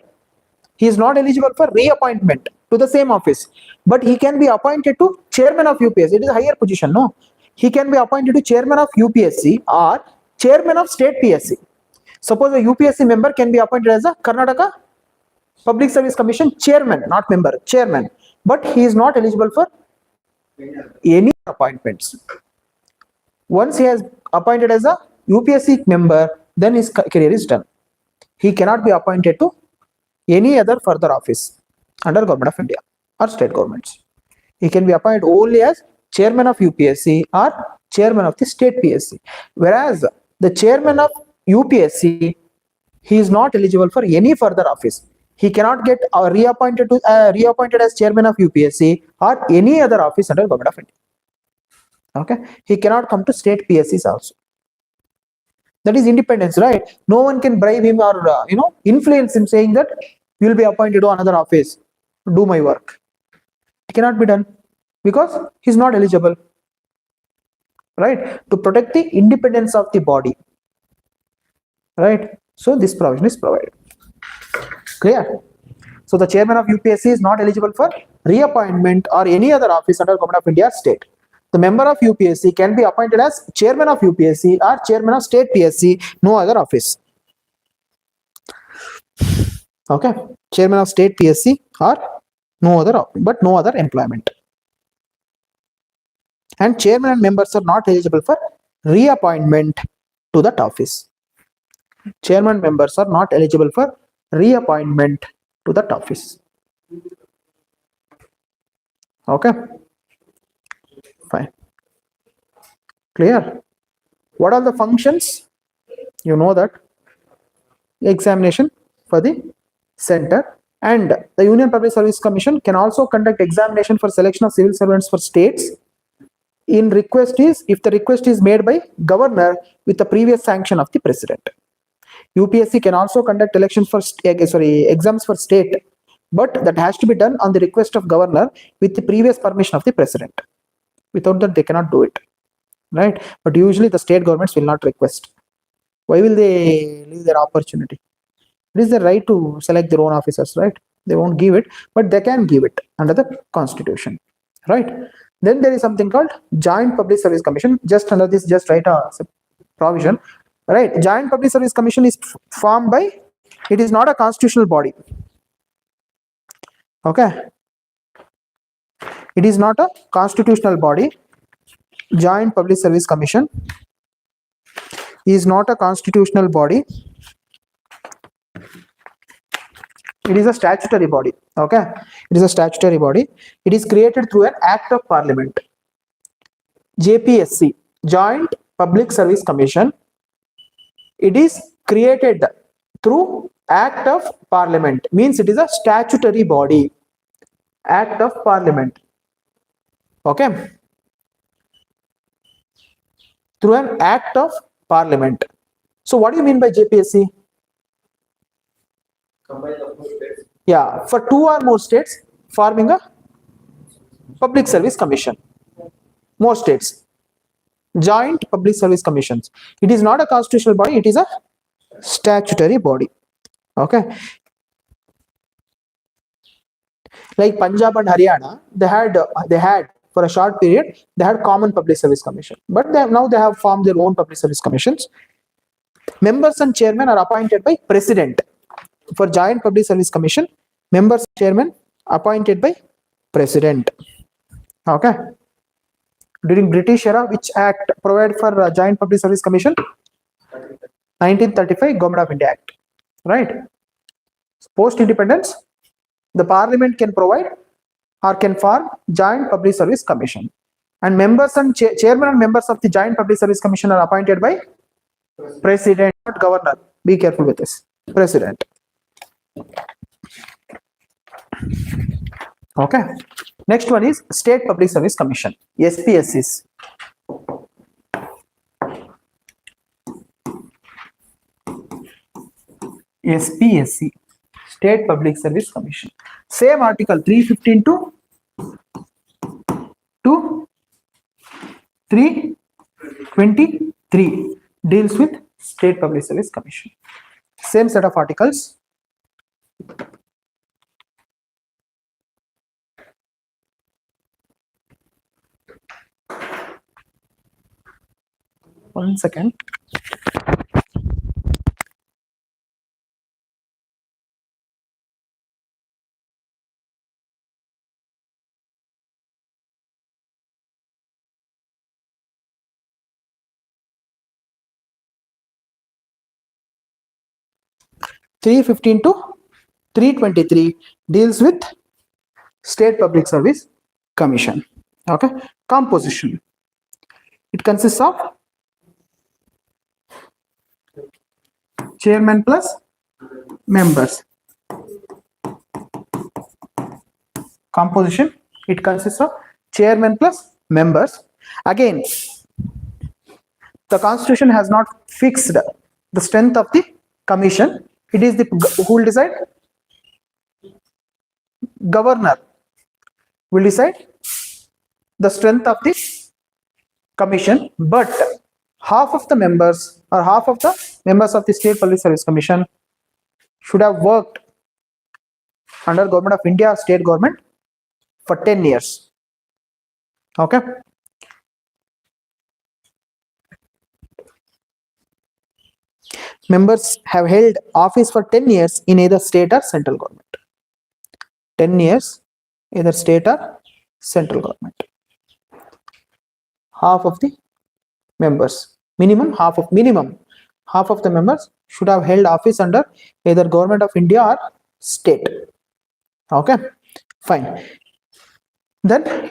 He is not eligible for reappointment to the same office, but he can be appointed to chairman of UPSC. It is a higher position, no? He can be appointed to chairman of UPSC or chairman of state PSC. Suppose a UPSC member can be appointed as a Karnataka Public Service Commission chairman, not member, chairman, but he is not eligible for any appointments. Once he has appointed as a UPSC member, then his career is done. He cannot be appointed to any other further office under Government of India or state governments. He can be appointed only as chairman of UPSC or chairman of the state PSC. Whereas the chairman of UPSC, he is not eligible for any further office. He cannot get reappointed as chairman of UPSC or any other office under Government of India. Okay, he cannot come to state PSCs also. That is independence, right? No one can bribe him or influence him, saying that you will be appointed to another office, do my work. It cannot be done because he is not eligible, right? To protect the independence of the body, right? So this provision is provided. Clear? So the chairman of UPSC is not eligible for reappointment or any other office under Government of India state. The member of UPSC can be appointed as chairman of UPSC or chairman of state PSC, no other office. Okay, chairman of state PSC or no other, but no other employment. And chairman and members are not eligible for reappointment to that office. Chairman members are not eligible for reappointment to that office. Okay, fine. Clear? What are the functions? You know that examination for the center, and the Union Public Service Commission can also conduct examination for selection of civil servants for states. In request is, if the request is made by governor with the previous sanction of the president. UPSC can also conduct elections for exams for state, but that has to be done on the request of governor with the previous permission of the president. Without that, they cannot do it, right? But usually the state governments will not request. Why will they leave their opportunity? It is their right to select their own officers, right? They won't give it, but they can give it under the constitution, right? Then there is something called Joint Public Service Commission. Just under this, just write a provision, right? Joint Public Service Commission is formed by, it is not a constitutional body. Okay, it is not a constitutional body. Joint Public Service Commission is not a constitutional body. It is a statutory body. Okay, it is a statutory body. It is created through an act of parliament. JPSC, Joint Public Service Commission, it is created through act of parliament, means it is a statutory body. Act of parliament. Okay, through an act of parliament. So what do you mean by JPSC? Yeah, for 2 or more states forming a public service commission. More states. Joint Public Service Commissions. It is not a constitutional body, it is a statutory body. Okay. Like Punjab and Haryana, they had for a short period, they had common public service commission. But now they have formed their own public service commissions. Members and chairmen are appointed by president. For Joint Public Service Commission, members and chairmen appointed by president. Okay. During British era, which act provided for Joint Public Service Commission? 1935 Government of India Act. Right. Post independence, the parliament can provide or can form Joint Public Service Commission. And members and chairman and members of the Joint Public Service Commission are appointed by president, not governor. Be careful with this. President. Okay. Next one is State Public Service Commission, SPSCs. SPSC, State Public Service Commission. Same article 315 to 323 deals with State Public Service Commission. Same set of articles. One second. (315) to 323 deals with State Public Service Commission. Okay. Composition. It consists of chairman plus members. Composition. It consists of chairman plus members. Again, the constitution has not fixed the strength of the commission. It is the who will decide? Governor will decide the strength of the commission, but half of the members or half of the members of the State Public Service Commission should have worked under Government of India, state government for 10 years. Okay. members have held office for 10 years in either state or central government. 10 years, either state or central government. Half of the members, minimum half of the members should have held office under either government of India or state. Okay, fine. Then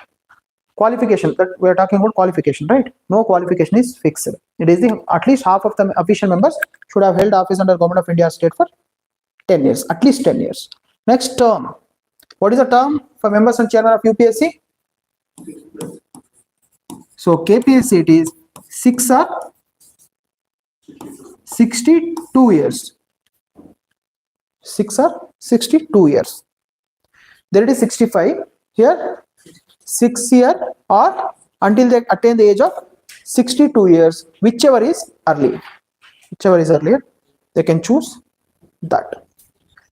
qualification, that we are talking about qualification, right? No qualification is fixed. It is the at least half of the official members should have held office under government of India or state for 10 years, at least 10 years. Next term. What is the term for members and chairman of UPSC? So KPSC it is 6 or 62 years. 6 or 62 years. There it is 65. Here 6 year or until they attain the age of 62 years, whichever is early. Whichever is earlier, they can choose that.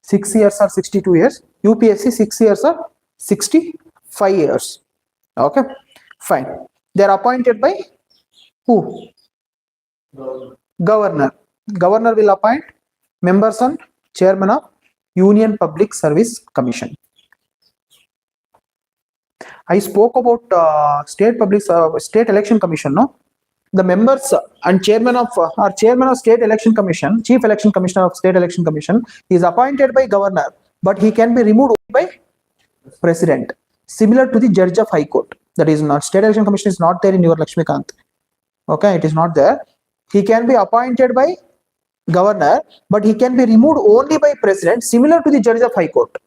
6 years or 62 years. UPSC 6 years or 65 years. Okay, fine. They are appointed by who? Governor. Governor will appoint members and chairman of Union Public Service Commission. I spoke about state election commission. No, the members and chairman of state election commission, chief election commissioner of state election commission, is appointed by governor, but he can be removed by president. Similar to the judge of high court. That is not, state election commission is not there in your Lakshmikant. Okay, it is not there. He can be appointed by governor, but he can be removed only by president, similar to the judge of high court.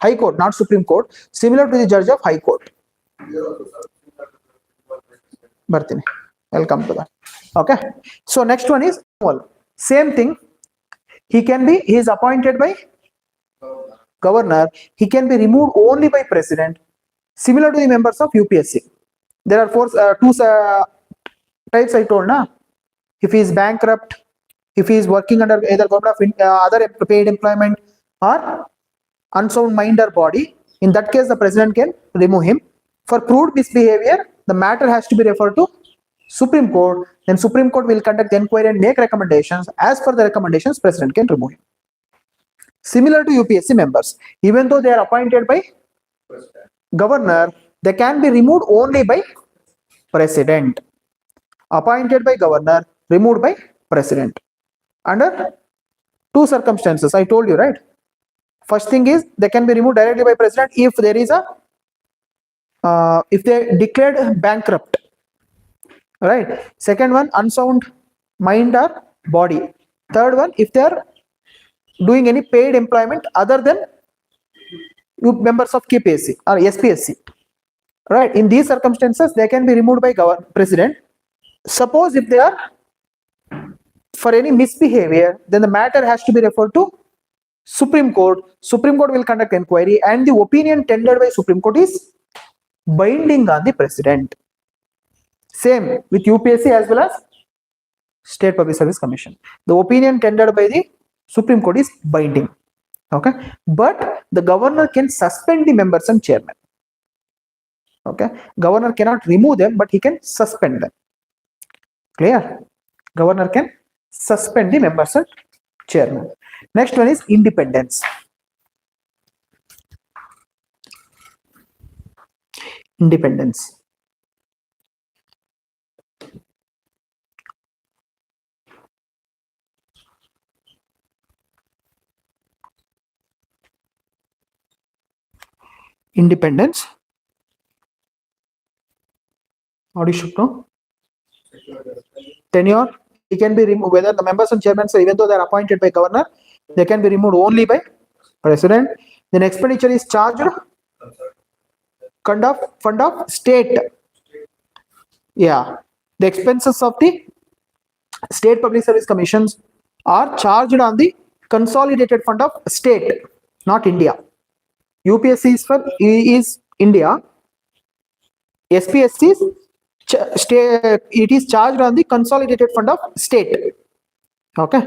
High court, not Supreme Court, similar to the judge of high court. Bartini. Welcome to that. Okay. So next one is same thing. He is appointed by governor. He can be removed only by president, similar to the members of UPSC. There are two types I told na. If he is bankrupt, if he is working under either government of India, other paid employment, or unsound mind or body, in that case the president can remove him. For proved misbehavior, the matter has to be referred to Supreme Court. Then Supreme Court will conduct the inquiry and make recommendations. As per the recommendations, president can remove him. Similar to UPSC members, even though they are appointed by governor, they can be removed only by president. Appointed by governor, removed by president. Under two circumstances, I told you, right? First thing is they can be removed directly by president if there is if they declared bankrupt, right? Second one, unsound mind or body. Third one, if they are doing any paid employment other than members of KPSC or SPSC, right? In these circumstances, they can be removed by president. Suppose if they are for any misbehavior, then the matter has to be referred to Supreme Court. Supreme Court will conduct inquiry, and the opinion tendered by Supreme Court is binding on the president. Same with UPSC as well as State Public Service Commission. The opinion tendered by the Supreme Court is binding. Okay, but the governor can suspend the members and chairman. Okay, governor cannot remove them, but he can suspend them. Clear? Governor can suspend the members and chairman. Next one is independence. Independence. Independence. What you should know? Tenure. He can be removed, whether the members and chairmen, so even though they are appointed by governor, they can be removed only by president. Then expenditure is charged fund of state. Yeah, the expenses of the State Public Service Commissions are charged on the consolidated fund of state, not India. UPSC is India. SPSC is it is charged on the consolidated fund of state. Okay.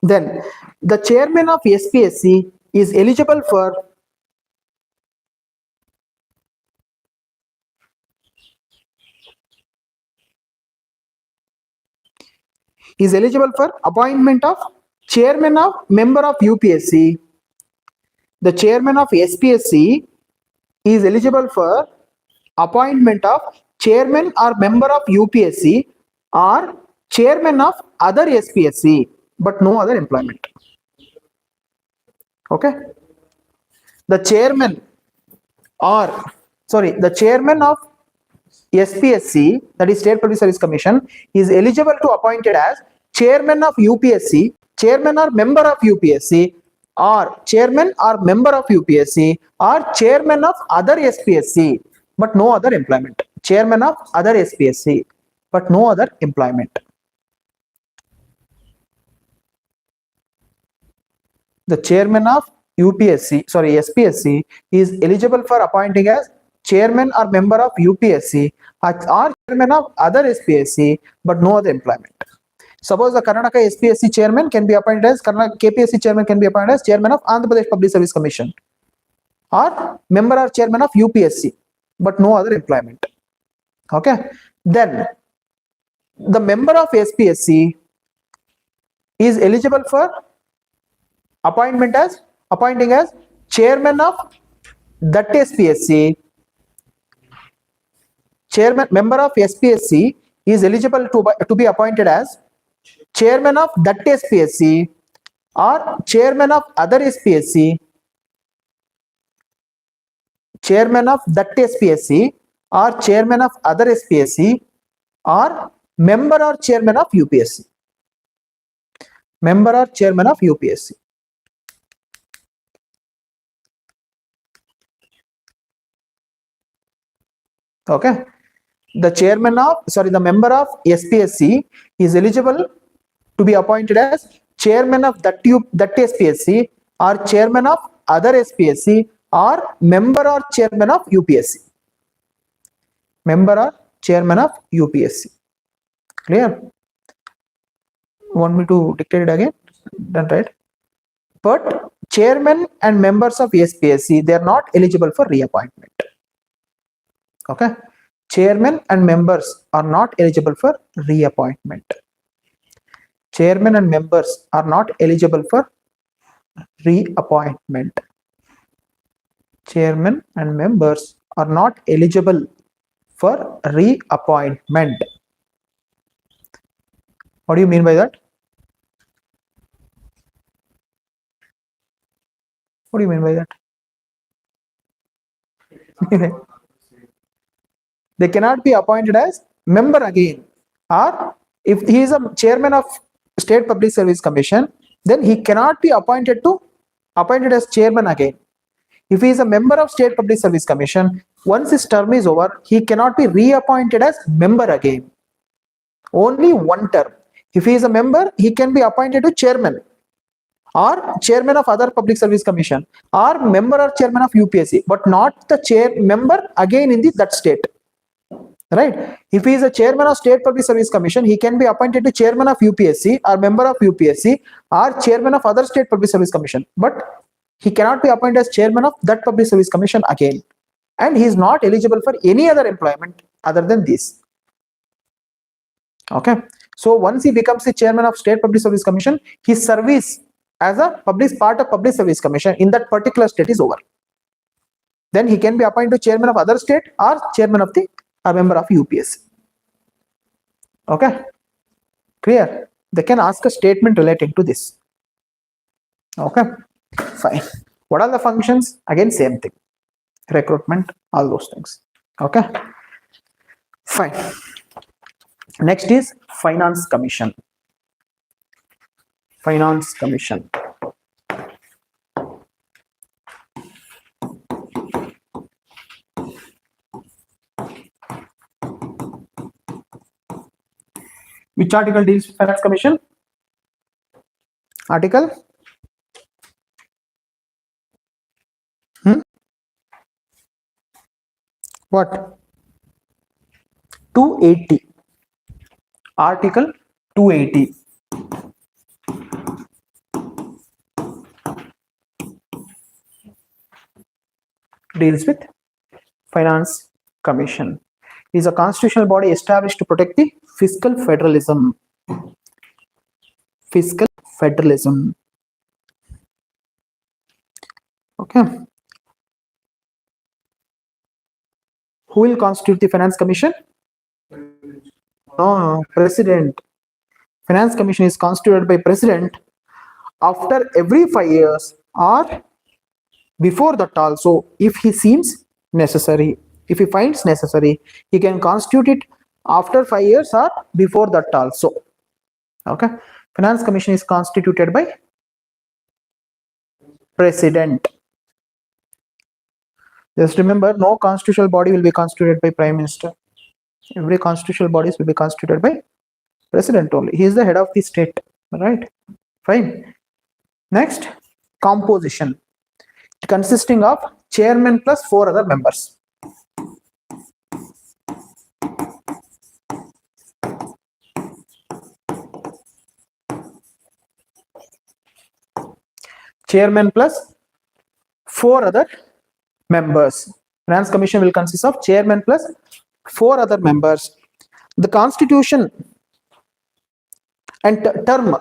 Then the chairman of SPSC is eligible for is eligible for appointment of chairman of member of UPSC. The chairman of SPSC is eligible for appointment of chairman or member of UPSC or chairman of other SPSC, but no other employment. Okay. The chairman the chairman of SPSC, that is State Public Service Commission, is eligible to appointed as chairman of UPSC, chairman or member of UPSC, or chairman or member of UPSC, or chairman of other SPSC, but no other employment. Chairman of other SPSC, but no other employment. The chairman of SPSC is eligible for appointing as chairman or member of UPSC or chairman of other SPSC, but no other employment. Suppose the Karnataka SPSC chairman can be appointed as KPSC chairman can be appointed as chairman of Andhra Pradesh Public Service Commission or member or chairman of UPSC, but no other employment. Okay. Then the member of SPSC is eligible for appointing as chairman of that SPSC. Member of SPSC is eligible to be appointed as chairman of that SPSC or chairman of other SPSC, chairman of that SPSC or chairman of other SPSC, or member or chairman of UPSC. Member or chairman of UPSC. Okay. The member of SPSC is eligible to be appointed as chairman of that SPSC or chairman of other SPSC or member or chairman of UPSC. Member or chairman of UPSC. Clear? Want me to dictate it again? Done, right? But chairman and members of SPSC, they are not eligible for reappointment. Okay. Chairman and members are not eligible for reappointment. Chairman and members are not eligible for reappointment. Chairman and members are not eligible for reappointment. What do you mean by that? What do you mean by that? They cannot be appointed as member again, or if he is a chairman of State Public Service Commission, then he cannot be appointed as chairman again. If he is a member of State Public Service Commission, once his term is over, he cannot be reappointed as member again. Only one term. If he is a member, he can be appointed to chairman or chairman of other Public Service Commission or member or chairman of UPSC, but not the member again in that state. Right? If he is a chairman of State Public Service Commission, he can be appointed to chairman of UPSC or member of UPSC or chairman of other State Public Service Commission, but he cannot be appointed as chairman of that Public Service Commission again, and he is not eligible for any other employment other than this. Okay. So once he becomes the chairman of State Public Service Commission, his service as a part of Public Service Commission in that particular state is over. Then he can be appointed to chairman of other state or chairman of a member of UPSC. Okay. Clear? They can ask a statement relating to this. Okay. Fine. What are the functions? Again, same thing. Recruitment, all those things. Okay. Fine. Next is Finance Commission. Finance Commission. Which article deals with Finance Commission? Article? What? 280. Article 280. Deals with Finance Commission. It is a constitutional body established to protect the fiscal federalism. fiscal federalism. Okay. Who will constitute the Finance Commission? No, President. Finance Commission is constituted by President after every 5 years or before that also, if he seems necessary. If he finds necessary, he can constitute it after 5 years or before that also. Okay. Finance Commission is constituted by President. Just remember, no constitutional body will be constituted by Prime Minister. Every constitutional bodies will be constituted by President only. He is the head of the state. Right? Fine. Next, composition. Consisting of chairman plus 4 other members. Chairman plus 4 other members. Finance Commission will consist of chairman plus 4 other members. The constitution and term,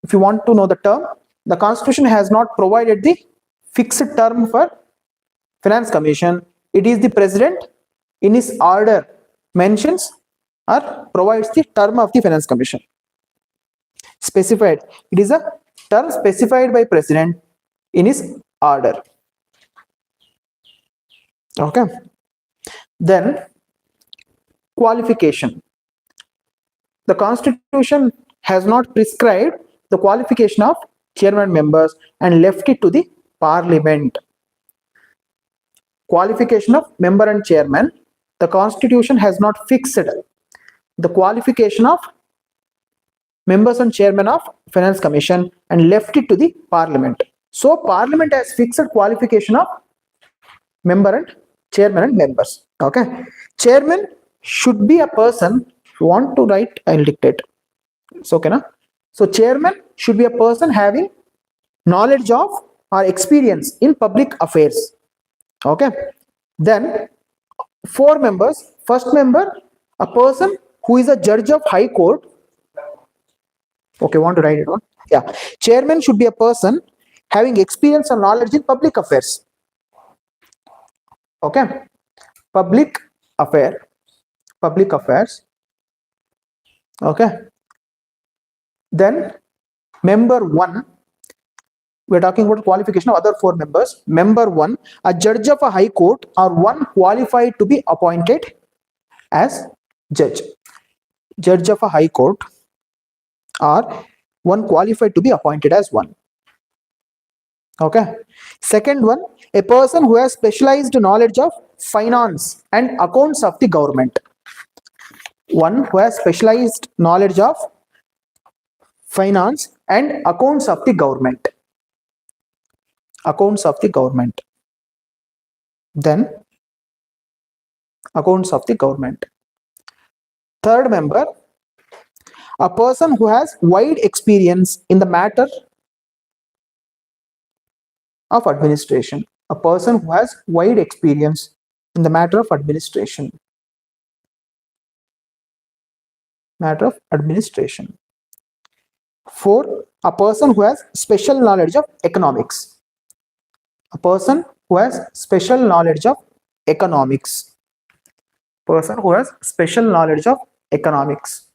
if you want to know the term, the constitution has not provided the fixed term for Finance Commission. It is the president in his order mentions or provides the term of the Finance Commission. Specified. It is a term specified by president in his order. Okay. Then qualification. The constitution has not prescribed the qualification of chairman members and left it to the parliament. Qualification of member and chairman, the constitution has not fixed the qualification of members and chairman of Finance Commission and left it to the parliament. So parliament has fixed qualification of member and chairman and members. Okay. Chairman should be a person. If you want to write, I'll dictate. It's okay, na? So chairman should be a person having knowledge of or experience in public affairs. Okay. Then 4 members. First member, a person who is a judge of high court. Okay, want to write it on? Yeah. Chairman should be a person having experience or knowledge in public affairs. Okay. Public affairs. Okay. Then member 1, we're talking about qualification of other 4 members. Member 1, a judge of a high court or one qualified to be appointed as judge. Judge of a high court or one qualified to be appointed as one. Okay. Second one, a person who has specialized knowledge of finance and accounts of the government. One who has specialized knowledge of finance and accounts of the government. Accounts of the government. Then accounts of the government. Third member, a person who has wide experience in the matter of administration. A person who has wide experience in the matter of administration. Matter of administration. 4, a person who has special knowledge of economics. A person who has special knowledge of economics. Person who has special knowledge of economics.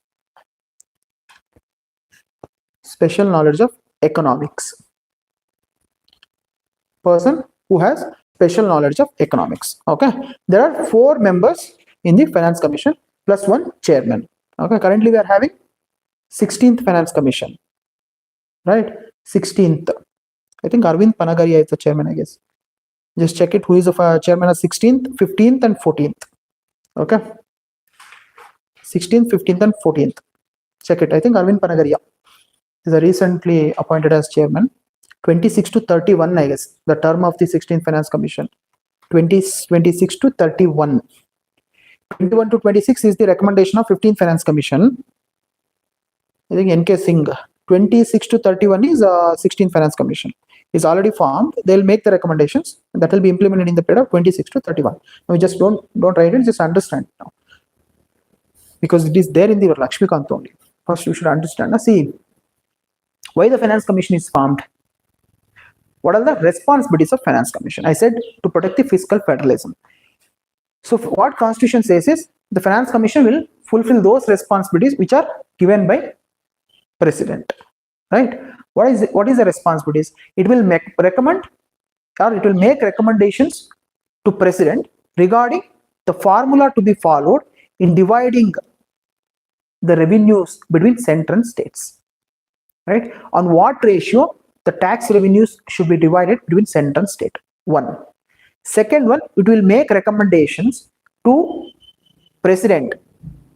Special knowledge of economics. Person who has special knowledge of economics. Okay. There are 4 members in the Finance Commission plus 1 chairman. Okay. Currently we are having 16th Finance Commission. Right. 16th. I think Arvind Panagaria is the chairman, I guess. Just check it. Who is the chairman of 16th, 15th and 14th. Okay. 16th, 15th and 14th. Check it. I think Arvind Panagaria is recently appointed as chairman. 26 to 31, I guess, the term of the 16th Finance Commission. 26 to 31. 21 to 26 is the recommendation of 15th Finance Commission. I think NK Singh. 26 to 31 is 16th Finance Commission. Is already formed. They'll make the recommendations that will be implemented in the period of 26 to 31. Now, just don't write it, just understand now. Because it is there in the Lakshmikant only. First, you should understand. See, Why the Finance Commission is formed? What are the responsibilities of Finance Commission? I said to protect the fiscal federalism. So what Constitution says is the Finance Commission will fulfill those responsibilities which are given by President, right? What is the responsibilities? It will recommend or it will make recommendations to President regarding the formula to be followed in dividing the revenues between center and states, right? On what ratio the tax revenues should be divided between center and state. One. Second one, it will make recommendations to President,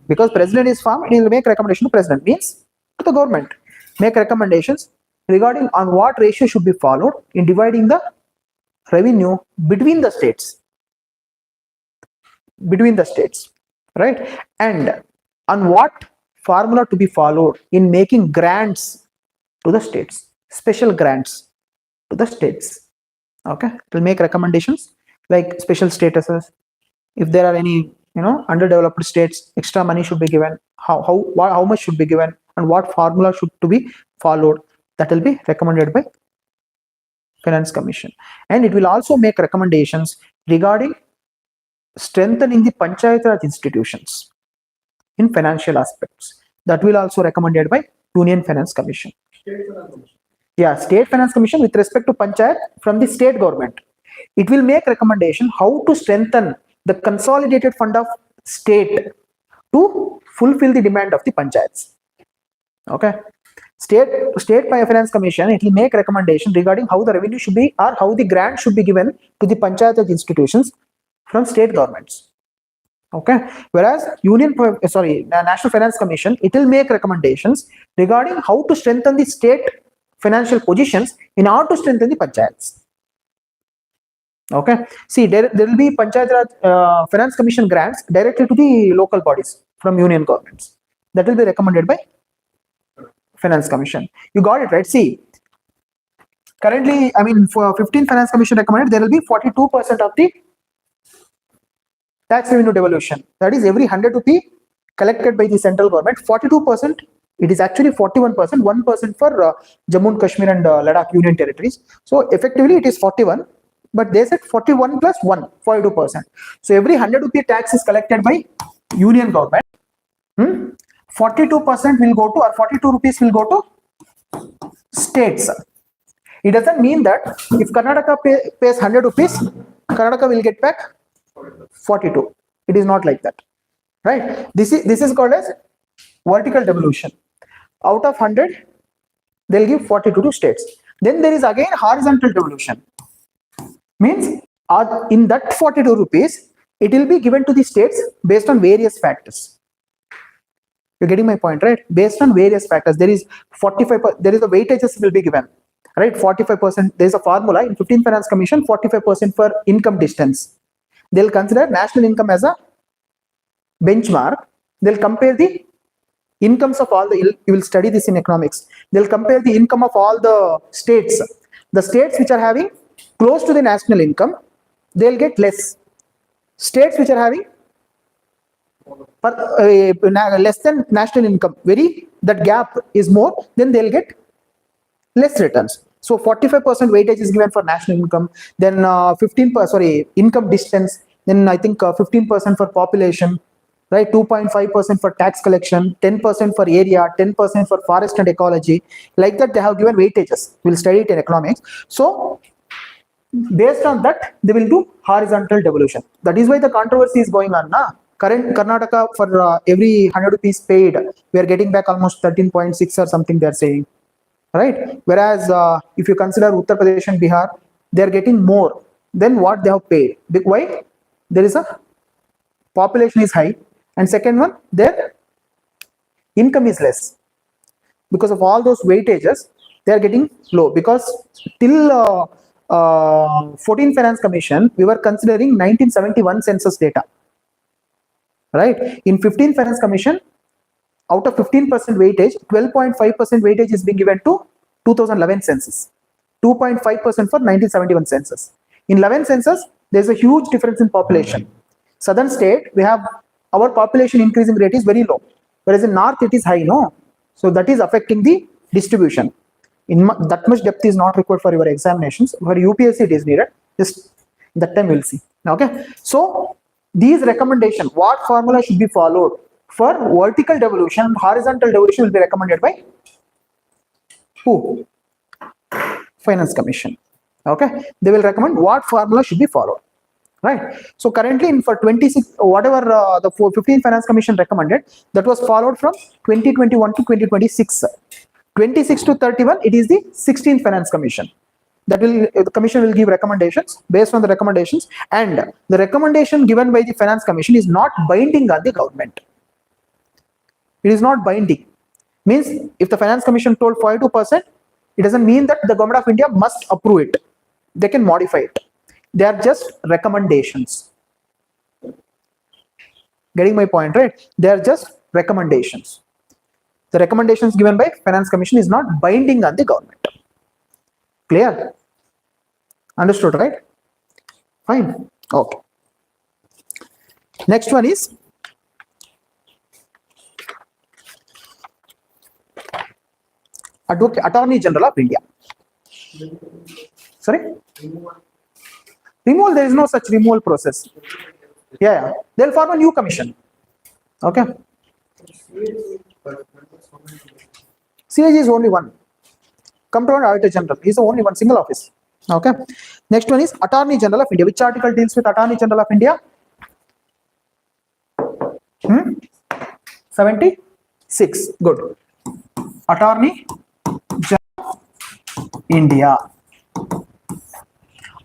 because President is formed, it will make recommendation to President, means to the government, make recommendations regarding on what ratio should be followed in dividing the revenue between the states, right? And on what formula to be followed in making grants to the states, special grants to the states. Okay, it will make recommendations like special statuses. If there are any underdeveloped states, extra money should be given, how much should be given, and what formula should to be followed. That will be recommended by Finance Commission. And it will also make recommendations regarding strengthening the Panchayat Raj institutions in financial aspects. That will also recommended by Union Finance Commission. Yeah, State Finance Commission with respect to Panchayat from the state government. It will make recommendation how to strengthen the consolidated fund of state to fulfill the demand of the panchayats. Okay, state finance commission, it will make recommendation regarding how the revenue should be or how the grant should be given to the panchayat institutions from state governments. Okay, whereas National Finance Commission, it will make recommendations regarding how to strengthen the state financial positions in order to strengthen the panchayats. Okay, see, there will be Panchayat Raj Finance Commission grants directly to the local bodies from union governments. That will be recommended by Finance Commission. You got it, right? See, currently, I mean, for 15 Finance Commission recommended, there will be 42% of the tax revenue devolution. That is, every 100 rupee collected by the central government, 42%, it is actually 41%, 1% for Jammu and Kashmir and Ladakh union territories. So effectively, it is 41. But they said 41 plus 1, 42%. So every 100 rupee tax is collected by union government. 42% will go to, or 42 rupees will go to states. It doesn't mean that if Karnataka pays 100 rupees, Karnataka will get back 42. It is not like that, right? This is called as vertical devolution. Out of 100, they'll give 42 to states. Then there is again horizontal devolution. Means in that 42 rupees, it will be given to the states based on various factors. You're getting my point, right? Based on various factors, there is 45%, there is a weightages will be given, right? 45%, there is a formula in 15 Finance Commission, 45% for income distance. They'll consider national income as a benchmark. They'll compare the incomes of all you will study this in economics. They'll compare the income of all the states. The states which are having close to the national income, they'll get less. States which are having less than national income, that gap is more, then they'll get less returns. So 45% weightage is given for national income, then 15% income distance, then I think 15% for population, right? 2.5% for tax collection, 10% for area, 10% for forest and ecology. Like that, they have given weightages. We'll study it in economics. So based on that, they will do horizontal devolution. That is why the controversy is going on. Current Karnataka, for every 100 rupees paid, we are getting back almost 13.6 or something they are saying, right? Whereas if you consider Uttar Pradesh and Bihar, they are getting more than what they have paid. Why? There is a population is high, and second one, their income is less. Because of all those weightages, they are getting low. Because till 14 Finance Commission, we were considering 1971 census data, right? In 15 Finance Commission, out of 15% weightage, 12.5% weightage is being given to 2011 census, 2.5% for 1971 census. In 11 census, there's a huge difference in population. Southern state, we have our population increasing rate is very low, whereas in north it is high, no? So that is affecting the distribution. that much depth is not required for your examinations. For UPSC it is needed. Just that time we'll see. Okay. So these recommendations, what formula should be followed for vertical devolution, horizontal devolution will be recommended by who? Finance Commission. Okay. They will recommend what formula should be followed. Right. So currently in for 26, whatever the 15 Finance Commission recommended, that was followed from 2021 to 2026. 26 to 31, it is the 16th Finance Commission. That will, the commission will give recommendations based on the recommendations, and the recommendation given by the Finance Commission is not binding on the government. It is not binding. Means if the Finance Commission told 42%, it doesn't mean that the Government of India must approve it. They can modify it. They are just recommendations. Getting my point, right? They are just recommendations. The recommendations given by Finance Commission is not binding on the government. Clear? Understood, right? Fine. Okay. Next one is Attorney General of India. Sorry? Removal, there is no such removal process. Yeah. They'll form a new commission. Okay. CAG is only one. Comptroller Auditor General. He is the only one, single office. Okay. Next one is Attorney General of India. Which article deals with Attorney General of India? 76. Good. Attorney General of India.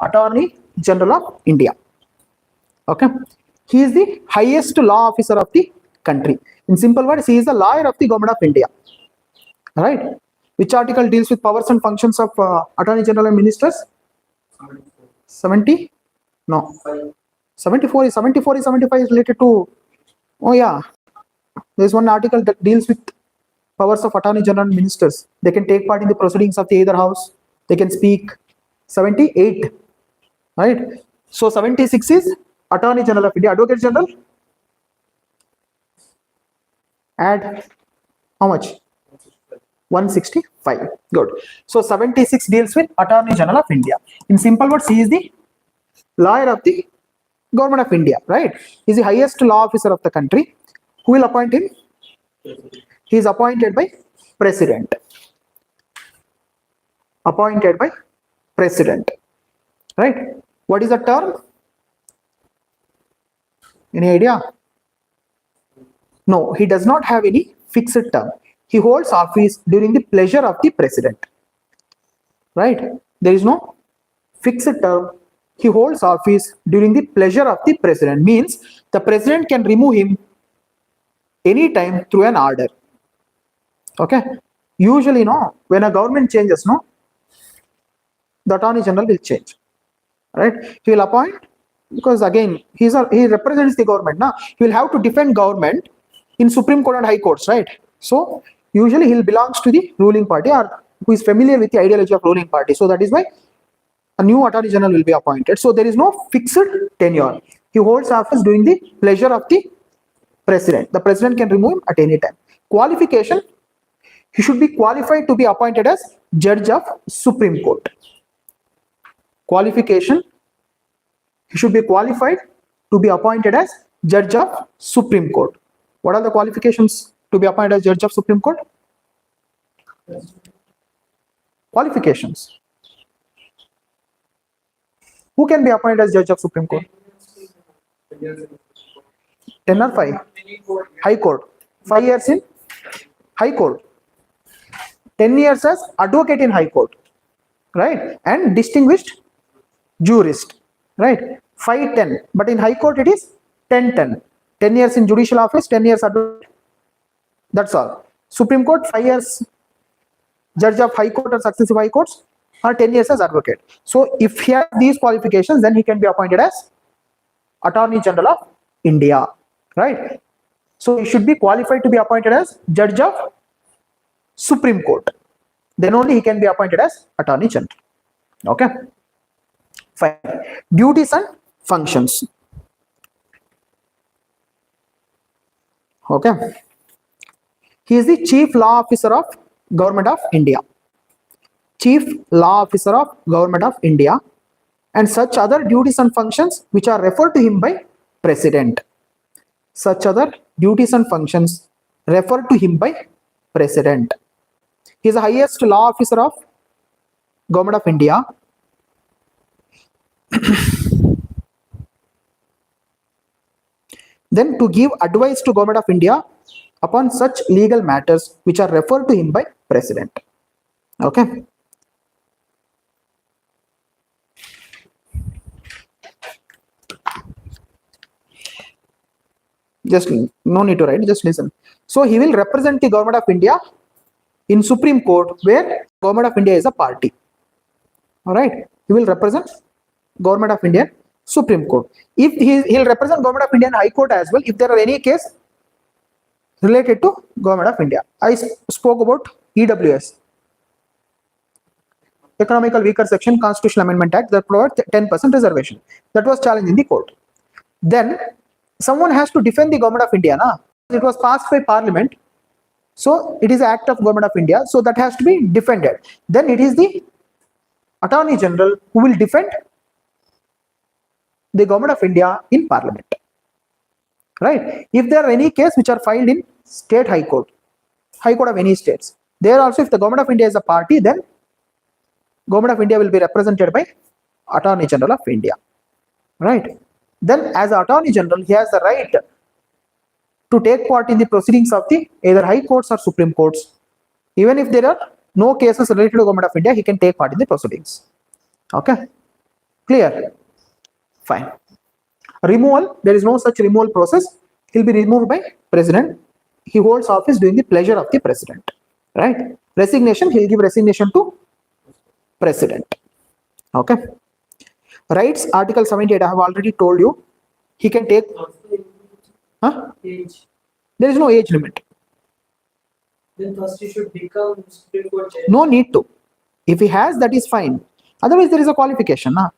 Attorney General of India. Okay. He is the highest law officer of the country. In simple words, he is the lawyer of the Government of India. Right. Which article deals with powers and functions of Attorney General and Ministers? 70? No. 74 is 75 is related to. Oh yeah. There is one article that deals with powers of Attorney General and Ministers. They can take part in the proceedings of the either house. They can speak. 78. Right. So 76 is Attorney General of India. Advocate General. Add how much? 165. Good. So 76 deals with Attorney General of India. In simple words, he is the lawyer of the Government of India, right? He is the highest law officer of the country. Who will appoint him? He is appointed by President. Appointed by President. Right? What is the term? Any idea? No, he does not have any fixed term. He holds office during the pleasure of the President. Right? There is no fixed term. He holds office during the pleasure of the President. Means the President can remove him anytime through an order. Okay? Usually, no, when a government changes, no, the Attorney General will change. Right? He will appoint, because again, he represents the government. Now, he will have to defend government in Supreme Court and High Courts, right? So, usually he belongs to the ruling party, or who is familiar with the ideology of ruling party. So, that is why a new Attorney General will be appointed. So, there is no fixed tenure. He holds office during the pleasure of the President. The President can remove him at any time. Qualification, he should be qualified to be appointed as Judge of Supreme Court. Qualification, he should be qualified to be appointed as Judge of Supreme Court. What are the qualifications to be appointed as Judge of Supreme Court? Qualifications. Who can be appointed as Judge of Supreme Court? 10 or 5? High Court. 5 years in High Court. 10 years as advocate in High Court. Right? And distinguished jurist. Right? 5, 10. But in High Court it is 10, 10. 10 years in judicial office, 10 years advocate. That's all. Supreme Court, 5 years Judge of High Court or successive High Courts, or 10 years as advocate. So if he has these qualifications, then he can be appointed as Attorney General of India. Right? So he should be qualified to be appointed as Judge of Supreme Court. Then only he can be appointed as Attorney General. Okay? Fine. Duties and functions. Okay. He is the Chief Law Officer of Government of India. Chief Law Officer of Government of India, and such other duties and functions which are referred to him by President. Such other duties and functions referred to him by President. He is the highest law officer of Government of India. Then to give advice to Government of India upon such legal matters which are referred to him by President. Okay. Just no need to write, just listen. So he will represent the Government of India in Supreme Court, where Government of India is a party. All right, he will represent Government of India Supreme Court. If he'll represent Government of India in High Court as well, if there are any case related to Government of India. I spoke about EWS, Economical Weaker Section Constitutional Amendment Act, that provides 10% reservation. That was challenged in the court. Then someone has to defend the Government of India, na? It was passed by Parliament, so it is an act of Government of India, so that has to be defended. Then it is the Attorney General who will defend the Government of India in Parliament. Right? If there are any case which are filed in State High Court of any states, there also if the Government of India is a party, then Government of India will be represented by Attorney General of India. Right? Then as Attorney General, he has the right to take part in the proceedings of the either High Courts or Supreme Courts. Even if there are no cases related to Government of India, he can take part in the proceedings. Okay? Clear? Fine. Removal, there is no such removal process. He'll be removed by President. He holds office during the pleasure of the President. Right? Resignation, he'll give resignation to President. Okay? Rights, Article 78, I have already told you. He can take... Huh? Age. There is no age limit. Then first he should become Supreme Court judge. No need to. If he has, that is fine. Otherwise, there is a qualification. Nah?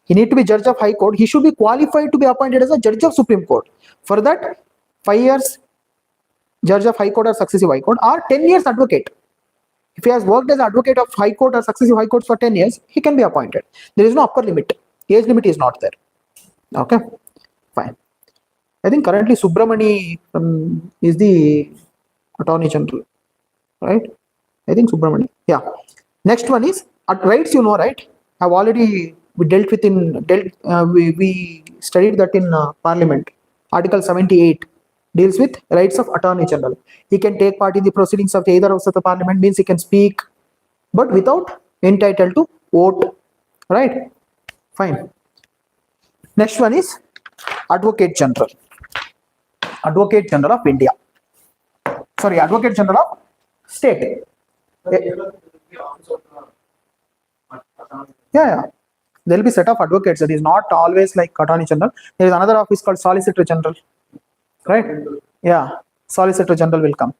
He need to be judge of High Court. He should be qualified to be appointed as a judge of Supreme Court. For that, 5 years judge of High Court or successive High Court, or 10 years advocate. If he has worked as advocate of High Court or successive High Courts for 10 years, he can be appointed. There is no upper limit. Age limit is not there. Okay, fine. I think currently Subramani is the Attorney General, right? I think Subramani. Yeah. Next one is rights. You know, right? I've already we studied that in Parliament. Article 78 deals with rights of Attorney General. He can take part in the proceedings of either house of the Parliament, means he can speak, but without entitled to vote. Right? Fine. Next one is Advocate General. Advocate General of India. Sorry, Advocate General of State. Yeah. There will be set of advocates. That is not always like Attorney General. There is another office called Solicitor General. Right? Yeah. Solicitor General will come.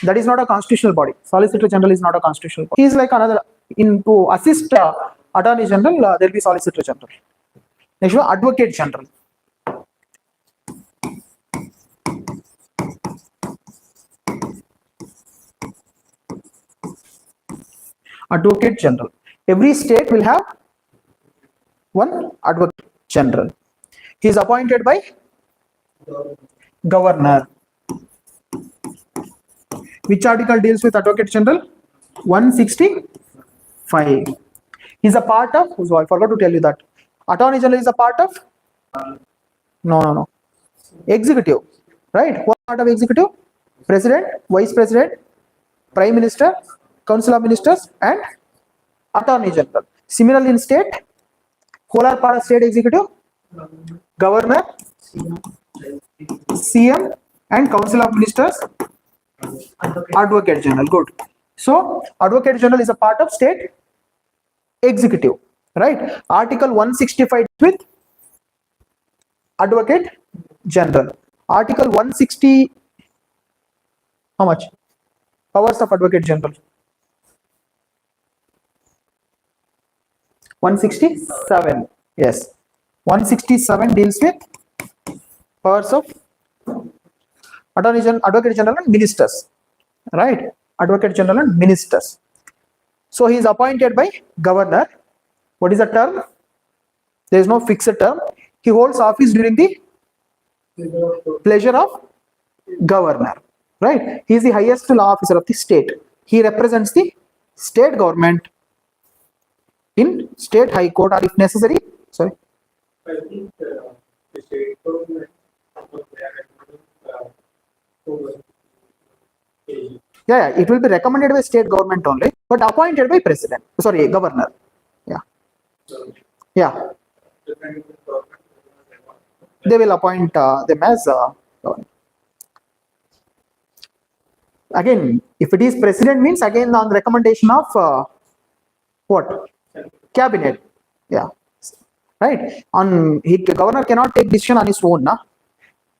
That is not a constitutional body. Solicitor General is not a constitutional body. He is like another, to assist Attorney General, there will be Solicitor General. Next one, Advocate General. Advocate General. Every state will have one Advocate General. He is appointed by Governor. Which article deals with Advocate General? 165. He is a part of, so I forgot to tell you that. Attorney General is a part of? No. Executive. Right? What part of executive? President, Vice President, Prime Minister, Council of Ministers, and Attorney General. Similarly, in state, whole are part of state executive, Governor, CM, and Council of Ministers, Advocate General. Good. So, Advocate General is a part of state executive. Right? Article 165 with Advocate General. Article 160, how much? Powers of Advocate General. 167. Yes. 167 deals with powers of Attorney General, Advocate General and Ministers. Right? Advocate General and Ministers. So he is appointed by governor. What is the term? There is no fixed term. He holds office during the pleasure of governor, right? He is the highest law officer of the state. He represents the state government in state high court, or if necessary, sorry. I think the state government, Yeah, it will be recommended by state government only, but appointed by president. Sorry, governor. Yeah, yeah. They will appoint them as governor. Again, if it is president, means again on recommendation of what? Cabinet. Yeah, right. On governor cannot take decision on his own, na?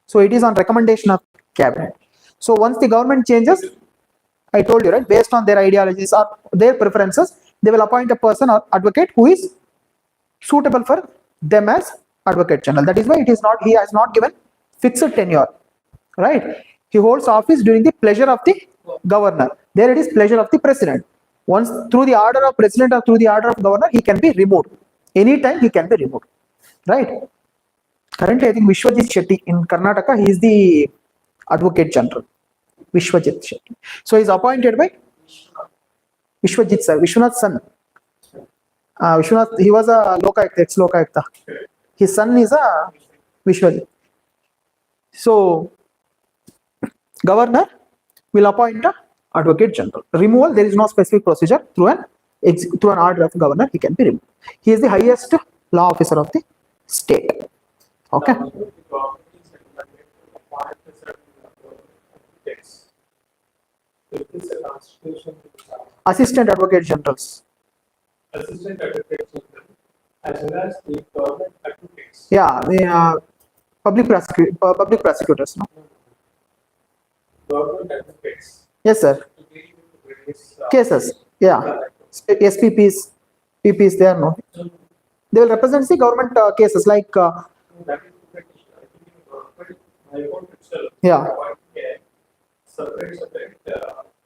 So it is on recommendation of cabinet. So once the government changes, I told you, right, based on their ideologies or their preferences, they will appoint a person or advocate who is suitable for them as advocate general. That is why it is not, he has not given fixed tenure, right? He holds office during the pleasure of the governor. There it is pleasure of the president. Once through the order of president or through the order of governor, he can be removed. Anytime he can be removed, right? Currently, I think Vishwajit Shetty in Karnataka, he is the advocate general. Vishwajit Shetty. So he is appointed by Vishwajit sir, Vishwanath's son. Vishwanath, he was a Lokayukta, ex-Lokayukta. His son is a Vishwajit. So governor will appoint a advocate general. Removal, there is no specific procedure. Through an order of governor, he can be removed. He is the highest law officer of the state. Okay. Assistant advocate generals. Assistant advocate general, as well as the government advocates. Yeah, the public prosecutors. No? Government advocates. Yes, sir. Cases. Yeah. SPPs, PPs, they are no. They will represent the government cases like. Yeah. Separate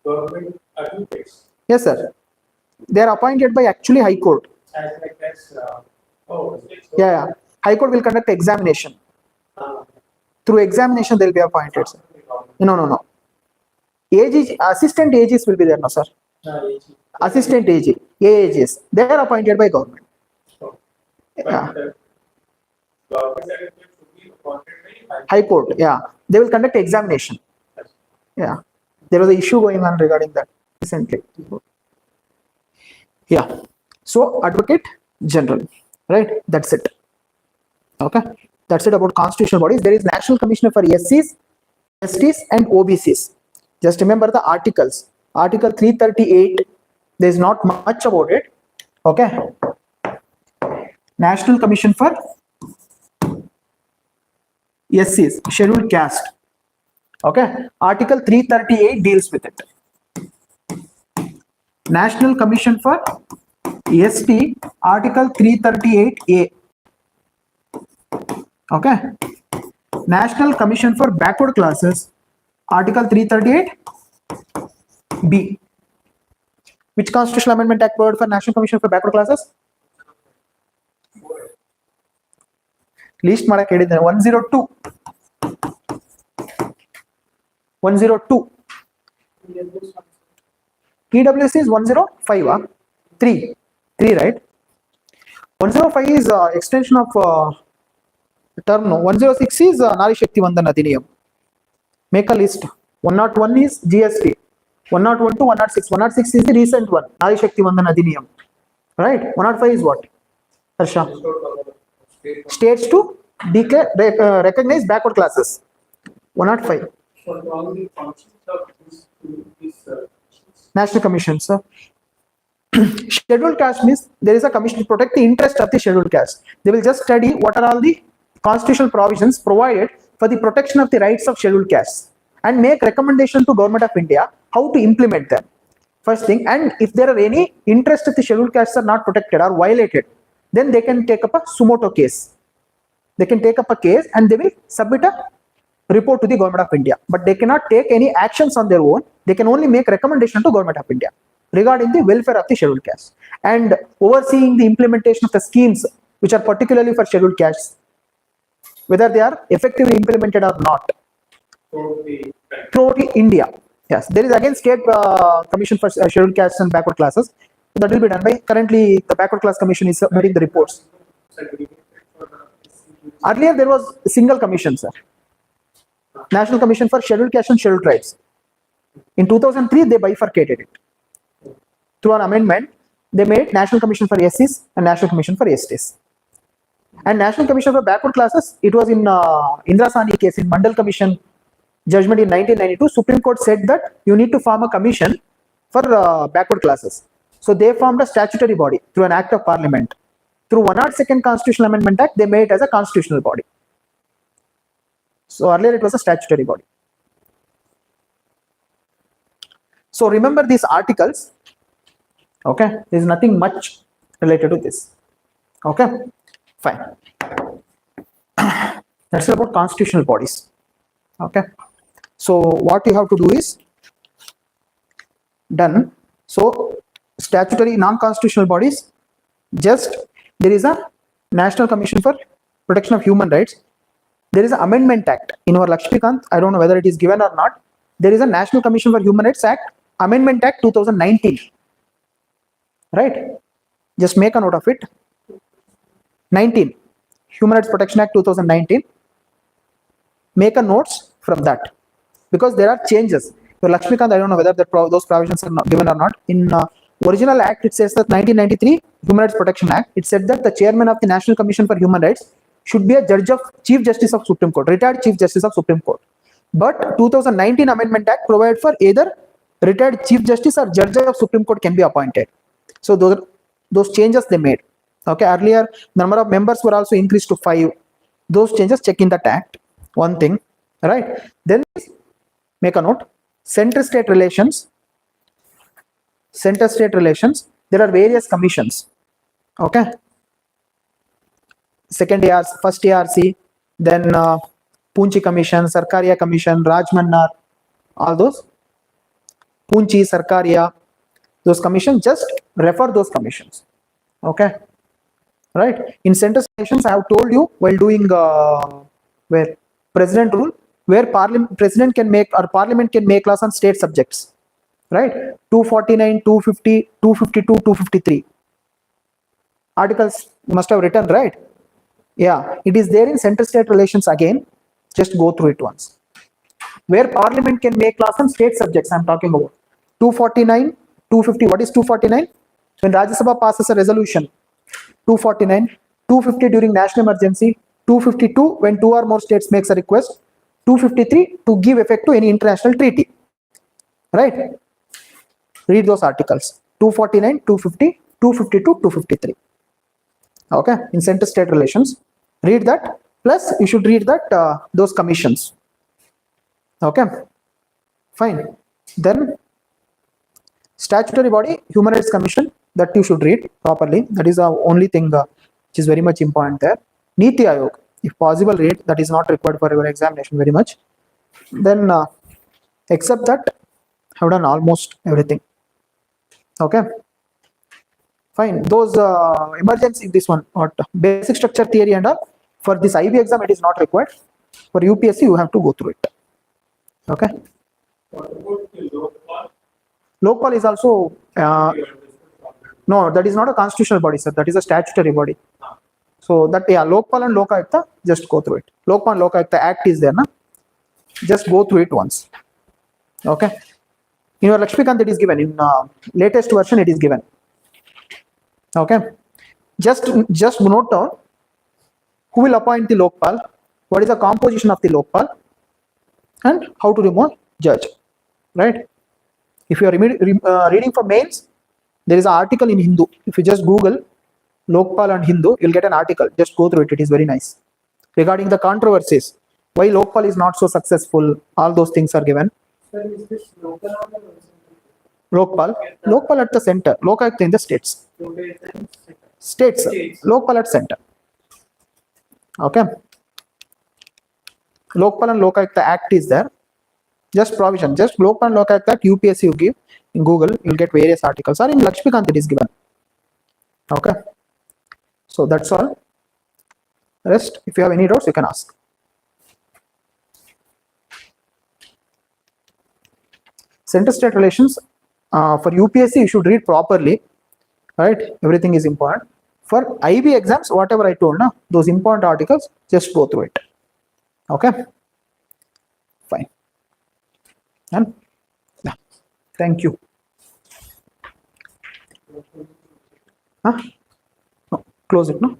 government advocates. Yes, sir. They are appointed by actually High Court. As like that's Yeah. High Court will conduct examination. Through examination, they will be appointed, sir. No. AG, assistant AGs will be there, no, sir. Assistant AG, AAGs, they are appointed by government. Yeah. High Court, yeah. They will conduct examination. Yeah. There was an issue going on regarding that recently. Yeah. So, advocate general, right? That's it. Okay. That's it about constitutional bodies. There is National Commissioner for SCs, STs, and OBCs. Just remember the articles. Article 338, there is not much about it. Okay. National Commission for SCs, scheduled caste. Okay. Article 338 deals with it. National Commission for ST, Article 338A. Okay. National Commission for Backward Classes, Article 338B. Which constitutional amendment act provided for National Commission for Backward Classes? List ಮಾಡಕ್ಕೆ ಹೇಳಿದ್ದೇನೆ 102. 102. EWC is 105, 3, right? 105 is extension of term. No, 106 is Nari Shakti Vandana Adhiniyam. Make a list. 101 is GST. 101 to 106. 106 is the recent one, Nari Shakti Vandana Adhiniyam. Right? 105 is what? Harsha. States to declare, recognize backward classes. 105. National Commission, sir. Scheduled caste means there is a commission to protect the interest of the scheduled caste. They will just study what are all the constitutional provisions provided for the protection of the rights of scheduled castes and make recommendation to Government of India how to implement them. First thing, and if there are any interest of the scheduled castes are not protected or violated, then they can take up a sumoto case. They can take up a case and they will submit a report to the Government of India, but they cannot take any actions on their own. They can only make recommendation to Government of India. regarding the welfare of the scheduled castes and overseeing the implementation of the schemes which are particularly for scheduled castes, whether they are effectively implemented or not throughout India. Yes, there is again state commission for scheduled castes and backward classes. That will be done by, currently the backward class commission is submitting the reports. Earlier there was a single commission, sir. National Commission for Scheduled Castes and Scheduled Tribes. In 2003 they bifurcated it. Through an amendment, they made National Commission for SCs and National Commission for STs. And National Commission for Backward Classes, it was in Indira Sani case, in Mandal Commission judgment in 1992, Supreme Court said that you need to form a commission for backward classes. So they formed a statutory body through an act of parliament. Through 102nd Constitutional Amendment Act, they made it as a constitutional body. So earlier it was a statutory body. So remember these articles. Okay, there is nothing much related to this. Okay, fine. That's about constitutional bodies. Okay, so what you have to do is done. So statutory non-constitutional bodies, just there is a National Commission for Protection of Human Rights. There is an Amendment Act in our Lakshmikant. I don't know whether it is given or not. There is a National Commission for Human Rights Act, Amendment Act 2019. Right? Just make a note of it. 19, Human Rights Protection Act 2019. Make a notes from that, because there are changes. For Lakshmikant, I don't know whether those provisions are not given or not. In original act, it says that 1993 Human Rights Protection Act, it said that the chairman of the National Commission for Human Rights should be a judge of Chief Justice of Supreme Court, retired Chief Justice of Supreme Court. But 2019 Amendment Act provided for either retired Chief Justice or judge of Supreme Court can be appointed. So those changes they made. Okay, earlier number of members were also increased to 5. Those changes check in that act. One thing, right? Then make a note. Center-state relations. Center-state relations. There are various commissions. Okay. Second ARC, first ARC, then Poonchi Commission, Sarkaria Commission, Rajmannar, all those. Poonchi, Sarkaria, those commissions, just refer those commissions. Okay. Right. In center stations, I have told you while doing where president rule, where president can make or parliament can make laws on state subjects. Right. 249, 250, 252, 253. Articles you must have written, right? Yeah, it is there in center state relations again. Just go through it once. Where parliament can make laws on state subjects, I am talking about. 249, 250. What is 249? When Rajya Sabha passes a resolution. 249, 250 during national emergency, 252 when 2 or more states makes a request, 253 to give effect to any international treaty. Right? Read those articles. 249, 250, 252, 253. Okay, in center state relations. Read that. Plus, you should read that those commissions. Okay, fine. Then statutory body, Human Rights Commission, that you should read properly. That is the only thing which is very much important there. Nittur IAS, if possible, read. That is not required for your examination very much. Then, except that, I have done almost everything. Okay, fine. Those emergency, this one, what basic structure theory and all. For this IB exam, it is not required. For UPSC, you have to go through it. Okay. What about the Lokpal? Lokpal is also no, that is not a constitutional body, sir. That is a statutory body. So that, yeah, Lokpal and Lokayukta, just go through it. Lokpal and Lokayukta Act is there, na? Just go through it once. Okay. In your Lakshmikant, it is given. In latest version, it is given. Okay. Just note down who will appoint the Lokpal, what is the composition of the Lokpal, and how to remove judge. Right. If you are reading for mains, there is an article in Hindu. If you just Google Lokpal and Hindu, you'll get an article. Just go through it. It is very nice. Regarding the controversies, why Lokpal is not so successful, all those things are given. Sir, is this local Lokpal at the center, Lokayukta in the states. States, Lokpal at center. Okay. Lokpal and Lokayukta Act is there. Just provision, just Lokpal and Lokayukta Act, UPSC you give. in Google, you'll get various articles, or in Lakshmikant it is given. Okay. So that's all. Rest, if you have any doubts, you can ask. Center-state relations, for UPSC, you should read properly, right? Everything is important. For IB exams, whatever I told, na, those important articles, just go through it. Okay? Fine. And yeah, thank you. Huh? No, close it, no?